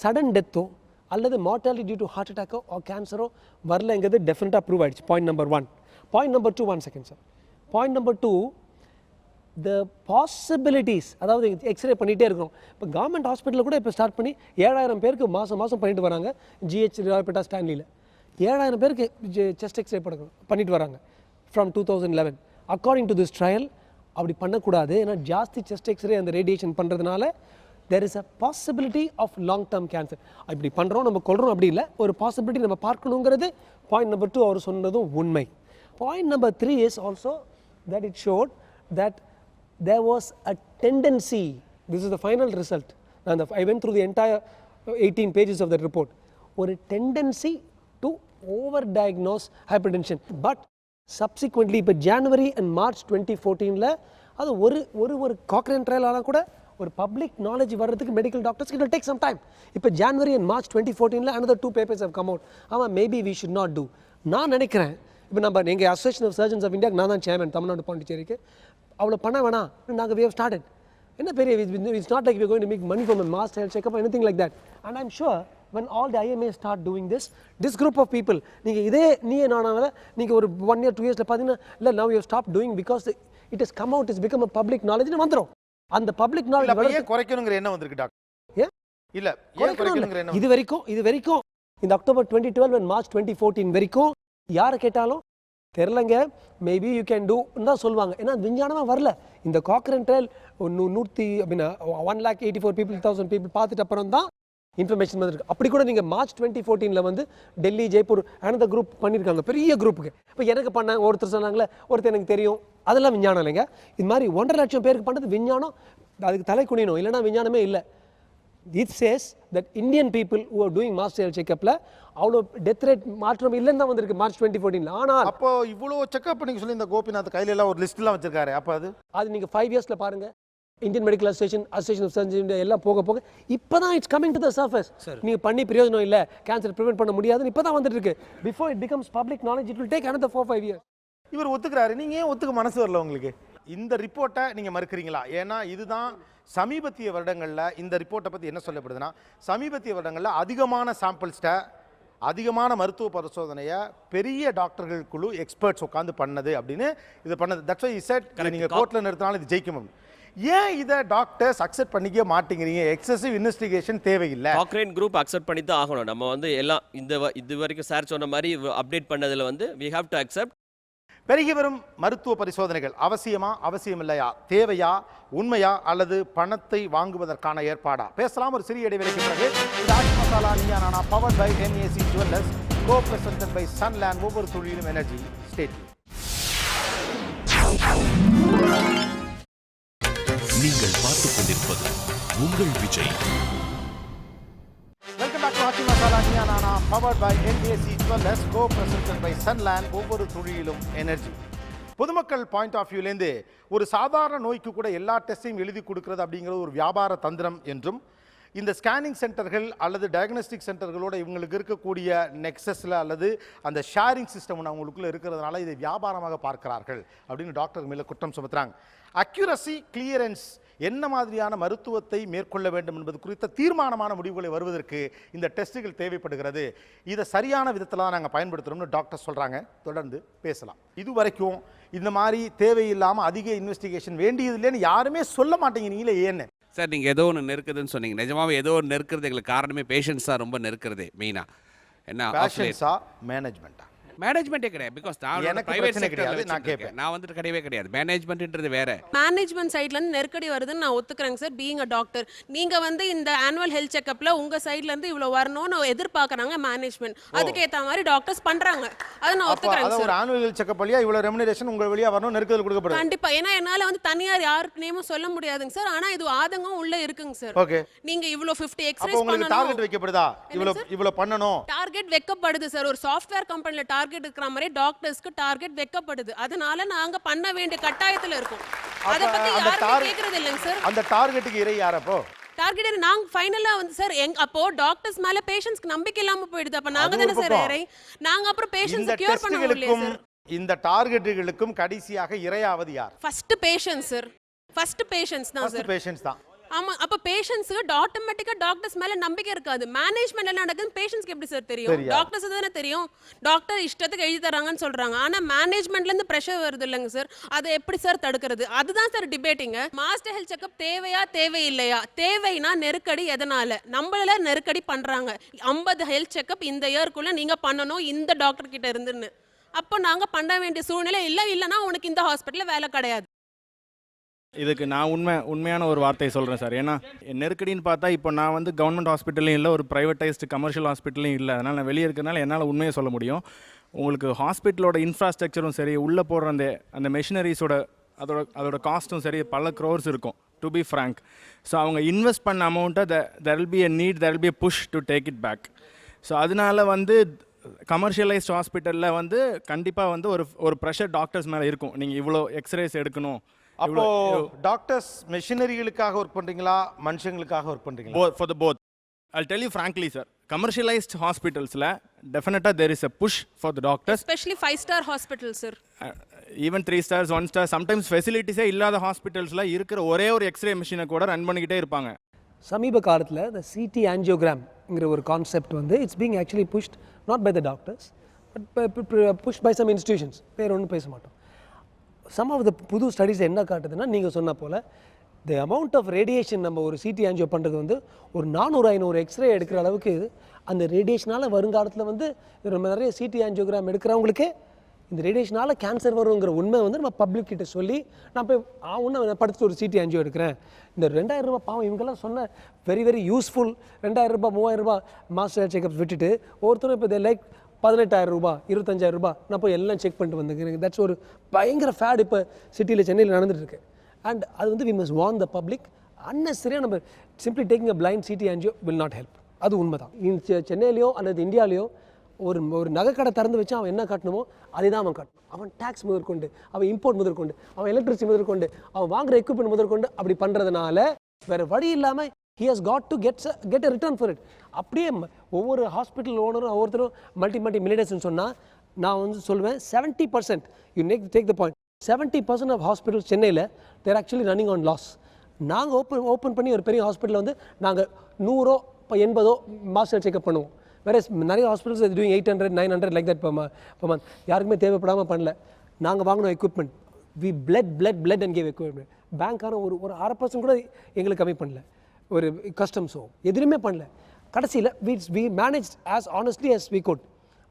சடன் டெத்தோ அல்லது மார்ட்டாலிட்டி டியூ டு ஹார்ட் அட்டாக்கோ கேன்சரோ வரலங்கிறது டெஃபினட்டாக ப்ரூவ் ஆகிடுச்சு. Point number 1. Point number 2, 1 second sir. Point number 2, த பாசிபிலிட்டிஸ், அதாவது எக்ஸ்ரே பண்ணிகிட்டே இருக்கிறோம். இப்போ கவர்மெண்ட் ஹாஸ்பிட்டலில் கூட இப்போ ஸ்டார்ட் பண்ணி 7000 பேருக்கு மாதம் பண்ணிட்டு வராங்க. ஜிஹெச் ராயப்பேட்டா ஸ்டான்லியில் 7000 பேருக்கு செஸ்ட் எக்ஸ்ரே பண்ணிட்டு வராங்க from 2011. According to this trial அப்படி பண்ணக்கூடாது. ஏன்னா ஜாஸ்தி செஸ்ட் எக்ஸ்ரே அந்த ரேடியேஷன் பண்ணுறதுனால there is a possibility of long term cancer. இப்படி பண்ணுறோம், நம்ம கொள்கிறோம் அப்படி இல்லை, ஒரு பாசிபிலிட்டி நம்ம பார்க்கணுங்கிறது பாயிண்ட் நம்பர் 2 அவர் சொன்னதும் உண்மை. Point number 3 is also that it showed that there was a tendency, this is the final result, and I went through the entire 18 pages of that report, ஒரு tendency to overdiagnose hypertension. But subsequently இப்போ January and March 2014 அது ஒரு Cochrane trial ஆனால் கூட ஒரு public knowledge வர்றதுக்கு medical doctors it will take some time. இப்போ January and March 2014 another 2 papers have come out. ஆமாம், maybe we should not do. நான் நினைக்கிறேன் இப்போ நம்ம எங்கள் association of surgeons of India, நான் தான் சேர்மன் தமிழ்நாடு பாண்டிச்சேரிக்கு, அவ்வளோ பண்ண வேணாம், நாங்கள் we have started. என்ன பெரிய, it's not like we're going to make money from a mass health checkup or anything like that. And I'm sure when all the IMAs start doing this group of people, நீங்கள் இதே நீயே நானால நீங்கள் ஒரு 1 year 2 years பார்த்தீங்கன்னா இல்லை, now you have stopped doing because it has come out, it's become a public knowledge வந்துடும். அந்த public knowledge குறைக்கணுங்கிற என்ன வந்திருக்கு டாக்டர்? இல்ல குறைக்கணுங்கிற என்ன? இது வரைக்கும் இந்த அக்டோபர் 2012 and March 2014 வரைக்கும் யாரை கேட்டாலும் தெரிலங்க, மேபி யூ கேன் டூ தான் சொல்லுவாங்க. ஏன்னா விஞ்ஞானமாக வரல. இந்த Cochrane trial 184 people பார்த்துட்டு அப்புறம் தான் இன்ஃபர்மேஷன் வந்திருக்கு. அப்படி கூட நீங்கள் March 2014 வந்து டெல்லி, ஜெய்ப்பூர் அனதர் குரூப் பண்ணியிருக்காங்க, பெரிய குரூப்புக்கு. இப்போ எனக்கு பண்ண ஒருத்தர் சொன்னாங்களே, ஒருத்தர் எனக்கு தெரியும், அதெல்லாம் விஞ்ஞானம் இல்லைங்க. இது மாதிரி 1.5 லட்சம் பேருக்கு பண்ணது விஞ்ஞானம். அதுக்கு தலை குனியணும், இல்லைனா விஞ்ஞானமே இல்லை. It says that Indian people who are doing mass health checkup-ல அவ்வளோ டெத் ரேட் மாற்றம் இல்லைன்னு தான் வந்திருக்கு March 2014. ஆனால் அப்போ இவ்வளோ செக்அப் நீங்கள் சொல்லி இந்த கோபிநாத் கையில எல்லாம் ஒரு லிஸ்ட்லாம் வச்சிருக்காரு. அப்போ அது நீங்கள் 5 years பாருங்கள். Indian medical association of surgeons எல்லாம் போக இப்போ தான் it's coming to the surface. நீங்கள் பண்ணி பிரயோஜனம் இல்லை, கேன்சர் ப்ரிவென்ட் பண்ண முடியாதுன்னு இப்போ தான் வந்துட்டு இருக்கு. Before it becomes public knowledge it will take another 4-5 years. இவர் ஒத்துக்கிறாரு, நீங்கள் ஏன் ஒத்துக்க மனசு வரல உங்களுக்கு? இந்த ரிப்போர்ட்டை நீங்கள் மறுக்கிறீங்களா? ஏன்னா இதுதான் சமீபத்திய வருடங்களில் இந்த ரிப்போர்ட்டை பற்றி என்ன சொல்லப்படுதுன்னா, சமீபத்திய வருடங்களில் அதிகமான சாம்பிள்ஸ்ட்டை, அதிகமான மருத்துவ பரிசோதனையை பெரிய டாக்டர்கள் குழு எக்ஸ்பர்ட்ஸ் உட்காந்து பண்ணது அப்படின்னு இது பண்ணது. தட்ஸ் வை இஸ் செட் நீங்கள் கோர்ட்டில் நிறுத்தினாலும் இது ஜெயிக்கும். ஏன் இதை டாக்டர்ஸ் அக்செப்ட் பண்ணிக்க மாட்டேங்கிறீங்க? எக்ஸசிவ் இன்வெஸ்டிகேஷன் தேவையில்லை. Cochrane குரூப் அக்செப்ட் பண்ணி தான் ஆகணும். நம்ம வந்து எல்லாம் இது வரைக்கும் சார் சொன்ன மாதிரி அப்டேட் பண்ணதில் வந்து we have to accept. பெருகி வரும் மருத்துவ பரிசோதனைகள் அவசியமா, அவசியமில்லையா, தேவையா, உண்மையா அல்லது பணத்தை வாங்குவதற்கான ஏற்பாடா? பேசலாம் ஒரு சிறிய இடைவெளிக்கு பிறகு. இது Aachi masala Neeya Naana, powered by NAC jewellers, co presented by Sunland, ஒவ்வொரு துளியிலும் எனர்ஜி. ஸ்டேட். நீங்கள் பார்த்துக் கொண்டிருப்பது உங்கள் Vijay. Welcome back to Aachi masala Neeya Naana, powered by NAC jewellers, co presented by Sunland, ஒவ்வொரு துளியிலும் எனர்ஜி. பொதுமக்கள் பாயிண்ட் ஆஃப் வியூலேருந்து ஒரு சாதாரண நோய்க்கு கூட எல்லா டெஸ்ட்டையும் எழுதி கொடுக்கறது அப்படிங்கிறது ஒரு வியாபார தந்திரம் என்றும், இந்த ஸ்கேனிங் சென்டர்கள் அல்லது டயக்னோஸ்டிக் சென்டர்களோட இவங்களுக்கு இருக்கக்கூடிய நெக்ஸஸில் அல்லது அந்த ஷேரிங் சிஸ்டம் அவங்களுக்குள்ள இருக்கிறதுனால இதை வியாபாரமாக பார்க்கிறார்கள் அப்படின்னு டாக்டர் மேலே குற்றம் சுமத்துறாங்க. அக்யூரசி, கிளியரன்ஸ், என்ன மாதிரியான மருத்துவத்தை மேற்கொள்ள வேண்டும் என்பது குறித்த தீர்மானமான முடிவுகளை வருவதற்கு இந்த டெஸ்ட்டுகள் தேவைப்படுகிறது. இதை சரியான விதத்தில் தான் நாங்கள் பயன்படுத்துகிறோம்னு டாக்டர் சொல்கிறாங்க. தொடர்ந்து பேசலாம். இது வரைக்கும் இந்த மாதிரி தேவையில்லாமல் அதிக இன்வெஸ்டிகேஷன் வேண்டியதில்லைன்னு யாருமே சொல்ல மாட்டேங்கிறீங்களே, ஏன்னு? சார் நீங்கள் ஏதோ ஒன்று நெருக்குதுன்னு சொன்னீங்க. நிஜமாவே ஏதோ ஒன்று நெருக்கிறது எங்களுக்கு காரணமே பேஷண்ட்ஸ் தான் ரொம்ப நெருக்கிறது மெயினாக. என்ன பேஷண்ட்ஸா மேனேஜ்மெண்ட்டா? மேனேஜ்மெண்ட்டே கிடையாது. பிகாஸ் நான் பிரைவேட் செக்டர்ல நான் கேட்பேன். நான் வந்துட்டு கிடையவே கிடையாது. மேனேஜ்மெண்ட்ன்றது வேற. மேனேஜ்மெண்ட் சைட்லேருந்து நெருக்கடி வருதுன்னு நான் ஒத்துக்கிறேங்க சார். பீயிங் அ டாக்டர், நீங்கள் வந்து இந்த ஆனுவல் ஹெல்த் செக்கப்பில் உங்கள் சைட்லேருந்து இவ்வளோ வரணும்னு எதிர்பார்க்குறாங்க மேனேஜ்மெண்ட். அதுக்கேற்ற மாதிரி டாக்டர்ஸ் பண்ணுறாங்க. அதை நான் ஒத்துக்கிறேன் சார். ஒரு ஆனுவல் ஹெல்த் செக்கப் வழியா இவ்வளோ ரெமுனரேஷன் உங்கள் வழியாக வரணும், நெருக்கடி கொடுக்கப்படுது. கண்டிப்பாக. ஏன்னா என்னால் வந்து தனியார் யாருக்கு நேமும் சொல்ல முடியாதுங்க சார். ஆனால் இது ஆதங்கம் உள்ளே இருக்குங்க சார். ஓகே. நீங்கள் இவ்வளோ 50 எக்ஸ்ரேஸ் பண்ணணும். டார்கெட் வைக்கப்படுதா? இவ்வளோ பண்ணணும். டார்கெட் வைக்கப்படுது சார். ஒரு சாஃப்ட்வேர் கம்பெனியில் டார்கெட் இருக்கிற மாதிரி டாக்டர்ஸ்க்கு டார்கெட் வைக்கப்படுது. அதனால நாங்க பண்ண வேண்டிய கட்டாயத்துல இருக்கோம். அத பத்தி யாரும் கேக்குறது இல்லங்க சார். அந்த டார்கெட்டுக்கு இறை யாரப்போ? டார்கெட் நாங்க ஃபைனலா வந்து சார் அப்போ டாக்டர்ஸ் மேல பேஷண்ட்ஸ்க்கு நம்பிக்கை இல்லாம போயிடுது. அப்ப நாங்க தான சார் இறை. நாங்க அப்புறம் பேஷண்ட்ஸ் கியூர் பண்ண முடியல சார். இந்த டார்கெட்டுகளுக்கும் கடைசியாக இறையாவது யார்? First patients sir. First patients தான் சார். ஃபர்ஸ்ட் பேஷண்ட்ஸ் தான். ஆமா. அப்ப பேஷண்ட்ஸ்க்கு ஆட்டோமேட்டிக்கா டாக்டர்ஸ் மேல நம்பிக்கை இருக்காது. மேனேஜ்மெண்ட் எல்லாம் நடக்குது, பேஷண்ட்ஸ்க்கு எப்படி சார் தெரியும்? டாக்டர்ஸ் தானே தெரியும். டாக்டர் இஷ்டத்துக்கு எழுதி தராங்கன்னு சொல்றாங்க. ஆனா மேனேஜ்மெண்ட்ல இருந்து பிரஷர் வருது இல்லைங்க சார். அதை எப்படி சார் தடுக்கிறது? அதுதான் சார் டிபேட்டிங்க. மாஸ்டர் ஹெல்த் செக்அப் தேவையா தேவையில்லையா? தேவைனா நெருக்கடி எதனால? நம்மள நெருக்கடி பண்றாங்க. 50 ஹெல்த் செக்அப் இந்த இயர்க்குள்ள நீங்க பண்ணணும் இந்த டாக்டர் கிட்ட இருந்துன்னு. அப்போ நாங்க பண்ண வேண்டிய சூழ்நிலை இல்லைன்னா உனக்கு இந்த ஹாஸ்பிட்டல்ல வேலை கிடையாது. இதுக்கு நான் உண்மையான ஒரு வார்த்தையை சொல்கிறேன் சார். ஏன்னா நெருக்கடின்னு பார்த்தா இப்போ நான் வந்து கவர்மெண்ட் ஹாஸ்பிட்டலையும் இல்லை, ஒரு ப்ரைவேட்டைஸ்டு கமர்ஷியல் ஹாஸ்பிட்டலையும் இல்லை. அதனால் நான் வெளியே இருக்கிறதுனால என்னால் உண்மையை சொல்ல முடியும். உங்களுக்கு ஹாஸ்பிட்டலோட இன்ஃப்ராஸ்ட்ரக்சரும் சரி, உள்ளே போடுற அந்த மெஷினரிஸோட அதோட காஸ்ட்டும் சரி பல க்ரோர்ஸ் இருக்கும், டு பி ஃப்ராங்க். ஸோ அவங்க இன்வெஸ்ட் பண்ண அமௌண்ட்டை there will be a need, there will be a push to take it back. So அதனால வந்து கமர்ஷியலைஸ்ட் ஹாஸ்பிட்டலில் வந்து கண்டிப்பாக வந்து ஒரு ப்ரெஷர் டாக்டர்ஸ் மேலே இருக்கும். நீங்கள் இவ்வளோ எக்ஸ்ரேஸ் எடுக்கணும். அப்போ டாக்டர்ஸ் மெஷினரிகளுக்காக ஒர்க் பண்றீங்களா, மனுஷங்களுக்காக ஒர்க் பண்றீங்களா? For the both. I'll tell you frankly, sir. Commercialized hospitals la definitely there is a push for the doctors, especially 5-star hospitals sir. Even 3 stars, 1 star, sometimes facilities illada hospitals la irukra ore or x-ray machine kuda run பண்ணிக்கிட்டே இருப்பாங்க. சமீப காலத்தில் the CT angiogram-ங்கிற ஒரு concept வந்து it's being actually pushed not by the doctors but pushed by some institutions. பேர் ஒன்றும் பேச மாட்டோம். சம் ஆஃப் த புது ஸ்டடீஸ் என்ன காட்டுதுன்னா, நீங்கள் சொன்ன போல் தி அமௌண்ட் ஆஃப் ரேடியேஷன் நம்ம ஒரு சிடி ஆன்ஜியோ பண்ணுறது வந்து ஒரு 400-500 எக்ஸ்ரே எடுக்கிற அளவுக்கு அந்த ரேடியேஷனால் வருங்காலத்தில் வந்து நம்ம நிறைய சிடி ஆன்ஜியோகிராம் எடுக்கிறவங்களுக்கு இந்த ரேடியேஷனால் கேன்சர் வருங்கிற உண்மை வந்து நம்ம பப்ளிக் கிட்ட சொல்லி நான் போய் ஒன்று படுத்துட்டு ஒரு சிடி ஆன்ஜியோ எடுக்கிறேன். இந்த 2000 ரூபா பாவம் இவங்கெல்லாம் சொன்ன வெரி யூஸ்ஃபுல் 2000 ரூபா 3000 ரூபா மாஸ்டர் செக்அப் விட்டுட்டு ஒருத்தரும் இப்போ இதை லைக் 18,000 ரூபா 25,000 ரூபா நான் போய் எல்லாம் செக் பண்ணிட்டு வந்துக்கிறேன். தட்ஸ் ஒரு பயங்கர ஃபேட் இப்போ சிட்டியில் சென்னையில் நடந்துட்டுருக்கு. அண்ட் அது வந்து we must warn the public. அன்னெசரியாக நம்ம simply taking a blind CT angio will not help. அது உண்மை தான். சென்னையிலையோ அல்லது இந்தியாவிலையோ ஒரு நகைக்கடை திறந்து வச்சு அவன் என்ன காட்டணுமோ அதை தான் அவன் காட்டணும். அவன் டேக்ஸ் முதற்கொண்டு, அவன் இம்போர்ட் முதற்கொண்டு, அவன் எலக்ட்ரிசிட்டி முதற்கொண்டு, அவன் வாங்குற எக்யூப்மெண்ட் முதற்கொண்டு அப்படி பண்ணுறதுனால வேறு வழி இல்லாமல் he has got to get a return for it. அப்படியே ஒவ்வொரு ஹாஸ்பிட்டல் ஓனரும் ஒவ்வொருத்தரும் மல்டி மில்லியனர்ஸ்னு சொன்னால் நான் வந்து சொல்லுவேன் 70% you take the point 70% of hospital சென்னையில் they're actually running on loss. நாங்கள் ஓப்பன் பண்ணி ஒரு பெரிய ஹாஸ்பிட்டலில் வந்து நாங்கள் 100 80 மாஸ்டர் செக்அப் பண்ணுவோம். வேறு நிறைய hospitals doing 800 900 like that per month. யாருக்குமே தேவைப்படாமல் பண்ணல. நாங்கள் வாங்கினோம் equipment. We blood and gave equipment. பேங்க்காரன் ஒரு 1/2% கூட எங்களுக்கு கம்மி பண்ணல. ஒரு கஸ்டம்ஸோ எதுவுமே பண்ணல. கடைசியில் we manage as honestly as we could.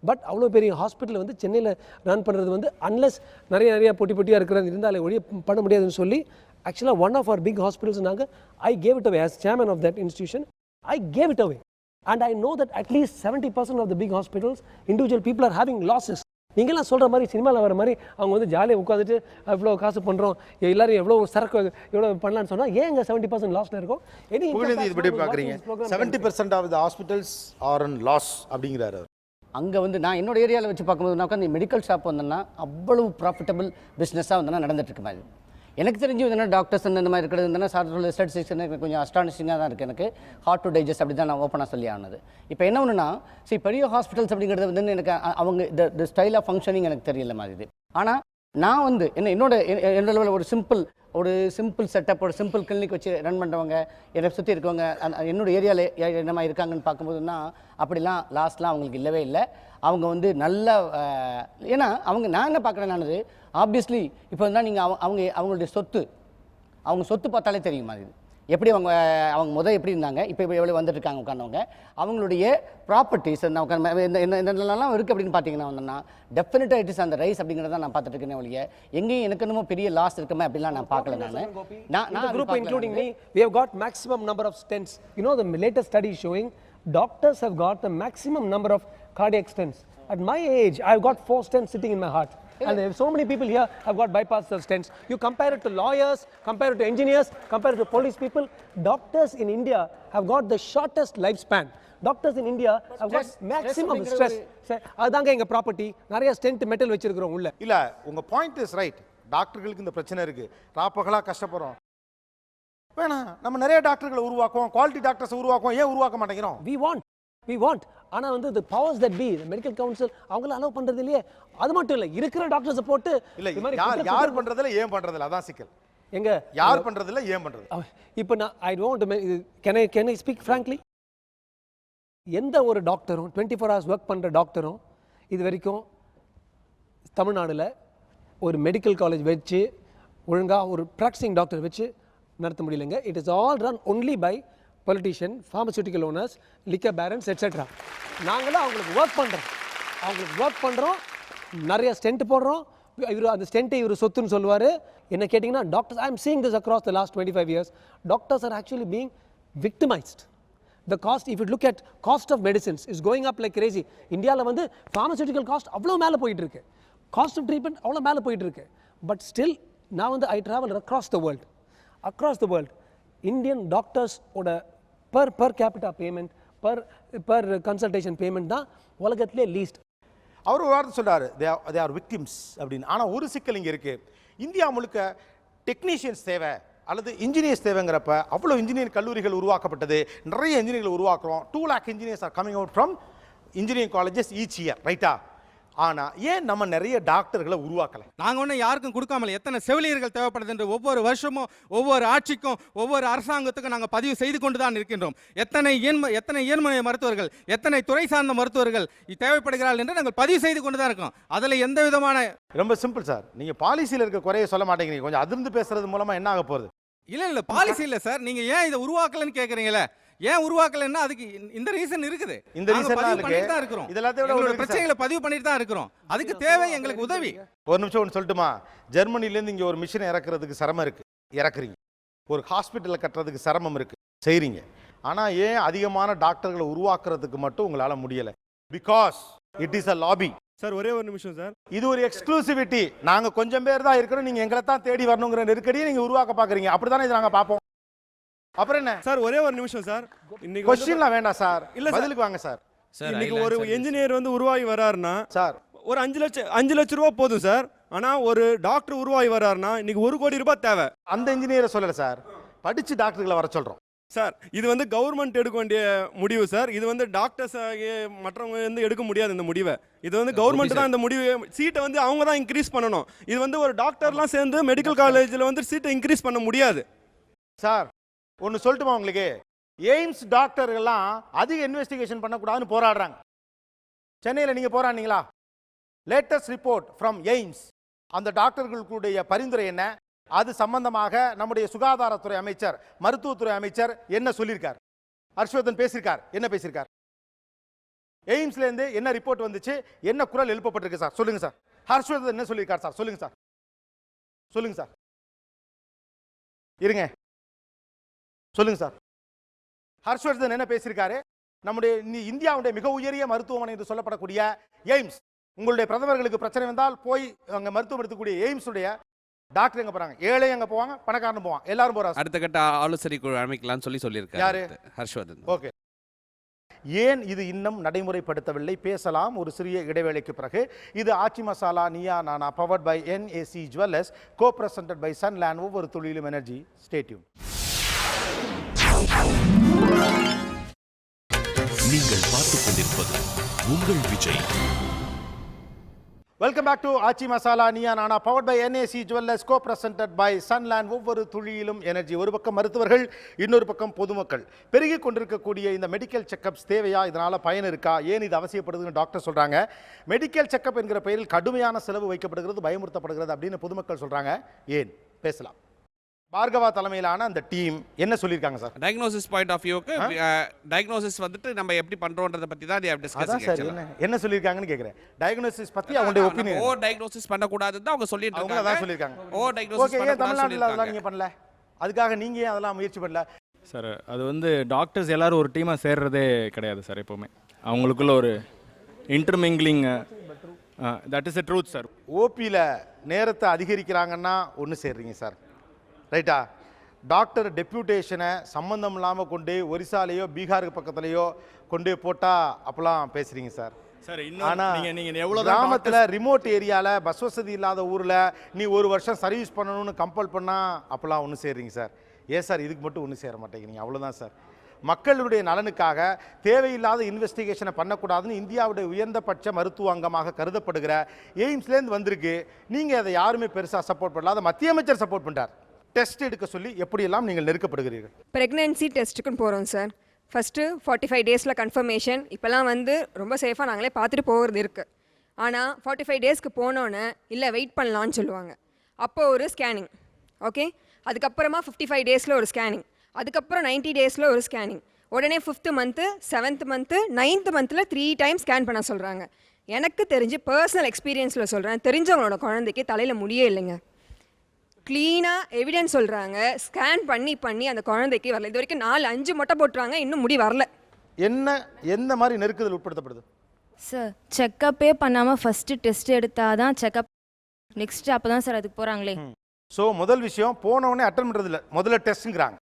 But அவ்வளோ பெரிய ஹாஸ்பிட்டல் வந்து சென்னையில் ரன் பண்ணுறது வந்து அன்லெஸ் நிறைய போட்டியாக இருக்கிறது இருந்தாலே ஒழிய பண்ண முடியாதுன்னு சொல்லி ஆக்சுவலாக one of our big hospitals நாங்கள் I gave it away as chairman of that institution I gave it away and I know that அட்லீஸ்ட் 70% of the big hospitals individual people are having losses. நீங்களாம் சொல்கிற மாதிரி சினிமாவில் வர மாதிரி அவங்க வந்து ஜாலியாக உட்காந்துட்டு இவ்வளோ காசு பண்ணுறோம் எல்லோரும் எவ்வளோ சரக்கு எவ்வளோ பண்ணலான்னு சொன்னால் ஏன் இங்கே 70% லாஸில் இருக்கும்? இப்படி பார்க்குறீங்க 70% of the hospitals are in loss அப்படிங்கிறாரு. அங்கே வந்து நான் என்னோட ஏரியாவில் வச்சு பார்க்கும்போதுனாக்கா அந்த மெடிக்கல் ஷாப் வந்தோன்னா அவ்வளவு ப்ராஃபிட்டபிள் பிஸ்னஸாக வந்தோன்னா நடந்துட்டுருக்கு மாதிரி. எனக்கு தெரிஞ்சு வந்து டாக்டர்ஸ் இந்த மாதிரி இருக்கிறது இருந்தால் சார் சொல்ல ஸ்டாட்டிஸ்டிக்ஸ் எனக்கு கொஞ்சம் அஸ்டானிஷிங்காக தான் இருக்குது. எனக்கு ஹார்ட் டு டைஜஸ்ட் அப்படி தான் நான் ஓப்பனாக சொல்லி ஆனது. இப்போ என்ன ஒன்றுனா சரி பெரிய ஹாஸ்பிட்டல்ஸ் அப்படிங்கிறது வந்து எனக்கு அவங்க இந்த ஸ்டைல் ஆஃப் ஃபங்க்ஷனிங் எனக்கு தெரியல மாதிரி இது. ஆனால் நான் வந்து என்னோட ஒரு சிம்பிள் செட்டப் ஒரு சிம்பிள் கிளினிக் வச்சு ரன் பண்ணுறவங்க என்னை சுற்றி இருக்கவங்க என்னோடய ஏரியாவில் என்ன மாதிரி இருக்காங்கன்னு பார்க்கும்போதுன்னா அப்படிலாம் லாஸ்ட்லாம் அவங்களுக்கு இல்லவே இல்லை. அவங்க வந்து நல்ல ஏன்னா நான் என்ன பார்க்குறேன்னானது ஆப்வியஸ்லி இப்போ இருந்தால் நீங்கள் அவங்களுடைய அவங்க சொத்து பார்த்தாலே தெரியும் மாதிரி எப்படி அவங்க எப்படி இருந்தாங்க இப்போ எவ்வளோ வந்துட்டு இருக்காங்க உட்காந்தவங்க அவங்களுடைய ப்ராப்பர்ட்டிஸ் என்னென்னலாம் இருக்குது அப்படின்னு பார்த்தீங்கன்னா டெஃபினட்டாக இட் இஸ் அந்த ரைஸ் அப்படிங்கிறத நான் பார்த்துட்டு இருக்கேன் ஒழிய எங்கேயும் எனக்கு என்னமோ பெரிய லாஸ் இருக்குமே அப்படிலாம் நான் பார்க்கல. நான் group including me we have got maximum number of stents. You know the latest study is showing doctors have got the maximum number of cardiac stents. At my age I've got 4 stents sitting in my heart. And there are so many people here have got bypass stents. You compare it to lawyers, compare it to engineers, compare it to police people. Doctors in India have got the shortest lifespan. Doctors in India have got maximum stress. அதுதாங்க எங்க property நிறைய stent metal வச்சிருக்கிறோம் உள்ள. இல்ல உங்க point is right. டாக்டர்களுக்கு இந்த பிரச்சனை இருக்கு. ராப்பகலா கஷ்டப்படுறோம். வேணா நம்ம நிறைய டாக்டர்களை உருவாக்குவோம், குவாலிட்டி டாக்டர்ஸ் உருவாக்குவோம். ஏன் உருவாக்க மாட்டேங்கிறோம்? We want. ஆனால் வந்து the powers that be, the medical council அவங்கள அலோவ் பண்ணுறது இல்லையே. அது மட்டும் இல்லை இருக்கிற டாக்டர்ஸை போட்டு இல்லை யார் பண்ணுறதில்ல ஏன் பண்ணுறதில்ல அதான் சிக்கல். எங்க யார் பண்ணுறதில்ல ஏன் பண்ணுறது? இப்போ நான் I don't can I speak frankly. எந்த ஒரு டாக்டரும் 24 hours ஒர்க் பண்ணுற டாக்டரும் இது வரைக்கும் தமிழ்நாட்டில் ஒரு மெடிக்கல் காலேஜ் வச்சு ஒழுங்காக ஒரு ப்ராக்டிசிங் டாக்டர் வச்சு நடத்த முடியலைங்க. It is all run only by politician, pharmaceutical owners, liquor barons etcetera. நாங்களும் அவங்களுக்கு ஒர்க் பண்ணுறோம், நிறைய ஸ்டென்ட் போடுறோம். அந்த ஸ்டென்ட்டை இவர் சொத்துன்னு சொல்லுவார். என்ன கேட்டிங்கன்னா doctors I am seeing this across the last 25 years doctors are actually being victimised. The cost, if you look at cost of medicines is going up like crazy. இந்தியாவில் வந்து pharmaceutical cost அவ்வளோ மேலே போயிட்டு இருக்கு, காஸ்ட் ஆஃப் ட்ரீட்மெண்ட் அவ்வளோ மேலே போயிட்டு இருக்கு. பட் ஸ்டில் நான் வந்து I travel across the world Indian டாக்டர்ஸோட per capita payment per consultation payment தான் உலகத்திலே லீஸ்ட். அவர் ஒரு வார்த்தை சொல்றாரு they are victims அப்படின்னு. ஆனால் ஒரு சிக்கல் இங்கே இருக்கு. இந்தியா முழுக்க டெக்னீஷியன்ஸ் தேவை அல்லது இன்ஜினியர்ஸ் தேவைங்கிறப்ப அவ்வளோ இன்ஜினியரிங் கல்லூரிகள் உருவாக்கப்பட்டது. நிறைய இன்ஜினியர்கள் உருவாக்குறோம். 2 lakh engineers are coming out from engineering colleges each year, ரைட்டா? ஆனால் ஏன் நம்ம நிறைய டாக்டர்களை உருவாக்கலை? நாங்கள் ஒன்றும் யாருக்கும் கொடுக்காமல எத்தனை செவிலியர்கள் தேவைப்படுது என்று ஒவ்வொரு வருஷமும் ஒவ்வொரு ஆட்சிக்கும் ஒவ்வொரு அரசாங்கத்துக்கும் நாங்கள் பதிவு செய்து கொண்டு தான் இருக்கின்றோம். எத்தனை இயன்முறை மருத்துவர்கள், எத்தனை துறை சார்ந்த மருத்துவர்கள் தேவைப்படுகிறார்கள் என்று நாங்கள் பதிவு செய்து கொண்டு தான் இருக்கோம். அதில் எந்த விதமான ரொம்ப சிம்பிள் சார். நீங்கள் பாலிசியில் இருக்க குறைய சொல்ல மாட்டேங்கிறீங்க. கொஞ்சம் அதிர்ந்து பேசுறது மூலமாக என்ன ஆக போகுது? இல்லை பாலிசி இல்லை சார். நீங்கள் ஏன் இதை உருவாக்கலன்னு கேட்குறீங்களே. ஏன் உருவாக்கலன்னா அதுக்கு இந்த ரீசன் இருக்குது. இந்த ரீசன் பண்ணிட்டு தான் இருக்கிறோம். இதெல்லாம் பிரச்சனைகளை பதிவு பண்ணிட்டு தான் இருக்கிறோம். அதுக்கு தேவை எங்களுக்கு உதவி. ஒரு நிமிஷம் ஒன்று சொல்லட்டுமா? ஜெர்மனிலேருந்து இங்கே ஒரு மிஷினை இறக்குறதுக்கு சிரமம் இருக்கு, இறக்குறீங்க. ஒரு ஹாஸ்பிட்டலை கட்டுறதுக்கு சிரமம் இருக்கு, செய்றீங்க. ஆனால் ஏன் அதிகமான டாக்டர்களை உருவாக்குறதுக்கு மட்டும் உங்களால் முடியலை? Because it is a lobby. Sir ஒரே ஒரு நிமிஷம் சார். இது ஒரு எக்ஸ்க்ளூசிவிட்டி. நாங்கள் கொஞ்சம் பேர் தான் இருக்கிறோம், நீங்கள் எங்களை தான் தேடி வரணுங்கிற நெருக்கடியை நீங்கள் உருவாக்க பார்க்குறீங்க. அப்படி தானே இதை நாங்கள் பார்ப்போம். அப்புறம் என்ன சார்? ஒரே ஒரு நிமிஷம் சார். இன்னைக்கு கொஸ்டின்லாம் வேண்டாம் சார். இல்ல பதிலுக்கு வாங்க சார். இன்னைக்கு ஒரு இன்ஜினியர் வந்து உருவாகி வராருன்னா சார் ஒரு 5 லட்சம் ரூபாய் போதும் சார். ஆனா ஒரு டாக்டர் உருவாகி வராருன்னா இன்னைக்கு 1 கோடி ரூபாய் தேவை. அந்த இன்ஜினியரை சொல்லல சார், படிச்சு டாக்டர்களை வர சொல்றோம் சார். இது வந்து கவர்மெண்ட் எடுக்க வேண்டிய முடிவு சார். இது வந்து டாக்டர்ஸ் மற்றவங்க வந்து எடுக்க முடியாது இந்த முடிவை. இது வந்து கவர்மெண்ட் தான் இந்த முடிவு. சீட்டை வந்து அவங்க தான் இன்க்ரீஸ் பண்ணணும். இது வந்து ஒரு டாக்டர்லாம் சேர்ந்து மெடிக்கல் காலேஜில் வந்து சீட்டை இன்க்ரீஸ் பண்ண முடியாது சார். ஒன்று சொல்லட்டுமா உங்களுக்கு? எய்ம்ஸ் டாக்டர்கள்லாம் அதிக இன்வெஸ்டிகேஷன் பண்ணக்கூடாதுன்னு போராடுறாங்க. சென்னையில் நீங்கள் போராடினீங்களா? Latest report from AIIMS. அந்த டாக்டர்களுடைய பரிந்துரை என்ன? அது சம்பந்தமாக நம்முடைய சுகாதாரத்துறை அமைச்சர், மருத்துவத்துறை அமைச்சர் என்ன சொல்லியிருக்கார்? ஹர்ஷ்வர்தன் பேசியிருக்கார். என்ன பேசியிருக்கார்? எய்ம்ஸ்லேருந்து என்ன ரிப்போர்ட் வந்துச்சு, என்ன குரல் எழுப்பப்பட்டிருக்கு சார்? சொல்லுங்க சார். ஹர்ஷ்வர்தன் என்ன சொல்லியிருக்கார் சார்? சொல்லுங்க சார். சொல்லுங்க சார். இருங்க, சொல்லுங்க சார். ஹர்ஷ்வர்தன் என்ன பேசியிருக்காரு? நம்முடைய இந்தியாவுடைய மிக உயரிய மருத்துவமனை என்று சொல்லப்படக்கூடிய எய்ம்ஸ், உங்களுடைய பிரதமர்களுக்கு பிரச்சனை வந்தால் போய் அங்கே மருத்துவம் எடுக்கக்கூடிய எய்ம்ஸ் உடைய டாக்டர் எங்க போறாங்க? ஏழை எங்க போவாங்க, பணக்காரன் போவாங்க, எல்லாரும் போறாங்க. அடுத்த கட்ட ஆலோசனை குழு அமைக்கலாம்னு சொல்லியிருக்காரு யாரு? ஹர்ஷ்வர்தன். ஓகே. ஏன் இது இன்னும் நடைமுறைப்படுத்தவில்லை? பேசலாம் ஒரு சிறிய இடைவேளைக்கு பிறகு. இது Aachi masala Neeya Naana, powered by NAC jewellers, co presented by Sunland, ஒவ்வொரு துளியிலும் எனர்ஜி. Stay tune. நீங்கள் பார்த்துக் கொண்டிருப்பது உங்கள் Vijay. Welcome back to Aachi masala Neeya Naana, powered by NAC jewellers, co presented by Sunland, ஒவ்வொரு துளியிலும் எனர்ஜி. ஒரு பக்கம் மருத்துவர்கள், இன்னொரு பக்கம் பொதுமக்கள். பெருகி கொண்டிருக்கக்கூடிய இந்த மெடிக்கல் செக்கப்ஸ் தேவையா? இதனால் பயன் இருக்கா? ஏன் இது அவசியப்படுதுன்னு டாக்டர் சொல்கிறாங்க. மெடிக்கல் செக்கப் என்கிற பெயரில் கடுமையான செலவு வைக்கப்படுகிறது, பயமுறுத்தப்படுகிறது அப்படின்னு பொதுமக்கள் சொல்கிறாங்க. ஏன்? பேசலாம். பார்கவா தலைமையிலான அந்த டீம் என்ன சொல்லியிருக்காங்க சார்? டயக்னோசிஸ் பாயிண்ட் ஆஃப் வியூக்கு டயக்னோசிஸ் வந்துட்டு நம்ம எப்படி பண்றோம்ன்றத பத்தி தான் they have discussed. அதான் சார் என்ன சொல்லியிருக்காங்கன்னு கேட்குறேன். டயக்னோசிஸ் பற்றி அவங்களுடைய ஒப்பீனியன். ஓ டயக்னோசிஸ் பண்ணக்கூடாதுன்னு தான் அவங்க சொல்லிட்டு அவங்க இருக்காங்க. தான் சொல்லியிருக்காங்க. ஓ டயக்னோசிஸ் ஓகே, ஏன் தமிழ்நாட்டில் அதெல்லாம் நீங்கள் பண்ணல? அதுக்காக நீங்கள் ஏன் அதெல்லாம் முயற்சி பண்ணல? சார் அது வந்து டாக்டர்ஸ் எல்லாரும் ஒரு டீமாக சேர்றதே கிடையாது சார். எப்போவுமே அவங்களுக்குள்ள ஒரு intermingling, that is a truth sir. ஓபியில் நேரத்தை அதிகரிக்கிறாங்கன்னா ஒன்று சேர்றீங்க சார், ரைட்டா? டாக்டர் டெப்யூட்டேஷனை சம்மந்தம் இல்லாமல் கொண்டு ஒரிசாலேயோ பீகாருக்கு பக்கத்துலேயோ கொண்டு போட்டால் அப்போலாம் பேசுகிறீங்க சார். சார் ஆனால் நீங்கள் எவ்வளோ கிராமத்தில் ரிமோட் ஏரியாவில் பஸ் வசதி இல்லாத ஊரில் நீ ஒரு வருஷம் சர்வீஸ் பண்ணணும்னு கம்பல் பண்ணால் அப்போலாம் ஒன்று சேர்றீங்க சார். ஏன் சார் இதுக்கு மட்டும் ஒன்று சேர மாட்டேங்கிறீங்க? அவ்வளோதான் சார். மக்களுடைய நலனுக்காக தேவையில்லாத இன்வெஸ்டிகேஷனை பண்ணக்கூடாதுன்னு இந்தியாவுடைய உயர்ந்தபட்ச மருத்துவ அங்கமாக கருதப்படுகிற எய்ம்ஸ்லேருந்து வந்திருக்கு. நீங்கள் அதை யாருமே பெருசாக சப்போர்ட் பண்ணல, அதை மத்திய அமைச்சர் சப்போர்ட் பண்ணுறார். டெஸ்ட் எடுக்க சொல்லி எப்படியெல்லாம் நீங்கள் நெருக்கப்படுகிறீர்கள்? ப்ரெக்னென்சி டெஸ்ட்டுக்குன்னு போகிறோம் சார். ஃபஸ்ட்டு 45 டேஸில் கன்ஃபர்மேஷன். இப்போல்லாம் வந்து ரொம்ப சேஃபாக நாங்களே பார்த்துட்டு போகிறது இருக்குது. ஆனால் 45 டேஸ்க்கு போனோன்னே இல்லை வெயிட் பண்ணலான்னு சொல்லுவாங்க. அப்போ ஒரு ஸ்கேனிங், ஓகே. அதுக்கப்புறமா 55 டேஸில் ஒரு ஸ்கேனிங், அதுக்கப்புறம் 90 டேஸில் ஒரு ஸ்கேனிங், உடனே 5th month 7th month 9th மந்தில் 3 டைம் ஸ்கேன் பண்ண சொல்கிறாங்க. எனக்கு தெரிஞ்சு பர்சனல் எக்ஸ்பீரியன்ஸில் சொல்கிறேன், தெரிஞ்சவங்களோட குழந்தைக்கு தலையில் முடியே இல்லைங்க. க்ளீனாக எவிடன்ஸ் சொல்கிறாங்க, ஸ்கேன் பண்ணி அந்த குழந்தைக்கு வரல. இது வரைக்கும் 4-5 மொட்டை போட்டுறாங்க, இன்னும் முடி வரல. எந்த மாதிரி நெருக்குதல் உட்படுத்தப்படுது சார்? செக்கப்பே பண்ணாமல் ஃபஸ்ட்டு டெஸ்ட் எடுத்தால் தான் செக்கப், நெக்ஸ்ட் அப்போ தான் சார் அதுக்கு போகிறாங்களே. ஸோ முதல் விஷயம் போனவொடனே அட்டன் பண்ணுறது இல்லை, முதல்ல டெஸ்ட்டுங்கிறாங்க.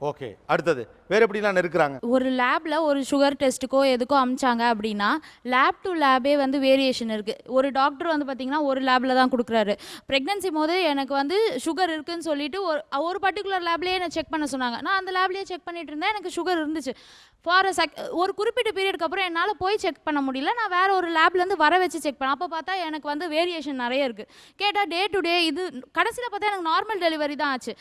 ஓகே, அடுத்தது வேறு எப்படிலாம் நெருக்குறாங்க? ஒரு லேபில் ஒரு சுகர் டெஸ்ட்டுக்கோ எதுக்கோ அமிச்சாங்க அப்படின்னா லேப் டு லேபே வந்து வேரியேஷன் இருக்குது. ஒரு டாக்டர் வந்து பார்த்திங்கன்னா ஒரு லேபில் தான் கொடுக்குறாரு. ப்ரெக்னன்சி போது எனக்கு வந்து சுகர் இருக்குதுன்னு சொல்லிட்டு ஒரு பர்டிகுலர் லேப்லேயே என்னை செக் பண்ண சொன்னாங்க. நான் அந்த லேப்லேயே செக் பண்ணிட்டு இருந்தேன், எனக்கு சுகர் இருந்துச்சு. ஒரு குறிப்பிட்ட பீரியடுக்கு அப்புறம் என்னால் போய் செக் பண்ண முடியல, நான் வேறு ஒரு லேப்லேருந்து வர வச்சு செக் பண்ணேன். அப்போ பார்த்தா எனக்கு வந்து வேரியேஷன் நிறைய இருக்குது. கேட்டால் டே டு டே இது கடைசியில் பார்த்தா எனக்கு நார்மல் டெலிவரி தான் ஆச்சு.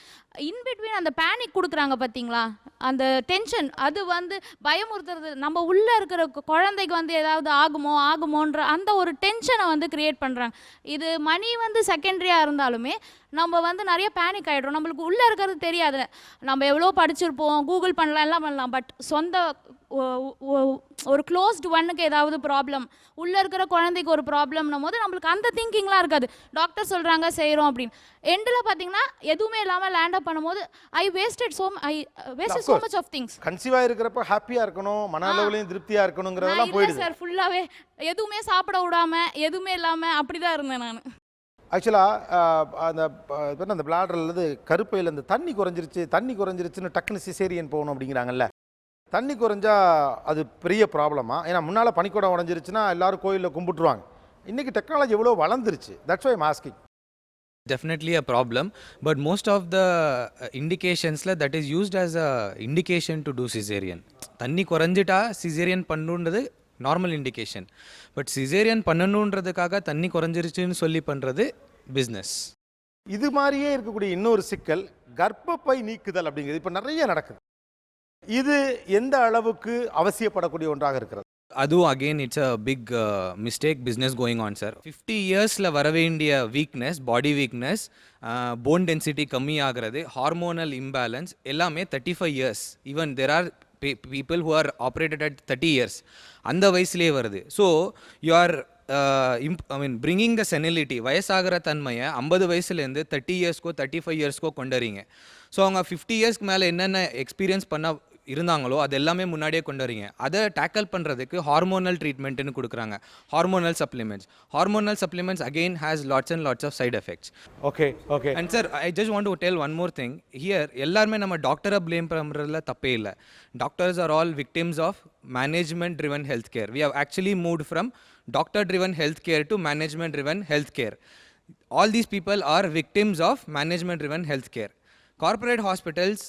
இன்பிட்வீன் அந்த பேனிக் கொடுக்குறாங்க பார்த்தீங்களா, அந்த டென்ஷன், அது வந்து பயமுறுத்துறது. நம்ம உள்ளே இருக்கிற குழந்தைக்கு வந்து ஏதாவது ஆகுமோன்ற அந்த ஒரு டென்ஷனை வந்து கிரியேட் பண்ணுறாங்க. இது மணி வந்து செகண்டரியாக இருந்தாலுமே நம்ம வந்து நிறைய பேனிக் ஆகிடுறோம். நம்மளுக்கு உள்ளே இருக்கிறது தெரியாது. நம்ம எவ்வளோ படிச்சிருப்போம், கூகுள் பண்ணலாம், எல்லாம் பண்ணலாம். பட் சொந்த ஒரு க்ளோஸ்டு ஒன்னுக்கு ஏதாவது ப்ராப்ளம், உள்ளே இருக்கிற குழந்தைக்கு ஒரு ப்ராப்ளம்னும் போது நம்மளுக்கு அந்த திங்கிங்லாம் இருக்காது. டாக்டர் சொல்கிறாங்க செய்கிறோம் அப்படின்னு. எண்டில் பார்த்தீங்கன்னா எதுவுமே இல்லாமல் லேண்ட் அப் பண்ணும்போது I wasted so much of things. கன்சீவாக இருக்கிறப்ப ஹாப்பியாக இருக்கணும், மன அளவுலையும் திருப்தியாக இருக்கணுங்கிறதெல்லாம் போயிடுது சார். ஃபுல்லாகவே எதுவுமே சாப்பிட விடாமல் எதுவுமே இல்லாமல் அப்படி தான் இருந்தேன் நான். ஆக்சுவலாக அந்த பிளாடர்லேருந்து கருப்பையில் அந்த தண்ணி குறைஞ்சிருச்சுன்னு டக்குன்னு சிசேரியன் போகணும் அப்படிங்கிறாங்கல்ல. தண்ணி குறைஞ்சா அது பெரிய ப்ராப்ளமா? ஏன்னா முன்னால் பனிக்கூடம் உடஞ்சிருச்சுன்னா எல்லாரும் கோயிலில் கும்பிட்டுருவாங்க. இன்றைக்கி டெக்னாலஜி எவ்வளோ வளர்ந்துருச்சு. That's why I am asking. Definitely a problem, but most of the indications that is used as a indication to do cesarean. தண்ணி குறைஞ்சிட்டா சிசேரியன் பண்ணுன்றது நார்மல் இண்டிகேஷன். பட் சிசேரியன் பண்ணணுன்றதுக்காக தண்ணி குறைஞ்சிருச்சுன்னு சொல்லி பண்ணுறது பிஸ்னஸ். இது மாதிரியே இருக்கக்கூடிய இன்னொரு சிக்கல் கர்ப்பப்பை நீக்குதல் அப்படிங்கிறது இப்போ நிறைய நடக்குது. இது எந்த அளவுக்கு அவசியப்படக்கூடிய ஒன்றாக இருக்கிறது? அதுவும் again it's a big mistake business going on sir. 50 இயர்ஸில் வர வேண்டிய weakness, body weakness, bone density கம்மி ஆகிறது, ஹார்மோனல் இம்பேலன்ஸ் எல்லாமே 35 years. Even there are people who are operated at 30 years அந்த வயசுலேயே வருது. So you are bringing the senility, வயசாகிற தன்மையை 50 வயசுலேருந்து 30 இயர்ஸ்க்கோ 35 இயர்ஸ்க்கோ கொண்டுறீங்க. ஸோ அவங்க 50 இயர்ஸ்க்கு மேலே என்னென்ன எக்ஸ்பீரியன்ஸ் பண்ண இருந்தாங்களோ அது எல்லாமே முன்னாடியே கொண்டு வரீங்க. அதை டேக்கிள் பண்ணுறதுக்கு ஹார்மோனல் ட்ரீட்மெண்ட்னு கொடுக்குறாங்க, hormonal supplements again has lots and lots of side effects. Okay. And sir, I just want to tell one more thing here. எல்லாருமே நம்ம டாக்டரை ப்ளேம் பண்ணுறதுல தப்பே இல்லை. Doctors are all victims of management driven health care. We have actually moved from doctor driven healthcare to management driven healthcare. All these people are victims of management driven healthcare. Corporate hospitals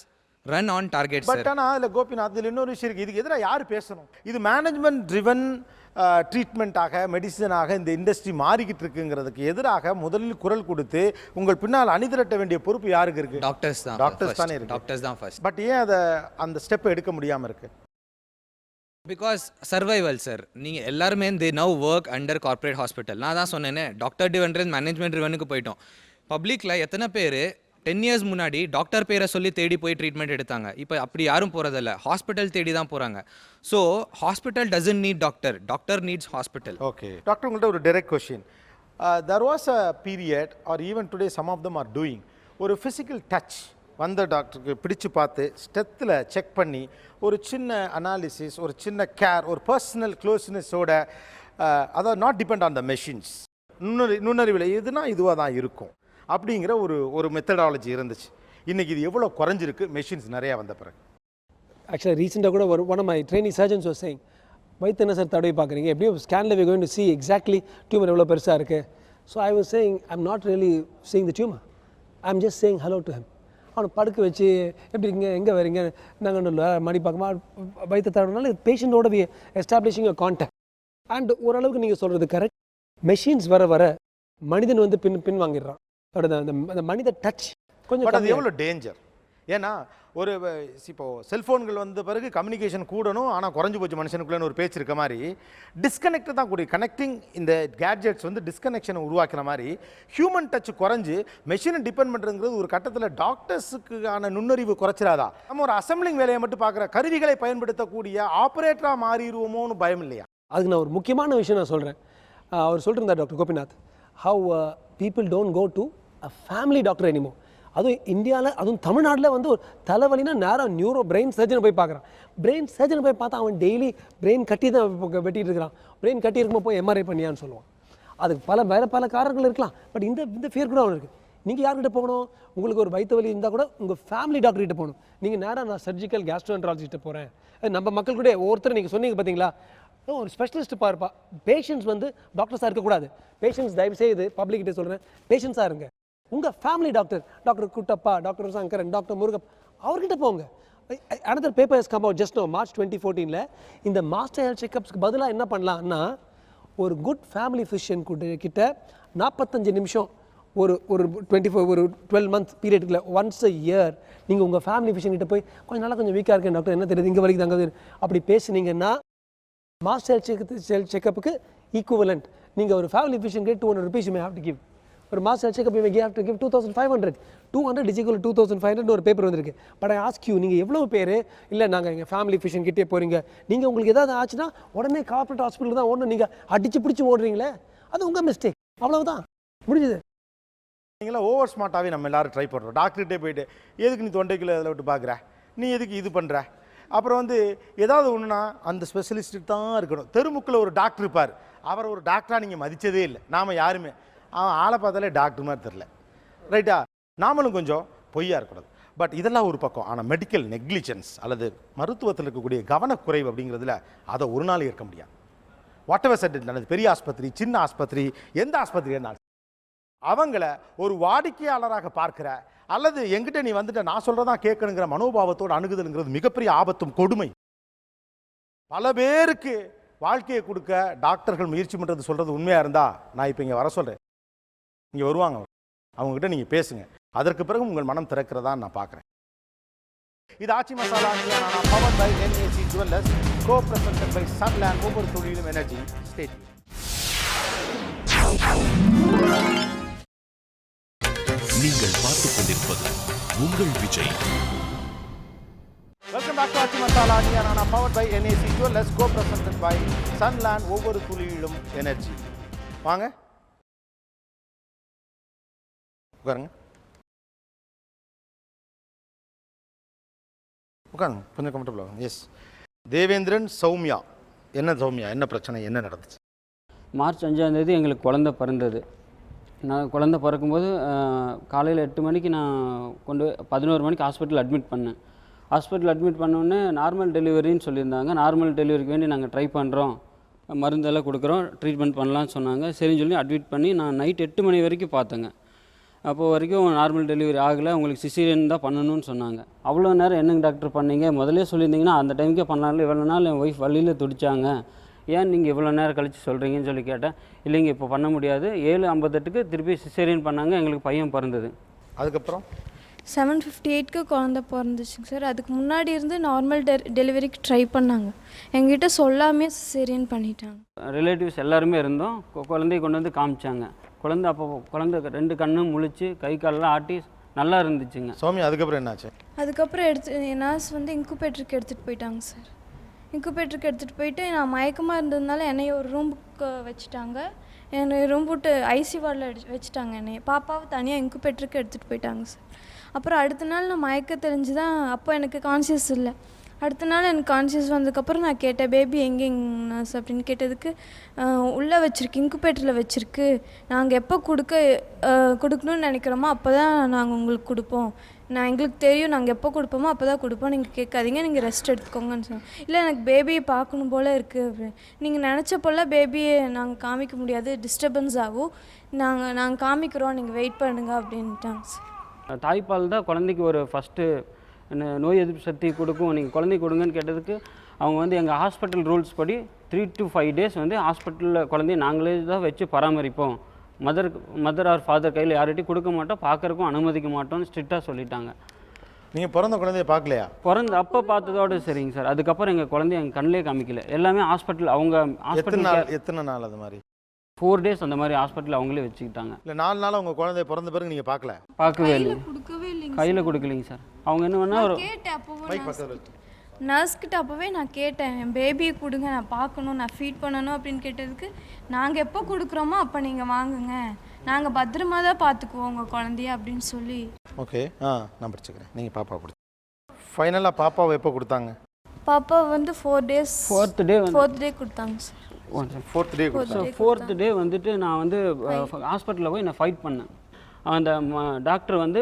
run on target, sir. But ஆனால் அதில் கோபிநாத், இதில் இன்னொரு விஷயம் இருக்குது. இதுக்கு எதிராக யார் பேசணும்? இது மேனேஜ்மெண்ட் ட்ரிவன் ட்ரீட்மெண்ட்டாக, மெடிசனாக இந்த இண்டஸ்ட்ரி மாறிக்கிட்டு இருக்குங்கிறதுக்கு எதிராக முதலில் குரல் கொடுத்து உங்கள் பின்னால் அணிதிரட்ட வேண்டிய பொறுப்பு யாருக்கு இருக்குது? டாக்டர்ஸ் தானே இருக்கு. டாக்டர்ஸ் தான் ஃபர்ஸ்ட். பட் ஏன் அதை அந்த ஸ்டெப் எடுக்க முடியாமல் இருக்குது? Because survival sir. நீங்கள் எல்லாருமே now work under corporate hospital. நான் தான் சொன்னேனே, டாக்டர் டிவன் மேனேஜ்மெண்ட் ட்ரிவனுக்கு போயிட்டோம். பப்ளிக்கில் எத்தனை பேர் 10 இயர்ஸ் முன்னாடி டாக்டர் பேரை சொல்லி தேடி போய் ட்ரீட்மெண்ட் எடுத்தாங்க. இப்போ அப்படி யாரும் போகிறதில்ல, ஹாஸ்பிட்டல் தேடி தான் போகிறாங்க. So hospital doesn't NEET doctor needs hospital. Okay doctor, உங்கள்கிட்ட ஒரு direct question. there was a period or even today some of them are doing ஒரு ஃபிசிக்கல் டச் வந்த டாக்டருக்கு பிடிச்சு பார்த்து ஸ்டெத்தில் செக் பண்ணி ஒரு சின்ன அனாலிசிஸ், ஒரு சின்ன கேர், ஒரு பர்சனல் க்ளோஸ்னஸோட, அதாவது not depend on the machines, நுண்ணறிவில் எதுனா இதுவாக தான் இருக்கும் அப்படிங்கிற ஒரு மெத்தடாலஜி இருந்துச்சு. இன்றைக்கி இது எவ்வளோ குறைஞ்சிருக்கு மெஷின்ஸ் நிறையா வந்த பிறகு? ஆக்சுவலாக ரீசெண்டாக கூட one of my training surgeons was saying, வயிற்று என்ன சார் தடவை பார்க்குறீங்க, எப்படியும் ஸ்கேனில் we going to see exactly tumour எவ்வளோ பெருசாக இருக்குது. So I was saying I am not really seeing the tumor, I am just saying hello to him. அவனை படுக்க வச்சு எப்படி இருக்கீங்க, எங்கே வரீங்க, நாங்கள் மணி பார்க்கமா வயிற்று தடவைனால பேஷண்ட்டோட we establishing a contact. And ஓரளவுக்கு நீங்கள் சொல்கிறது கரெக்ட். மெஷின்ஸ் வர மனிதன் வந்து பின் வாங்கிடுறான். அந்த மனித டச் கொஞ்சம். அது எவ்வளோ டேஞ்சர்? ஏன்னா ஒரு இப்போது செல்ஃபோன்கள் வந்த பிறகு கம்யூனிகேஷன் கூடணும், ஆனால் குறைஞ்சி போச்சு மனுஷனுக்குள்ளேன்னு ஒரு பேச்சு இருக்க மாதிரி டிஸ்கனெக்ட் தான் கூடிய. கனெக்டிங் இந்த கேட்ஜெட்ஸ் வந்து டிஸ்கனெக்ஷனை உருவாக்கிற மாதிரி ஹியூமன் டச் குறைஞ்சி மெஷினை டிபெண்ட் பண்ணுறதுங்கிறது ஒரு கட்டத்தில் டாக்டர்ஸுக்கான நுண்ணறிவு குறைச்சிடாதா? நம்ம ஒரு அசம்பிளிங் வேலையை மட்டும் பார்க்குற கருவிகளை பயன்படுத்தக்கூடிய ஆப்ரேட்டராக மாறிடுவோமோன்னு பயம் இல்லையா? அதுக்கு நான் ஒரு முக்கியமான விஷயம் நான் சொல்கிறேன். அவர் சொல்லிருந்தார் doctor Gopinath, how people don't go to a family doctor anymore. அதுவும் இந்தியாவில், அதுவும் தமிழ்நாட்டில் வந்து ஒரு தலைவலினா நேரம் பிரெயின் சர்ஜனை போய் பார்க்குறான். பிரெயின் சர்ஜனை போய் பார்த்தா அவன் டெய்லி பிரெயின் கட்டி தான் வெட்டிட்டு இருக்கிறான். பிரெயின் கட்டி இருக்கும்போது போய் எம்ஆர்ஐ பண்ணியான்னு சொல்லுவான். அதுக்கு பல காரணங்கள் இருக்கலாம். பட் இந்த ஃபியர் கூட அவன் இருக்குது. நீங்கள் யார்கிட்ட போகணும்? உங்களுக்கு ஒரு வயிற்று வலி இருந்தால் கூட உங்கள் ஃபேமிலி டாக்டர்கிட்ட போகணும். நீங்கள் நேராக நான் சர்ஜிக்கல் கேஸ்ட்ரோஎன்ட்ராலஜிஸ்ட்டை போகிறேன். நம்ம மக்கள் கூட ஒவ்வொருத்தர் நீங்கள் சொன்னீங்க பார்த்தீங்களா, ஒரு ஸ்பெஷலிஸ்ட் பார்ப்பா. பேஷண்ட்ஸ் வந்து டாக்டர்ஸாக இருக்கக்கூடாது. பேஷண்ட்ஸ் தயவு செய்து பப்ளிக்கிட்ட சொல்கிறேன், பேஷண்ட்ஸாக இருங்க. உங்கள் family doctor Kuttappa, doctor Sankaran, doctor Murugappa, அவர்கிட்ட போங்க. another paper has come out just now, March 2014. இந்த மாஸ்டர் ஹெல்த் செக்கப்ஸ்க்கு பதிலாக என்ன பண்ணலாம்னா, ஒரு குட் ஃபேமிலி ஃபிசிஷியன் கிட்ட 45 நிமிஷம் ஒரு 12 மந்த் பீரியடுக்குள்ள ஒன்ஸ் அ இயர் நீங்கள் உங்கள் ஃபேமிலி ஃபிசிஷியன் கிட்ட போய் கொஞ்சம் வீக்காக இருக்கேன் டாக்டர், என்ன தெரியுது, இங்கே வரைக்கும் தங்க அப்படி பேசுனீங்கன்னா மாஸ்டர் ஹெல்த் செக்கப்புக்கு ஈக்குவலண்ட். நீங்கள் ஒரு ஃபேமிலி ஃபிசிஷியன் கிட்ட 200 rupees you may have to give. ஒரு master checkup you may have to give 2500. 200 is equal to 2500 ஒரு பேப்பர் வந்திருக்கு. பட் ஐ ஆஸ்க் யூ, நீங்கள் எவ்வளோ பேர் இல்லை நாங்கள் எங்கள் ஃபேமிலி ஃபிசிஷியன் கிட்டே போகிறீங்க, நீங்கள் உங்களுக்கு ஏதாவது ஆச்சுன்னா உடனே கார்ப்பரேட் ஹாஸ்பிட்டல் தான் ஓடணும், நீங்கள் அடிச்சு பிடிச்சி ஓடுறீங்களே, அது உங்கள் மிஸ்டேக். அவ்வளவுதான், முடிஞ்சுது. நீங்களாம் ஓவர் ஸ்மார்ட்டாகவே நம்ம எல்லாரும் ட்ரை பண்ணுறோம். டாக்டர்கிட்டே போயிட்டு எதுக்கு நீ தொண்டைக்குள்ளே அதில் விட்டு பார்க்குற, நீ எதுக்கு இது பண்ணுற, அப்புறம் வந்து ஏதாவது ஒன்றுனா அந்த ஸ்பெஷலிஸ்ட்டு தான் இருக்கணும். தெருமுக்கில் ஒரு டாக்டர் இருப்பார், அவரை ஒரு டாக்டராக நீங்கள் மதித்ததே இல்லை. நாம் யாருமே அவன் ஆளை பார்த்தாலே டாக்டர் மாதிரி தெரில, ரைட்டா? நாமளும் கொஞ்சம் பொய்யா இருக்கக்கூடாது. பட் இதெல்லாம் ஒரு பக்கம். ஆனால் மெடிக்கல் நெக்லிஜென்ஸ் அல்லது மருத்துவத்தில் இருக்கக்கூடிய கவனக்குறைவு அப்படிங்கிறதுல அதை ஒரு நாள் இருக்க முடியாது. வாட் எவர் செட் நடந்தது, பெரிய ஆஸ்பத்திரி, சின்ன ஆஸ்பத்திரி, எந்த ஆஸ்பத்திரி இருந்தாலும் அவங்கள ஒரு வாடிக்கையாளராக பார்க்குற அல்லது எங்கிட்ட நீ வந்துட்ட நான் சொல்கிறதான் கேட்கணுங்கிற மனோபாவத்தோடு அணுகுதல்ங்கிறது மிகப்பெரிய ஆபத்தும் கொடுமை. பல பேருக்கு வாழ்க்கையை கொடுக்க டாக்டர்கள் முயற்சி பண்ணுறது சொல்கிறது உண்மையாக இருந்தால் நான் இப்போ இங்கே வர சொல்கிறேன், இங்கே வருவாங்க, அவங்ககிட்ட நீங்கள் பேசுங்க. அதற்கு பிறகு உங்கள் மனம் திறக்கிறதா நான் பார்க்குறேன். இது Aachi Masala power by NAC jewellers, co-presented by Sunland, ஒவ்வொரு தொழிலும் எனர்ஜி ஸ்டேட். நீங்கள் பார்த்துக் கொண்டிருப்பது உங்கள் Vijay. Welcome back to Aachi masala Neeya Naana powered by NAC Jewellers co-presented by Sunland ஒவ்வொரு துளியிலும் எனர்ஜி. வாங்க உட்காருங்க உட்காருங்க கொஞ்சம் கம்ஃபர்டபுள் ஆகும். எஸ் தேவேந்திரன் சௌமியா. என்ன சௌமியா, என்ன பிரச்சனை, என்ன நடந்துச்சு? மார்ச் 5ஆம் எங்களுக்கு குழந்தை பிறந்தது. நான் குழந்தை பிறக்கும்போது காலையில் 8 மணிக்கு நான் கொண்டு 11 மணிக்கு ஹாஸ்பிட்டல் அட்மிட் பண்ணேன். ஹாஸ்பிட்டல் அட்மிட் பண்ணோடனே நார்மல் டெலிவரின்னு சொல்லியிருந்தாங்க. நார்மல் டெலிவரிக்கு வேண்டி நாங்கள் ட்ரை பண்ணுறோம், மருந்தெல்லாம் கொடுக்குறோம், ட்ரீட்மெண்ட் பண்ணலான்னு சொன்னாங்க. சரின்னு சொல்லி அட்மிட் பண்ணி நான் நைட் 8 மணி வரைக்கும் பார்த்தேங்க. அப்போது வரைக்கும் நார்மல் டெலிவரி ஆகலை, உங்களுக்கு சிசேரியன் தான் பண்ணணும்னு சொன்னாங்க. அவ்வளோ நேரம் என்னங்க டாக்டர் பண்ணீங்க, முதலே சொல்லியிருந்தீங்கன்னா அந்த டைமுக்கே பண்ணலாம்ல, இவ்வளோ நாள் என் ஒய்ஃப் வழியில் துடிச்சாங்க, ஏன் நீங்கள் இவ்வளோ நேரம் கழித்து சொல்கிறீங்கன்னு சொல்லி கேட்டேன். இல்லைங்க இப்போ பண்ண முடியாது. 7:58க்கு திருப்பி சிசேரியன் பண்ணாங்க, எங்களுக்கு பையன் பிறந்தது. அதுக்கப்புறம் 7:58க்கு குழந்த பிறந்துச்சுங்க சார். அதுக்கு முன்னாடி இருந்து நார்மல் டெலிவரிக்கு ட்ரை பண்ணாங்க, எங்ககிட்ட சொல்லாமே சிசேரியன் பண்ணிட்டாங்க. ரிலேட்டிவ்ஸ் எல்லாருமே இருந்தோம். குழந்தைய கொண்டு வந்து காமிச்சாங்க. குழந்தை 2 கண்ணும் முழிச்சு கை காலெல்லாம் ஆட்டி நல்லா இருந்துச்சுங்க. சௌமியா அதுக்கப்புறம் என்னாச்சு? அதுக்கப்புறம் நர்ஸ் வந்து இன்குபேட்டருக்கு எடுத்துகிட்டு போயிட்டாங்க சார். இன்குபேட்டருக்கு எடுத்துகிட்டு போயிட்டு நான் மயக்கமாக இருந்ததுனால என்னைய ஒரு ரூமுக்கு வச்சுட்டாங்க. என்னை ரூம் போட்டு ஐசி வார்டில் வச்சுட்டாங்க. என்னைய பாப்பாவை தனியாக இன்குபேட்டருக்கு எடுத்துகிட்டு போயிட்டாங்க சார். அப்புறம் அடுத்த நாள் நான் மயக்க தெரிஞ்சு தான், அப்போ எனக்கு கான்சியஸ் இல்லை. அடுத்த நாள் எனக்கு கான்சியஸ் வந்ததுக்கப்புறம் நான் கேட்டேன், பேபி எங்கே நர்ஸ் அப்படின்னு கேட்டதுக்கு, உள்ளே வச்சுருக்கு, இன்குபேட்டரில் வச்சுருக்கு, நாங்கள் எப்போ கொடுக்கணும்னு நினைக்கிறோமோ அப்போ தான் நாங்கள் உங்களுக்கு கொடுப்போம், எங்களுக்கு தெரியும் நாங்கள் எப்போ கொடுப்போமோ அப்போ தான் கொடுப்போம், நீங்கள் கேட்காதீங்க, நீங்கள் ரெஸ்ட் எடுத்துக்கோங்கன்னு சொன்னேன். இல்லை எனக்கு பேபியை பார்க்கணும் போல் இருக்குது அப்படின்னு. நீங்கள் நினச்ச போல் பேபியை நாங்கள் காமிக்க முடியாது, டிஸ்டர்பன்ஸ் ஆகும், நாங்கள் காமிக்கிறோம், நீங்கள் வெயிட் பண்ணுங்க அப்படின்ட்டாங்க சார். தாய்ப்பால் தான் குழந்தைக்கு ஒரு ஃபஸ்ட்டு நோய் எதிர்ப்பு சக்தி கொடுக்கும், நீங்கள் குழந்தைக்கு கொடுங்கன்னு கேட்டதுக்கு அவங்க வந்து எங்கள் ஹாஸ்பிட்டல் ரூல்ஸ் படி 3 to 5 days வந்து ஹாஸ்பிட்டலில் குழந்தைய நாங்களே தான் வச்சு பராமரிப்போம், மதர் ஆர் ஃபாதர் கையில் யார்கிட்டையும் கொடுக்க மாட்டோம், பார்க்குறக்கும் அனுமதிக்க மாட்டோம்னு ஸ்ட்ரிக்டாக சொல்லிட்டாங்க. நீங்கள் பிறந்த குழந்தைய பார்க்கலையா? அப்போ பார்த்ததோடு சரிங்க சார். அதுக்கப்புறம் எங்கள் குழந்தைய எங்கள் கண்ணிலே காமிக்கல, எல்லாமே ஹாஸ்பிட்டல் அவங்க ஹாஸ்பிட்டல். எத்தனை நாள் அது மாதிரி? 4 days அந்த மாதிரி ஹாஸ்பிட்டல் அவங்களே வச்சுக்கிட்டாங்க. இல்லை 4 நாள் உங்கள் குழந்தை பிறந்த பிறகு நீங்கள் பார்க்கல? பார்க்கவே இல்லை, கையில் கொடுக்கலைங்க சார். அவங்க என்ன பண்ணால் ஒரு நர்ஸ்கிட்ட அப்போவே நான் கேட்டேன், என் பேபியை கொடுங்க, நான் பார்க்கணும், நான் ஃபீட் பண்ணணும் அப்படின்னு கேட்டதுக்கு, நாங்கள் எப்போ கொடுக்குறோமோ அப்போ நீங்கள் வாங்குங்க, நாங்கள் பத்திரமா தான் பார்த்துக்குவோம் உங்கள் குழந்தைய அப்படின்னு சொல்லி. ஓகே, நான் படிச்சுக்கிறேன். நீங்கள் பாப்பா கொடுத்து ஃபைனலாக பாப்பாவை எப்போ கொடுத்தாங்க? பாப்பா வந்து 4 days, 4th day கொடுத்தாங்க சார். 4th day வந்துட்டு நான் வந்து ஹாஸ்பிட்டலில் போய் நான் ஃபைட் பண்ணேன். அந்த டாக்டர் வந்து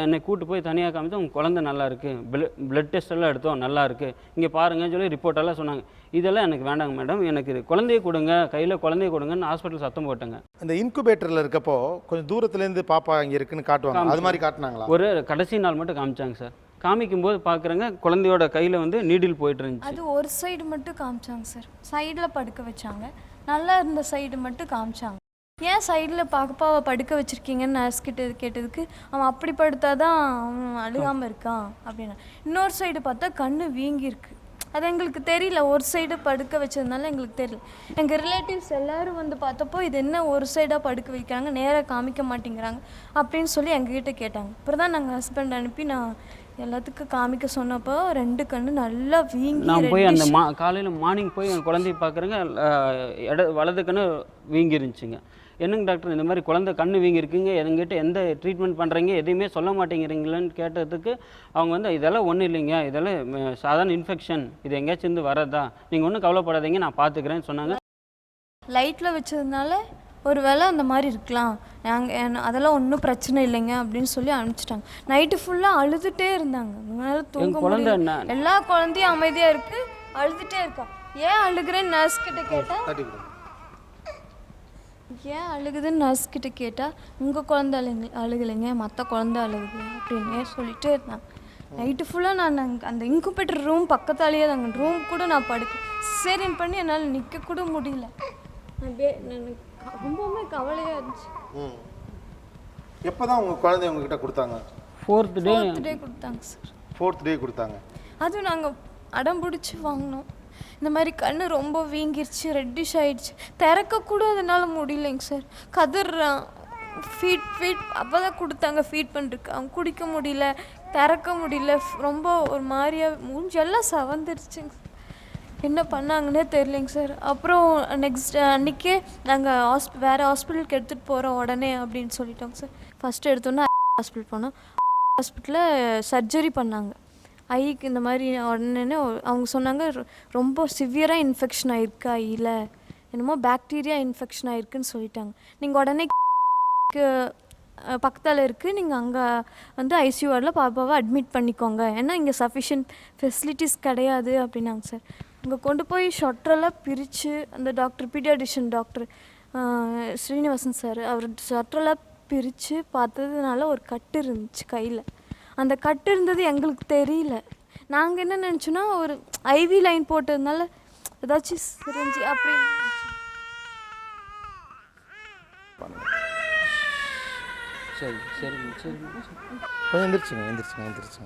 என்னை கூப்பிட்டு போய் தனியாக காமிச்சு, உங்கள் குழந்தை நல்லா இருக்குது, பிளட் டெஸ்ட் எல்லாம் எடுத்தோம், நல்லா இருக்குது, இங்கே பாருங்கன்னு சொல்லி ரிப்போர்ட்டெல்லாம் சொன்னாங்க. இதெல்லாம் எனக்கு வேண்டாங்க மேடம், எனக்கு குழந்தைய கொடுங்க, கையில் குழந்தைய கொடுங்கன்னு ஹாஸ்பிட்டல் சத்தம் போட்டாங்க. இந்த இன்குபேட்டரில் இருக்கப்போ கொஞ்சம் தூரத்துலேருந்து பாப்பா இங்கே இருக்குன்னு காட்டுவாங்க, அது மாதிரி காட்டினாங்களா? ஒரு கடைசி நாள் மட்டும் காமிச்சாங்க சார். காமிக்கும்போது பார்க்குறேங்க குழந்தையோட கையில் வந்து நீடில் போயிட்டு இருந்துச்சு. அது ஒரு சைடு மட்டும் காமிச்சாங்க சார், சைடில் படுக்க வச்சாங்க, நல்லா இருந்த சைடு மட்டும் காமிச்சாங்க. ஏன் சைடில் பாப்பாவை படுக்க வச்சுருக்கீங்கன்னு நர்ஸ்கிட்ட கேட்டதுக்கு, அவன் அப்படி படுத்தாதான் அவன் அழுகாமல் இருக்கான் அப்படின்னா. இன்னொரு சைடு பார்த்தா கண்ணு வீங்கியிருக்கு, அது எங்களுக்கு தெரியல, ஒரு சைடு படுக்க வச்சதுனால எங்களுக்கு தெரியல. எங்கள் ரிலேட்டிவ்ஸ் எல்லோரும் வந்து பார்த்தப்போ இது என்ன ஒரு சைடாக படுக்க வைக்கிறாங்க, நேராக காமிக்க மாட்டேங்கிறாங்க அப்படின்னு சொல்லி எங்ககிட்ட கேட்டாங்க. அப்புறம் தான் நாங்கள் ஹஸ்பண்ட் அனுப்பி நான் எல்லாத்துக்கும் காமிக்க சொன்னப்போ 2 கண்ணு நல்லா வீங்கி, நான் போய் அந்த காலையில் மார்னிங் போய் என் குழந்தைய பார்க்குறேங்க, வலது கண்ணு வீங்கி இருந்துச்சுங்க. என்னங்க டாக்டர் இந்த மாதிரி குழந்தை கண்ணு வீங்கி இருக்குங்க, எங்கிட்ட எந்த ட்ரீட்மெண்ட் பண்ணுறீங்க, எதுவுமே சொல்ல மாட்டேங்கிறீங்களேன்னு கேட்டதுக்கு அவங்க வந்து இதெல்லாம் ஒன்றும் இல்லைங்க, இதெல்லாம் சாதாரண இன்ஃபெக்ஷன், இது எங்கேயாச்சும் இருந்து வரதா, நீங்கள் ஒன்றும் கவலைப்படாதீங்க, நான் பார்த்துக்கிறேன்னு சொன்னாங்க. லைட்டில் வச்சதுனால ஒரு வேளை அந்த மாதிரி இருக்கலாம், நாங்கள் அதெல்லாம் ஒன்றும் பிரச்சனை இல்லைங்க அப்படின்னு சொல்லி அனுப்பிச்சிட்டாங்க. நைட்டு ஃபுல்லாக அழுதுகிட்டே இருந்தாங்க, அதனால தூங்க முடியல. எல்லா குழந்தையும் அமைதியாக இருக்குது, அழுதுகிட்டே இருக்கா. ஏன் அழுகிறேன்னு நர்ஸ்கிட்ட கேட்டேன், ஏன் அழுகுதுன்னு நர்ஸ்கிட்ட கேட்டால், உங்கள் குழந்தை அழுகலைங்க, மற்ற குழந்தை அழுகுது அப்படின்னே சொல்லிகிட்டே இருந்தாங்க. நைட்டு ஃபுல்லாக நான் அந்த இன்குபேட்டர் ரூம் பக்கத்தாலேயே தாங்க, ரூம் கூட நான் சிசேரியன் பண்ணி என்னால் நிற்க கூட முடியல. எனக்கு ரொம்பவுமே கவலையாக இருந்துச்சு. எப்போ தான் உங்கள் குழந்தைய உங்ககிட்ட கொடுத்தாங்க? 4th day கொடுத்தாங்க சார். 4th day கொடுத்தாங்க. அதுவும் நாங்கள் அடம் பிடிச்சி வாங்கினோம். இந்த மாதிரி கண்ணு ரொம்ப வீங்கிருச்சு, ரெட்டிஷ் ஆயிடுச்சு, திறக்க கூட அதனால் முடியலைங்க சார். கதறான், ஃபீட் அப்போ தான் கொடுத்தாங்க ஃபீட் பண்ணுறதுக்கு. அவங்க குடிக்க முடியல, திறக்க முடியல, ரொம்ப ஒரு மாதிரியா மூஞ்செல்லாம் சவந்துருச்சுங்க. என்ன பண்ணாங்கன்னே தெரியலைங்க சார். அப்புறம் நெக்ஸ்ட் அன்றைக்கே நாங்கள் வேறு ஹாஸ்பிட்டலுக்கு எடுத்துகிட்டு போகிறோம் உடனே அப்படின்னு சொல்லிட்டோங்க சார். ஃபஸ்ட்டு எடுத்தோன்னே ஹாஸ்பிட்டல் போனோம். ஹாஸ்பிட்டலில் சர்ஜரி பண்ணாங்க ஐக்கு. இந்த மாதிரி உடனே அவங்க சொன்னாங்க ரொம்ப சிவியராக இன்ஃபெக்ஷன் ஆகிருக்கு ஐயில், என்னமோ பாக்டீரியா இன்ஃபெக்ஷன் ஆகிருக்குன்னு சொல்லிட்டாங்க. நீங்கள் உடனே பக்கத்தில் இருக்குது, நீங்கள் அங்கே வந்து ஐசியூ வார்டில் பாப்பாவை அட்மிட் பண்ணிக்கோங்க, ஏன்னா இங்கே சஃபிஷியன்ட் ஃபெசிலிட்டிஸ் கிடையாது அப்படின்னாங்க சார். அங்கே கொண்டு போய் ஷொட்டரெல்லாம் பிரித்து அந்த doctor paediatrician doctor Srinivasan sir அவர் ஷொட்டரெல்லாம் பிரித்து பார்த்ததுனால ஒரு கட்டு இருந்துச்சு கையில். அந்த கட்டு இருந்தது எங்களுக்கு தெரியல. நாங்கள் என்ன நினச்சோன்னா ஒரு ஐவி லைன் போட்டதுனால ஏதாச்சும் சிரிஞ்சு அப்படின்னு. சரி சரி சரி கொஞ்சம் எந்திரிச்சுங்க.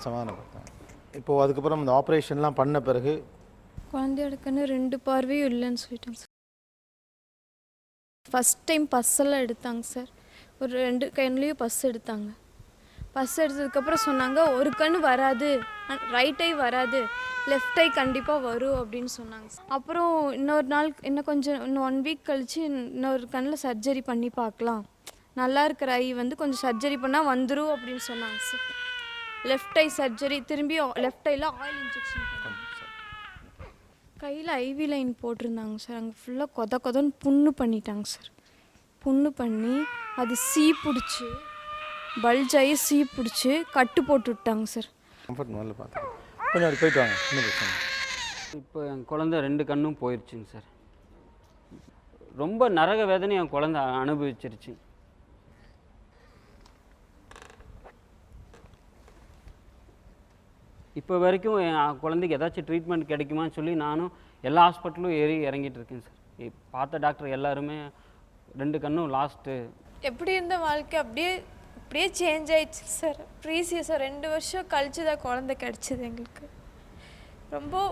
சமாதானப்படுத்தாங்க. இப்போது அதுக்கப்புறம் இந்த ஆப்ரேஷன்லாம் பண்ண பிறகு குழந்தையோட கண்ணு 2 பார்வையும் இல்லைன்னு சொல்லிட்டாங்க சார். ஃபஸ்ட் டைம் பஸ்ஸெல்லாம் எடுத்தாங்க சார். ஒரு 2 கண்ணுலேயும் பஸ் எடுத்தாங்க. பஸ் எடுத்ததுக்கப்புறம் சொன்னாங்க ஒரு கண் வராது, ரைட் ஐ வராது, லெஃப்ட் ஐ கண்டிப்பாக வரும் அப்படின்னு சொன்னாங்க. அப்புறம் இன்னொரு நாள் இன்னும் 1 வீக் கழித்து இன்னொரு கண்ணில் சர்ஜரி பண்ணி பார்க்கலாம், நல்லா இருக்கிற ஐ வந்து கொஞ்சம் சர்ஜரி பண்ணால் வந்துடும் அப்படின்னு சொன்னாங்க சார். லெஃப்ட் ஐ சர்ஜரி திரும்பி லெஃப்ட் ஐயில் ஆயில் இன்ஜெக்ஷன் பண்ணாங்க. கையில் ஐவி லைன் போட்டிருந்தாங்க சார். அங்கே ஃபுல்லாக கொதன்னு புண்ணு பண்ணிட்டாங்க சார். புண்ணு பண்ணி அது பிடிச்சி பல்ஜாயி பிடிச்சி கட்டு போட்டு விட்டாங்க சார். கம்ஃபர்ட் முதல்ல பார்த்து கொஞ்சம் அப்படி போயிட்டு வாங்க, இன்னும் பிரச்சனை. இப்போ என் குழந்தை 2 கண்ணும் போயிடுச்சுங்க சார். ரொம்ப நரக வேதனை என் குழந்தை அனுபவிச்சிருச்சு. இப்போ வரைக்கும் என் குழந்தைக்கு ஏதாச்சும் ட்ரீட்மெண்ட் கிடைக்குமான்னு சொல்லி நானும் எல்லா ஹாஸ்பிட்டலும் இறங்கிட்டு இருக்கேன் சார். பார்த்த டாக்டர் எல்லாருமே 2 கண்ணும் லாஸ்ட்டு. எப்படி இருந்த வாழ்க்கை அப்படியே சேஞ்ச் ஆயிடுச்சு சார். ப்ரீசியஸாக 2 வருஷம் கழிச்சு தான் குழந்தை கிடச்சிது எங்களுக்கு. ரொம்ப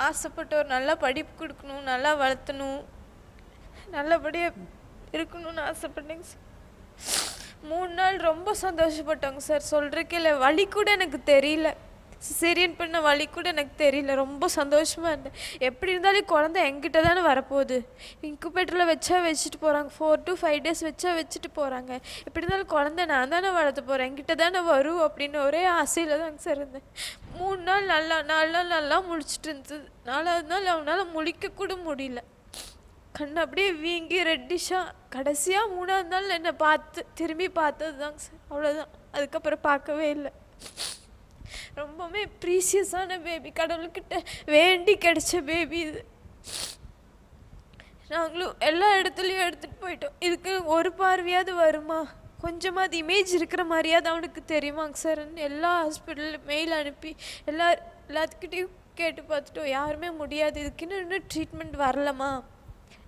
ஆசைப்பட்டு ஒரு நல்ல படிப்பு கொடுக்கணும், நல்லா வளர்த்தணும், நல்லபடியாக இருக்கணும்னு ஆசைப்பட்டேங்க சார். 3 நாள் ரொம்ப சந்தோஷப்பட்டோங்க சார். சொல்கிறக்கே இல்லை, வலி கூட எனக்கு தெரியல. சிசேரியன் பண்ண வலி கூட எனக்கு தெரியல. ரொம்ப சந்தோஷமாக இருந்தேன். எப்படி இருந்தாலும் குழந்தை என்கிட்ட தானே வரப்போகுது. இன்குபேட்டரில் வச்சுட்டு போகிறாங்க. 4 to 5 days வச்சுட்டு போகிறாங்க. எப்படி இருந்தாலும் குழந்தை நான் தானே வளர்த்து போகிறேன், என்கிட்ட தானே வரும் அப்படின்னு ஒரே ஆசையில் தாங்க சார் இருந்தேன். 3 நாள் 4 நாள் நல்லா முழிச்சிட்டு இருந்தது. 4வது நாள் அவனால் முழிக்க கூட முடியல. கண் அப்படியே வீங்கி ரெட்டிஷாக. கடைசியாக 3வது நாள் என்னை திரும்பி பார்த்தது தாங்க சார். அவ்வளோதான். அதுக்கப்புறம் பார்க்கவே இல்லை. ரொம்பவே ப்ரீசியஸான பேபி, கடவுள்கிட்ட வேண்டி கிடைச்ச பேபி இது. நாங்களும் எல்லா இடத்துலையும் எடுத்துகிட்டு போயிட்டோம். இதுக்கு ஒரு பார்வையாவது வருமா, கொஞ்சமாவது இமேஜ் இருக்கிற மாதிரியாவது அவனுக்கு தெரியுமாங்க சார். எல்லா ஹாஸ்பிட்டலில் மெயில் அனுப்பி எல்லாத்துக்கிட்டையும் கேட்டு பார்த்துட்டோம். யாருமே முடியாது, இதுக்கு இன்னும் ட்ரீட்மெண்ட் வரலம்மா,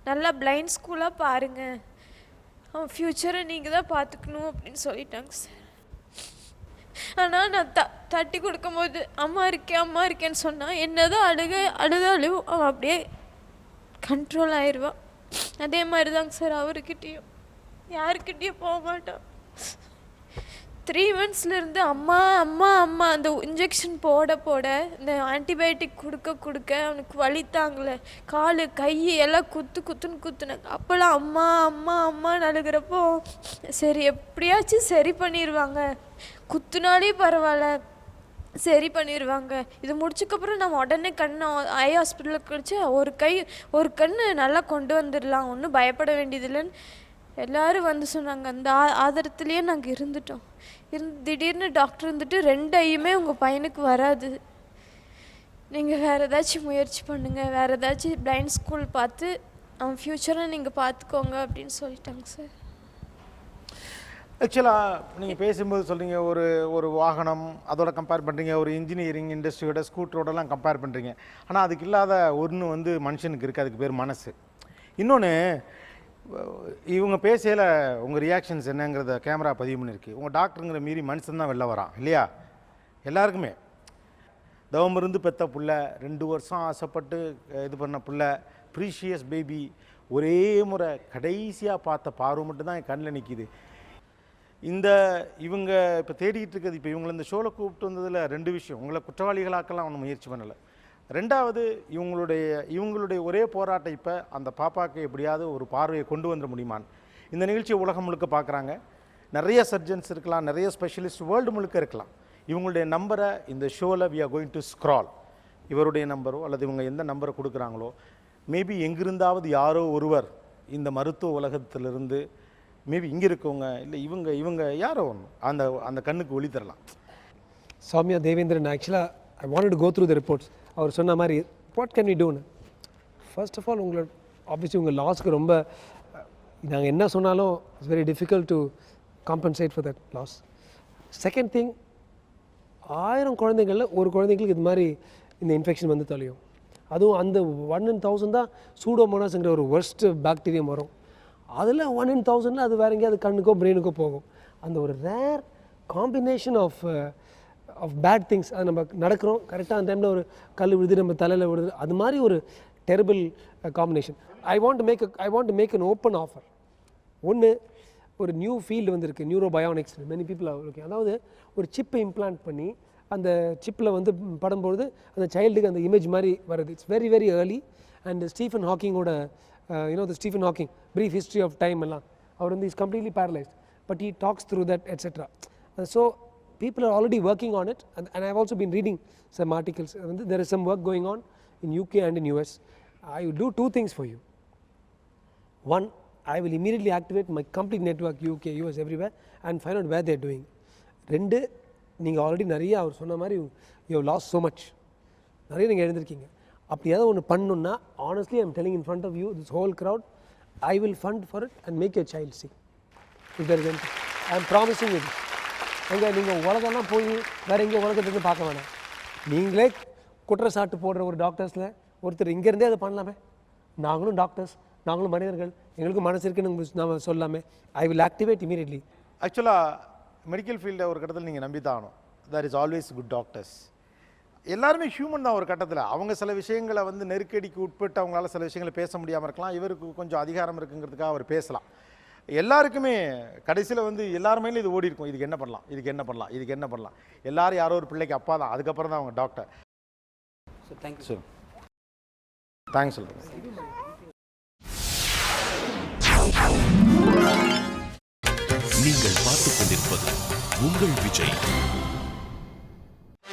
நல்லா பிளைண்ட் ஸ்கூலாக பாருங்கள், அவன் ஃப்யூச்சரை நீங்கள் தான் பார்த்துக்கணும் அப்படின்னு சொல்லிட்டாங்க சார். ஆனால் நான் தட்டி கொடுக்கும் போது அம்மா இருக்கேன்னு சொன்னான். என்னதான் அழுதாலும் அவன் அப்படியே கண்ட்ரோல் ஆயிடுவான். அதே மாதிரி தாங்க சார் அவர்கிட்டையும் யாருக்கிட்டேயும் போக மாட்டான். 3 monthsலேருந்து அம்மா அம்மா அம்மா அந்த இன்ஜெக்ஷன் போட இந்த ஆன்டிபயோட்டிக் கொடுக்க அவனுக்கு வலி தாங்கலை. கால் கை எல்லாம் குத்துன்னு குத்துனாங்க. அப்போல்லாம் அம்மா அம்மா அம்மான்னு அழுகிறப்போ சரி எப்படியாச்சும் சரி பண்ணிடுவாங்க, குத்துனாலே பரவாயில்ல சரி பண்ணிடுவாங்க, இது முடிச்சக்கப்புறம் நம்ம உடனே ஐ ஹாஸ்பிட்டலுக்கு கழிச்சு ஒரு கண் நல்லா கொண்டு வந்துடலாம், ஒன்றும் பயப்பட வேண்டியதில்லைன்னு எல்லோரும் வந்து சொன்னாங்க. அந்த ஆதரத்துலேயே நாங்கள் இருந்துட்டோம். திடீர்னு டாக்டர் இருந்துட்டு 2 ஐயுமே உங்கள் பையனுக்கு வராது, நீங்கள் வேறு ஏதாச்சும் முயற்சி பண்ணுங்கள், வேறு ஏதாச்சும் பிளைண்ட் ஸ்கூல் பார்த்து அவன் ஃப்யூச்சரை நீங்கள் பார்த்துக்கோங்க அப்படின்னு சொல்லிட்டாங்க சார். ஆக்சுவலாக நீங்கள் பேசும்போது சொல்கிறீங்க ஒரு வாகனம் அதோட கம்பேர் பண்ணுறீங்க, ஒரு இன்ஜினியரிங் இண்டஸ்ட்ரியோட ஸ்கூட்டரோடலாம் கம்பேர் பண்ணுறீங்க. ஆனால் அதுக்கு இல்லாத ஒன்று வந்து மனுஷனுக்கு இருக்குது, அதுக்கு பேர் மனசு. இன்னொன்று, இவங்க பேசையில் உங்கள் ரியாக்ஷன்ஸ் என்னங்கிறத கேமரா பதிவு பண்ணியிருக்கு. உங்கள் டாக்டருங்கிற மீறி மனுஷன் தான் வெளில வரான் இல்லையா? எல்லாருக்குமே தவம் இருந்து பெற்ற புள்ள, 2 வருஷம் ஆசைப்பட்டு இது பண்ண புள்ள, ப்ரீஷியஸ் பேபி, ஒரே முறை கடைசியாக பார்த்த பார்வை மட்டும்தான் என் கண்ணில் நிற்கிது. இவங்க இப்போ தேடிட்டு இருக்கிறது, இப்போ இவங்களை இந்த ஷோவில் கூப்பிட்டு வந்ததில் 2 விஷயம். உங்களை குற்றவாளிகளாக்கெல்லாம் ஒன்றும் முயற்சி பண்ணலை. 2வது இவங்களுடைய ஒரே போராட்டம் இப்போ அந்த பாப்பாவுக்கு எப்படியாவது ஒரு பார்வையை கொண்டு வந்துட முடியுமான்னு. இந்த நிகழ்ச்சியை உலகம் முழுக்க பார்க்குறாங்க. நிறைய சர்ஜன்ஸ் இருக்கலாம், நிறைய ஸ்பெஷலிஸ்ட் வேர்ல்டு முழுக்க இருக்கலாம். இவங்களுடைய நம்பரை இந்த ஷோவில் we are going to scroll. இவருடைய நம்பரோ அல்லது இவங்க எந்த நம்பரை கொடுக்குறாங்களோ, மேபி எங்கிருந்தாவது யாரோ ஒருவர் இந்த மருத்துவ உலகத்திலிருந்து மேபி இங்கே இருக்கவங்க இல்லை இவங்க யாரோ ஒன்று அந்த கண்ணுக்கு ஒளி தரலாம். சௌமியா தேவேந்திரன், ஆக்சுவலாக I wanted to go through the reports. அவர் சொன்ன மாதிரி வாட் கேன் வி டூன்னு. ஃபர்ஸ்ட் ஆஃப் ஆல் உங்களோட ஆப்வியஸ்லி உங்கள் லாஸ்க்கு ரொம்ப நாங்கள் என்ன சொன்னாலும் it's very difficult to compensate for that loss. Second thing, 1000 குழந்தைங்களில் ஒரு குழந்தைங்களுக்கு இது மாதிரி இந்த இன்ஃபெக்ஷன் வந்து தொலையும். அதுவும் அந்த 1 in 1000 தான் சூடோமோனாஸ்ங்கிற ஒரு ஒர்ஸ்ட் பாக்டீரியம் வரும். அதில் 1 in 1000 அது வேறு எங்கேயாவது கண்ணுக்கோ பிரெயினுக்கோ போகும். அந்த ஒரு rare combination of bad things அது நம்ம நடக்கிறோம் கரெக்டாக அந்த டைமில் ஒரு கல் விழுது நம்ம தலையில் விழுது, அது மாதிரி ஒரு terrible combination. I want to make an open offer. ஒன்று, ஒரு நியூ ஃபீல்டு வந்துருக்கு, நியூரோபயோனிக்ஸ். மெனி பீப்புள் ஓகே, அதாவது ஒரு சிப்பை இம்ப்ளான்ட் பண்ணி அந்த சிப்பில் வந்து படும்பொழுது அந்த சைல்டுக்கு அந்த இமேஜ் மாதிரி வருது. It's very very early. And Stephen ஹாக்கிங்கோட the Stephen Hawking brief history of time எல்லாம் அவர் வந்து is completely paralysed, but he talks through that etcetera. So people are already working on it, and I've also been reading some articles. There is some work going on in UK and in US. I will do 2 things for you. One, I will immediately activate my complete network, UK, US, everywhere, and find out where they're doing. 2, நீங்கள் already நிறைய அவர் சொன்ன மாதிரி you have lost so much. நிறைய நீங்கள் எழுந்திருக்கீங்க. அப்படி ஏதாவது ஒன்று பண்ணணுன்னா, honestly I'm telling in front of you, this whole crowd, I will fund for it and make your child see. If there is anything, I'm promising you this. அங்கே நீங்கள் உலகெல்லாம் போய் வேறு எங்கேயும் உலகத்துலேருந்து பார்க்க வேணாம். நீங்களே குற்றச்சாட்டு போடுற ஒரு டாக்டர்ஸில் ஒருத்தர் இங்கேருந்தே அதை பண்ணலாமே. நாங்களும் டாக்டர்ஸ், நாங்களும் மனிதர்கள், எங்களுக்கும் மனசு இருக்குன்னு நம்ம சொல்லாமே. I will activate immediately. ஆக்சுவலாக மெடிக்கல் ஃபீல்டை ஒரு கட்டத்தில் நீங்கள் நம்பி தான் ஆகணும். There is always good doctors. எல்லாருமே ஹியூமன் தான். ஒரு கட்டத்தில் அவங்க சில விஷயங்களை வந்து நெருக்கடிக்கு உட்பட்டு அவங்களால சில விஷயங்களை பேச முடியாமல் இருக்கலாம். இவருக்கு கொஞ்சம் அதிகாரம் இருக்குங்கிறதுக்காக அவர் பேசலாம். எல்லாருக்குமே கடைசியில் வந்து எல்லாருமே இது ஓடி இருக்கும். இதுக்கு என்ன பண்ணலாம், இதுக்கு என்ன பண்ணலாம், இதுக்கு என்ன பண்ணலாம். எல்லாரும் யாரோ ஒரு பிள்ளைக்கு அப்பா தான், அதுக்கப்புறம் தான் அவங்க doctor. So thank you sir. Thanks சொல்லுங்கள். நீங்கள் பார்த்துக் கொண்டிருப்பது உங்கள் Vijay.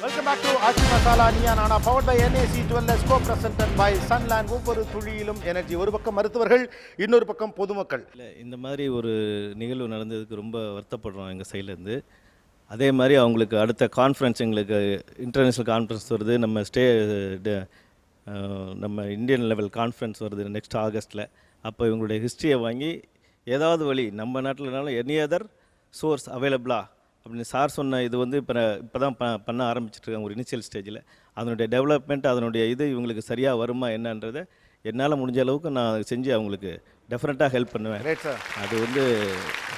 Welcome back to Aachi masala Neeya Naana, powered by NAC Jewellers, co-presented by Sunland. ஒவ்வொரு துளியிலும் எனர்ஜி. ஒரு பக்கம் மருத்துவர்கள், இன்னொரு பக்கம் பொதுமக்கள். இல்லை, இந்த மாதிரி ஒரு நிகழ்வு நடந்ததுக்கு ரொம்ப வருத்தப்படுறோம் எங்கள் சைட்லேருந்து. அதே மாதிரி அவங்களுக்கு அடுத்த கான்ஃபரன்ஸ், எங்களுக்கு இன்டர்நேஷ்னல் கான்ஃபரன்ஸ் வருது, நம்ம இந்தியன் லெவல் கான்ஃபரன்ஸ் வருது நெக்ஸ்ட் ஆகஸ்ட்டில். அப்போ இவங்களுடைய ஹிஸ்ட்ரியை வாங்கி ஏதாவது வழி நம்ம நாட்டில்னாலும் எனி அதர் சோர்ஸ் அவைலபிளா அப்படின்னு சார் சொன்ன இது வந்து இப்போ தான் பண்ண ஆரம்பிச்சிட்ருக்காங்க ஒரு இனிஷியல் ஸ்டேஜில். அதனுடைய டெவலப்மெண்ட், அதனுடைய இது இவங்களுக்கு சரியாக வருமா என்னன்றதை என்னால் முடிஞ்ச அளவுக்கு நான் செஞ்சு அவங்களுக்கு டெஃபினட்டாக ஹெல்ப் பண்ணுவேன். அது வந்து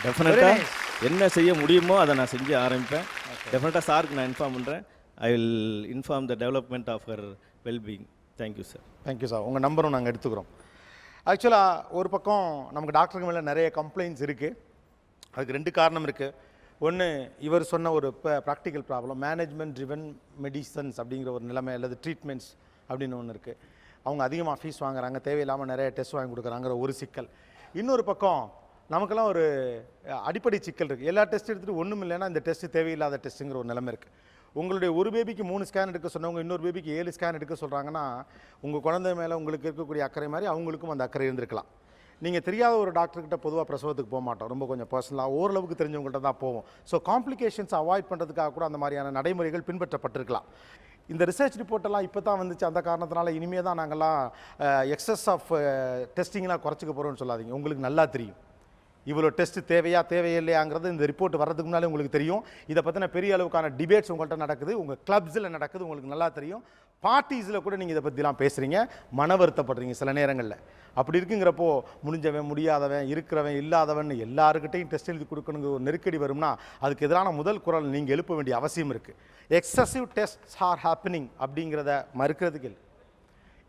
டெஃபினட்டாக என்ன செய்ய முடியுமோ அதை நான் செஞ்சு ஆரம்பிப்பேன். டெஃபினட்டாக சாருக்கு நான் இன்ஃபார்ம் பண்ணுறேன். I will inform the development of her wellbeing. Thank you sir. Thank you sir. உங்கள் நம்பரும் நாங்கள் எடுத்துக்கிறோம். ஆக்சுவலாக ஒரு பக்கம் நமக்கு டாக்டருக்கு மேலே நிறைய கம்ப்ளைண்ட்ஸ் இருக்குது. அதுக்கு 2 காரணம் இருக்குது. ஒன்று, இவர் சொன்ன ஒரு practical problem, management driven medicines அப்படிங்கிற ஒரு நிலைமை அல்லது ட்ரீட்மெண்ட்ஸ் அப்படின்னு ஒன்று இருக்குது. அவங்க அதிகமாக ஃபீஸ் வாங்குறாங்க, தேவையில்லாமல் நிறைய டெஸ்ட் வாங்கி கொடுக்குறாங்கிற ஒரு சிக்கல். இன்னொரு பக்கம் நமக்கெல்லாம் ஒரு அடிப்படை சிக்கல் இருக்குது. எல்லா டெஸ்ட் எடுத்துகிட்டு ஒன்றும் இல்லைன்னா இந்த டெஸ்ட்டு தேவையில்லாத டெஸ்ட்டுங்கிற ஒரு நிலைமை இருக்குது. உங்களுடைய ஒரு பேபிக்கு 3 ஸ்கேன் எடுக்க சொன்னவங்க இன்னொரு பேபிக்கு 7 ஸ்கேன் எடுக்க சொல்கிறாங்கன்னா, உங்கள் குழந்தை மேலே உங்களுக்கு இருக்கக்கூடிய அக்கறை மாதிரி அவங்களுக்கும் அந்த அக்கறை இருந்திருக்கலாம். நீங்கள் தெரியாத ஒரு டாக்டர்கிட்ட பொதுவாக பிரசவத்துக்கு போக மாட்டோம். ரொம்ப கொஞ்சம் பர்சனலாக ஓரளவுக்கு தெரிஞ்சவங்கள்ட்ட தான் போவோம். ஸோ காம்ப்ளிகேஷன்ஸ் அவாய்ட் பண்ணுறதுக்காக கூட அந்த மாதிரியான நடைமுறைகள் பின்பற்றப்பட்டிருக்கலாம். இந்த ரிசர்ச் ரிப்போர்ட்டெல்லாம் இப்போ தான் வந்துச்சு. அந்த காரணத்தினால இனிமேல் தான் நாங்கள்லாம் எக்ஸஸ் ஆஃப் டெஸ்டிங்லாம் குறைச்சிக்க போகிறோம்னு சொல்லாதீங்க. உங்களுக்கு நல்லா தெரியும் இவ்வளோ டெஸ்ட்டு தேவையில்லையாங்கிறது இந்த ரிப்போர்ட் வர்றதுக்கு முன்னாலே உங்களுக்கு தெரியும். இதை பற்றின பெரிய அளவுக்கான டிபேட்ஸ் உங்கள்கிட்ட நடக்குது, உங்கள் கிளப்ஸில் நடக்குது, உங்களுக்கு நல்லா தெரியும். பார்ட்டிஸில் கூட நீங்கள் இதை பற்றிலாம் பேசுகிறீங்க, மன வருத்தப்படுறீங்க சில நேரங்களில். அப்படி இருக்குங்கிறப்போ முடிஞ்சவன், முடியாதவன், இருக்கிறவன், இல்லாதவன் எல்லாருக்கிட்டையும் டெஸ்ட் எழுதி கொடுக்கணுங்கிற ஒரு நெருக்கடி வரும்னா அதுக்கு எதிரான முதல் குரல் நீங்கள் எழுப்ப வேண்டிய அவசியம் இருக்குது. எக்ஸசிவ் டெஸ்ட்ஸ் ஆர் ஹேப்பனிங் அப்படிங்கிறத மறுக்கிறதுக்கு இல்லை.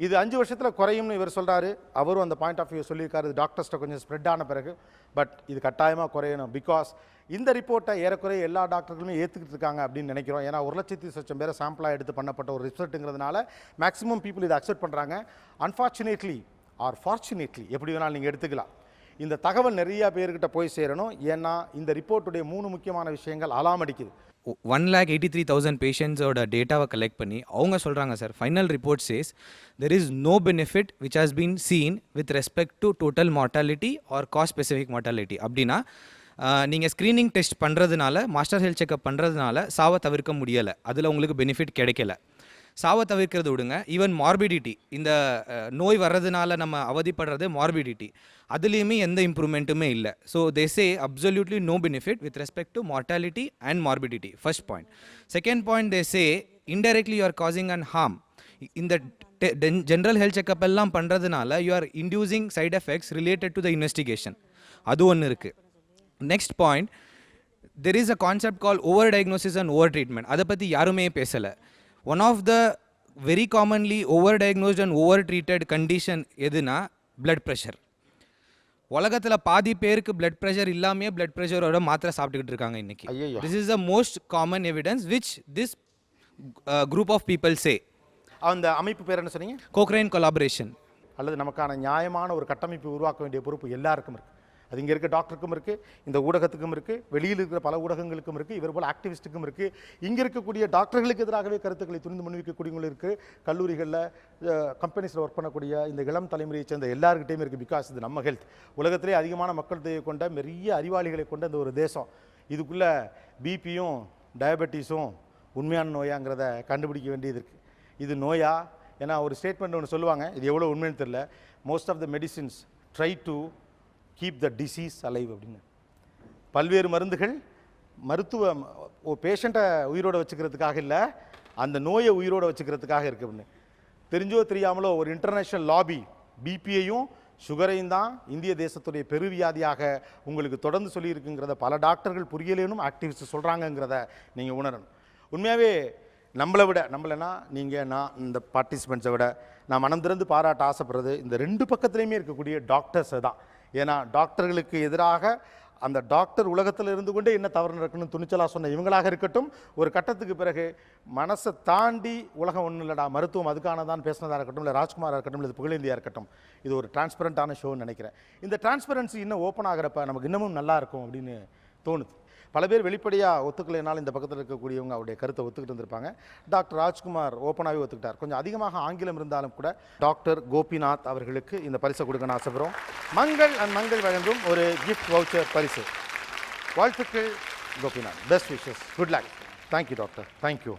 இது 5 வருஷத்தில் குறையும்னு இவர் சொல்கிறாரு. அவரும் அந்த பாயிண்ட் ஆஃப் வியூ சொல்லியிருக்காரு. டாக்டர்ஸ்ட்டை கொஞ்சம் ஸ்ப்ரெட் ஆன பிறகு. பட் இது கட்டாயமாக குறையணும். பிகாஸ் இந்த ரிப்போர்ட்டை ஏறக்குறைய எல்லா டாக்டர்களுமே ஏற்றுக்கிட்டு இருக்காங்க அப்படின்னு நினைக்கிறோம். ஏன்னா 1,20,000 பேரை சாம்பிளாக எடுத்து பண்ணப்பட்ட ஒரு ரிசல்ட்டுங்கிறதுனால மேக்ஸிமம் பீப்புள் இதை அக்செப்ட் பண்ணுறாங்க. அன்ஃபார்ச்சுனேட்லி ஆர் ஃபார்ச்சுனேட்லி எப்படி வேணாலும் நீங்கள் எடுத்துக்கலாம். இந்த தகவல் நிறையா பேர்கிட்ட போய் சேரணும். ஏன்னா இந்த ரிப்போர்ட்டுடைய 3 முக்கியமான விஷயங்கள் அலாம் அடிக்குது. 1,83,000 பேஷண்ட்ஸோட டேட்டாவை கலெக்ட் பண்ணி அவங்க சொல்கிறாங்க sir, final report says there is no benefit which has been seen with respect to total mortality or cause specific mortality. அப்படின்னா நீங்கள் ஸ்க்ரீனிங் டெஸ்ட் பண்ணுறதுனால, மாஸ்டர் ஹெல்த் செக்அப் பண்ணுறதுனால சாவை தவிர்க்க முடியலை, அதில் உங்களுக்கு பெனிஃபிட் கிடைக்கல. சாவை தவிர்க்கிறது விடுங்க, ஈவன் மார்பிடிட்டி, இந்த நோய் வர்றதுனால நம்ம அவதிப்படுறது மார்பிடிட்டி, அதுலேயுமே எந்த இம்ப்ரூவ்மெண்ட்டுமே இல்லை. So they say absolutely no benefit with respect to mortality and morbidity. First point. Second point, they say indirectly you are causing and harm. இந்த ஜென்ரல் ஹெல்த் செக்அப் எல்லாம் பண்ணுறதுனால you are inducing side effects related to the investigation. அது ஒன்று இருக்குது. Next point, there is a concept call over diagnosis and over treatment. அதை பற்றி யாருமே பேசலை. One of the very commonly over diagnosed and over treated condition எதுனா blood pressure. உலகத்தில் பாதி பேருக்கு பிளட் ப்ரெஷர் இல்லாமே பிளட் ப்ரெஷரோட மாத்திரை சாப்பிட்டுக்கிட்டு இருக்காங்க இன்னைக்கு. This is the most common evidence which this group of people say. அந்த அமைப்பு பேர் என்ன சொன்னீங்க? Cochrane collaboration. அல்லது நமக்கான நியாயமான ஒரு கட்டமைப்பு உருவாக்க வேண்டிய பொறுப்பு எல்லாருக்கும் இருக்குது. அது இங்கே இருக்க டாக்டருக்கும் இருக்குது, இந்த ஊடகத்துக்கும் இருக்குது, வெளியில் இருக்கிற பல ஊடகங்களுக்கும் இருக்குது, இவர் போல் ஆக்டிவிஸ்ட்டுக்கும் இருக்குது, இங்கே இருக்கக்கூடிய டாக்டர்களுக்கு எதிராகவே கருத்துக்களை துணிந்து முன்வைக்கக்கூடியவங்களும் இருக்குது, கல்லூரிகளில் கம்பெனிஸில் ஒர்க் பண்ணக்கூடிய இந்த இளம் தலைமுறையை சேர்ந்த எல்லாருக்கிட்டையும் இருக்குது. பிகாஸ் இது நம்ம ஹெல்த். உலகத்திலே அதிகமான மக்கள் தொகை கொண்ட பெரிய அறிவாளிகளை கொண்ட இந்த ஒரு தேசம். இதுக்குள்ளே பிபியும் டயபெட்டிஸும் உண்மையான நோயாங்கிறத கண்டுபிடிக்க வேண்டியது இருக்குது. இது நோயா? ஏன்னா ஒரு ஸ்டேட்மெண்ட் ஒன்று சொல்லுவாங்க, இது எவ்வளோ உண்மைன்னு தெரியல. Most of the medicines try to keep the disease alive அப்படின்னு. பல்வேறு மருந்துகள் மருத்துவ பேஷண்ட்டை உயிரோடு வச்சுக்கிறதுக்காக இல்லை, அந்த நோயை உயிரோடு வச்சுக்கிறதுக்காக இருக்குது அப்படின்னு. தெரிஞ்சோ தெரியாமலோ ஒரு இன்டர்நேஷ்னல் லாபி பிபியையும் சுகரையும் தான் இந்திய தேசத்துடைய பெருவியாதியாக உங்களுக்கு தொடர்ந்து சொல்லியிருக்குங்கிறத பல டாக்டர்கள் புரியலேனும் ஆக்டிவிஸ்ட் சொல்கிறாங்கங்கிறத நீங்கள் உணரணும். உண்மையாகவே நம்மளை விட, நம்மளனா நீங்கள், நான், இந்த பார்ட்டிசிபெண்ட்ஸை விட நான் மனம் திறந்து பாராட்ட ஆசைப்படுறது இந்த 2 பக்கத்துலேயுமே இருக்கக்கூடிய டாக்டர்ஸை தான். ஏன்னா டாக்டர்களுக்கு எதிராக அந்த டாக்டர் உலகத்தில் இருந்து கொண்டே என்ன தவறு நடக்கணும்னு துணிச்சலாக சொன்ன இவங்களாக இருக்கட்டும், ஒரு கட்டத்துக்கு பிறகு மனசை தாண்டி உலகம் ஒன்றும் இல்லைடா மருத்துவம் அதுக்கான தான் பேசினதாக இருக்கட்டும், இல்லை ராஜ்குமாராக இருக்கட்டும், இல்லை புகழேந்தியாக இருக்கட்டும், இது ஒரு டிரான்ஸ்பரண்ட்டான ஷோன்னு நினைக்கிறேன். இந்த டிரான்ஸ்பரன்சி இன்னும் ஓப்பன் ஆகிறப்ப நமக்கு இன்னமும் நல்லா இருக்கும் அப்படின்னு தோணுது. பல பேர் வெளிப்படையாக ஒத்துக்கலைனாலும் இந்த பக்கத்தில் இருக்கக்கூடியவங்க அவருடைய கருத்தை ஒத்துக்கிட்டு இருந்திருப்பாங்க. டாக்டர் ராஜ்குமார் ஓப்பனாகவே ஒத்துக்கிட்டார். கொஞ்சம் அதிகமாக ஆங்கிலம் இருந்தாலும் கூட டாக்டர் கோபிநாத் அவர்களுக்கு இந்த பரிசை கொடுக்கணும்னு ஆசைப்படுறோம். மங்கள் அண்ட் மங்கள் வழங்கும் ஒரு கிஃப்ட் வவுச்சர் பரிசு. வாழ்த்துக்கள் Gopinath. Best wishes. Good luck. Thank you doctor. Thank you.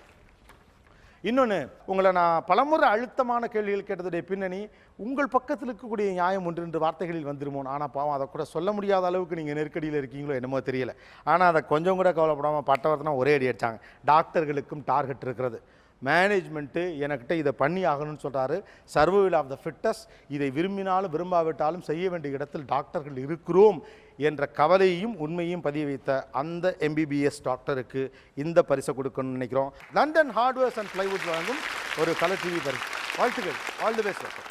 இன்னொன்று, உங்களை நான் பலமுறை அழுத்தமான கேள்விகள் கேட்டதுடைய பின்னணி உங்கள் பக்கத்தில் இருக்கக்கூடிய நியாயம் 1-2 வார்த்தைகளில் வந்துருமோ. ஆனால் பாவம் அதை கூட சொல்ல முடியாத அளவுக்கு நீங்கள் நெருக்கடியில் இருக்கீங்களோ என்னமோ தெரியல. ஆனால் அதை கொஞ்சம் கூட கவலைப்படாமல் பட்டவர்த்தனா ஒரே அடி அடித்தாங்க. டாக்டர்களுக்கும் டார்கெட் இருக்கிறது. மேனேஜ்மெண்ட்டு எனக்கிட்ட இதை பண்ணி ஆகணும்னு சொல்கிறாரு. Survival of the fittest. இதை விரும்பினாலும் விரும்பாவிட்டாலும் செய்ய வேண்டிய இடத்தில் டாக்டர்கள் இருக்கிறோம் என்ற கவலையையும் உண்மையும் பதிய வைத்த அந்த MBBS டாக்டருக்கு இந்த பரிசை கொடுக்கணும்னு நினைக்கிறோம். லண்டன் ஹார்ட்வேர்ஸ் அண்ட் பிளைவுட் வழங்கும் ஒரு கலர் டிவி பரிசு. வாழ்த்துக்கள். All the best doctor.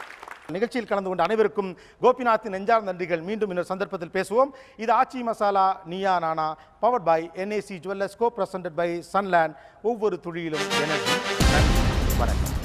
நிகழ்ச்சியில் கலந்து கொண்ட அனைவருக்கும் கோபிநாத்தின் நெஞ்சார்ந்த நன்றிகள். மீண்டும் இன்னொரு சந்தர்ப்பத்தில் பேசுவோம். இது Aachi masala Neeya Naana, powered by NAC jewellers, co presented by Sunland. ஒவ்வொரு துளியிலும் எனர்ஜி. நன்றி, வணக்கம்.